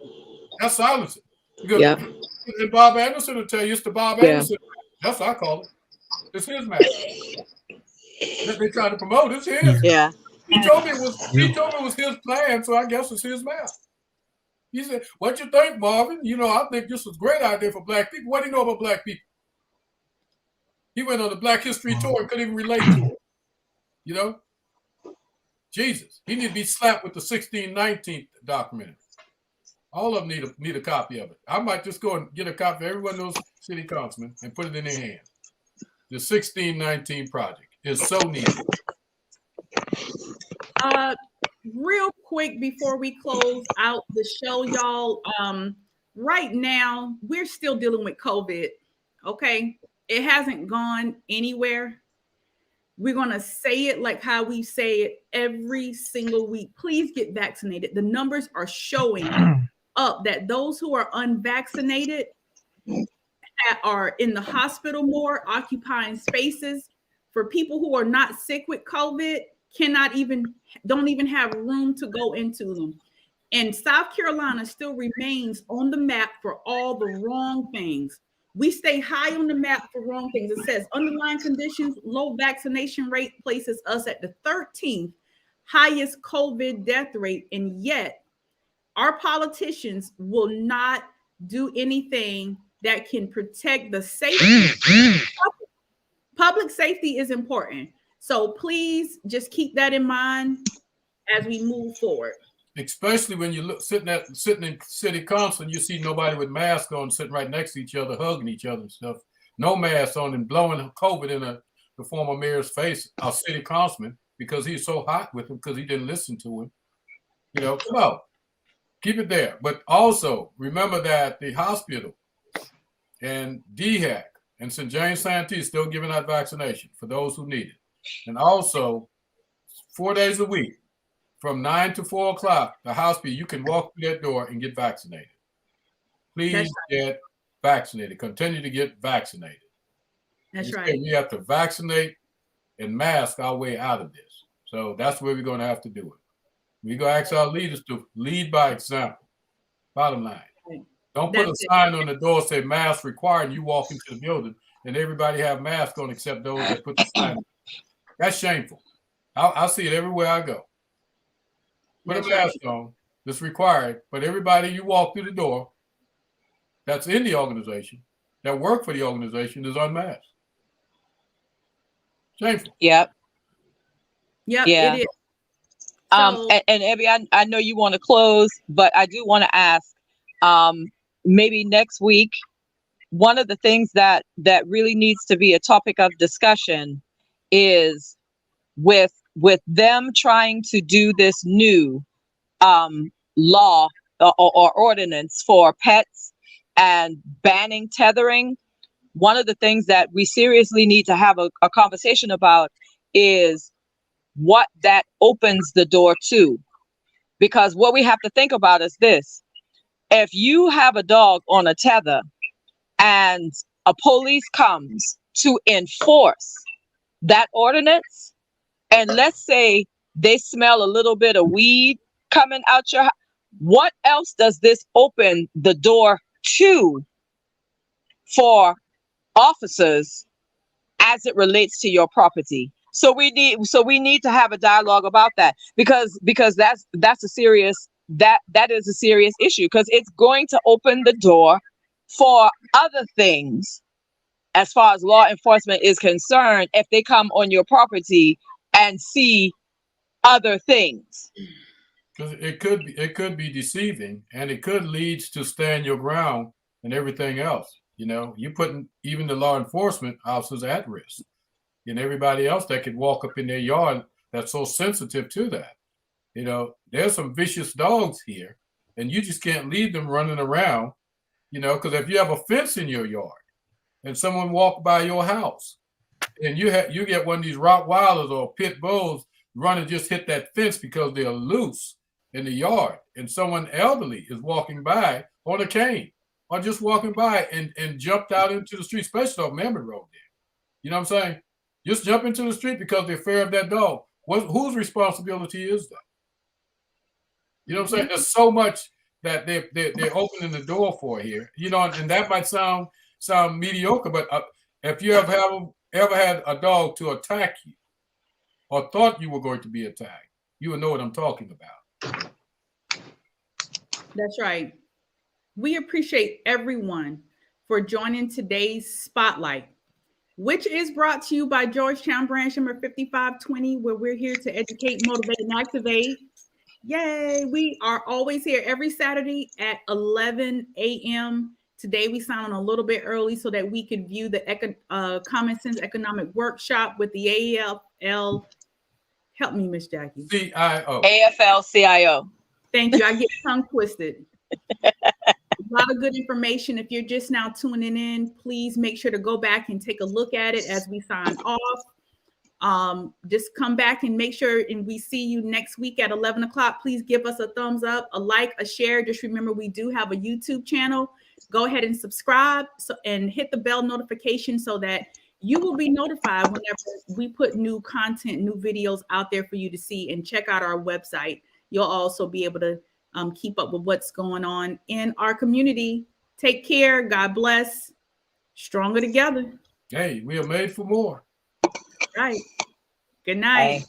that's silencing. And Bob Anderson will tell you it's the Bob Anderson. That's what I call it. It's his map. They try to promote it's his. Yeah. He told me it was his plan, so I guess it's his map. He said, "What you think, Marvin? You know, I think this was a great idea for black people. What do you know about black people?" He went on the Black History tour and couldn't even relate to it. You know? Jesus. He need to be slapped with the 1619 documentary. All of them need a copy of it. I might just go and get a copy of every one of those city councilmen and put it in their hand. The 1619 project is so needed. Real quick before we close out the show, y'all. Right now, we're still dealing with COVID. Okay, it hasn't gone anywhere. We're gonna say it like how we say it every single week. Please get vaccinated. The numbers are showing up that those who are unvaccinated that are in the hospital more, occupying spaces. For people who are not sick with COVID, don't even have room to go into them. And South Carolina still remains on the map for all the wrong things. We stay high on the map for wrong things. It says underlying conditions, low vaccination rate places us at the 13th highest COVID death rate. And yet our politicians will not do anything that can protect the safety. Public safety is important. So please just keep that in mind as we move forward. Especially when you look sitting in city council and you see nobody with masks on sitting right next to each other, hugging each other and stuff. No masks on and blowing COVID in the former mayor's face, our city councilman, because he's so hot with him because he didn't listen to him. You know, come on, keep it there. But also remember that the hospital and DHEC and St. James Santee is still giving out vaccination for those who need it. And also 4 days a week from 9 to 4 o'clock, the hospital, you can walk through that door and get vaccinated. please get vaccinated. Continue to get vaccinated. That's right. We have to vaccinate and mask our way out of this. So that's where we're going to have to do it. We're going to ask our leaders to lead by example. Bottom line. Don't put a sign on the door say mask required, and you walk into the building and everybody have masks on except those that put the sign on. That's shameful. I see it everywhere I go. Put a mask on. It's required, but everybody you walk through the door that's in the organization, that work for the organization, is unmasked. Shameful. Yep. Yep, Yeah. it is. So, and Abby, I know you want to close, but I do want to ask, maybe next week, one of the things that really needs to be a topic of discussion is with them trying to do this new law or ordinance for pets and banning tethering. One of the things that we seriously need to have a conversation about is what that opens the door to. Because what we have to think about is this: if you have a dog on a tether and a police comes to enforce that ordinance, and let's say they smell a little bit of weed coming out your house, what else does this open the door to for officers as it relates to your property? So we need to have a dialogue about that, because that's a serious that is a serious issue, because it's going to open the door for other things as far as law enforcement is concerned if they come on your property and see other things. Because it could be deceiving, and it could lead to stand your ground and everything else. You know, you're putting even the law enforcement officers at risk, and everybody else that could walk up in their yard that's so sensitive to that. You know, there's some vicious dogs here, and you just can't leave them running around, you know, because if you have a fence in your yard and someone walk by your house and you get one of these Rottweilers or pit bulls running, just hit that fence because they're loose in the yard, and someone elderly is walking by on a cane or just walking by and jumped out into the street, especially on Memory Road there. You know what I'm saying? Just jump into the street because they're afraid of that dog. Whose responsibility is that? You know what I'm saying? There's so much that they're opening the door for here. You know, and that might sound mediocre, but if you ever had a dog to attack you or thought you were going to be attacked, you would know what I'm talking about. That's right. We appreciate everyone for joining today's Spotlight, which is brought to you by Georgetown Branch number 5520, where we're here to educate, motivate, and activate. Yay! We are always here every Saturday at 11 a.m. Today we signed on a little bit early so that we could view the Common Sense Economic Workshop with the AFL. Help me, Miss Jackie. CIO. AFL-CIO. Thank you. I get tongue twisted. A lot of good information. If you're just now tuning in, please make sure to go back and take a look at it as we sign off. Just come back and make sure, and we see you next week at 11 o'clock. Please give us a thumbs up, a like, a share. Just remember, we do have a YouTube channel. Go ahead and subscribe and hit the bell notification so that you will be notified whenever we put new content, new videos out there for you to see. And check out our website. You'll also be able to keep up with what's going on in our community. Take care. God bless. Stronger together. Hey, we are made for more. Right. Good night. Bye.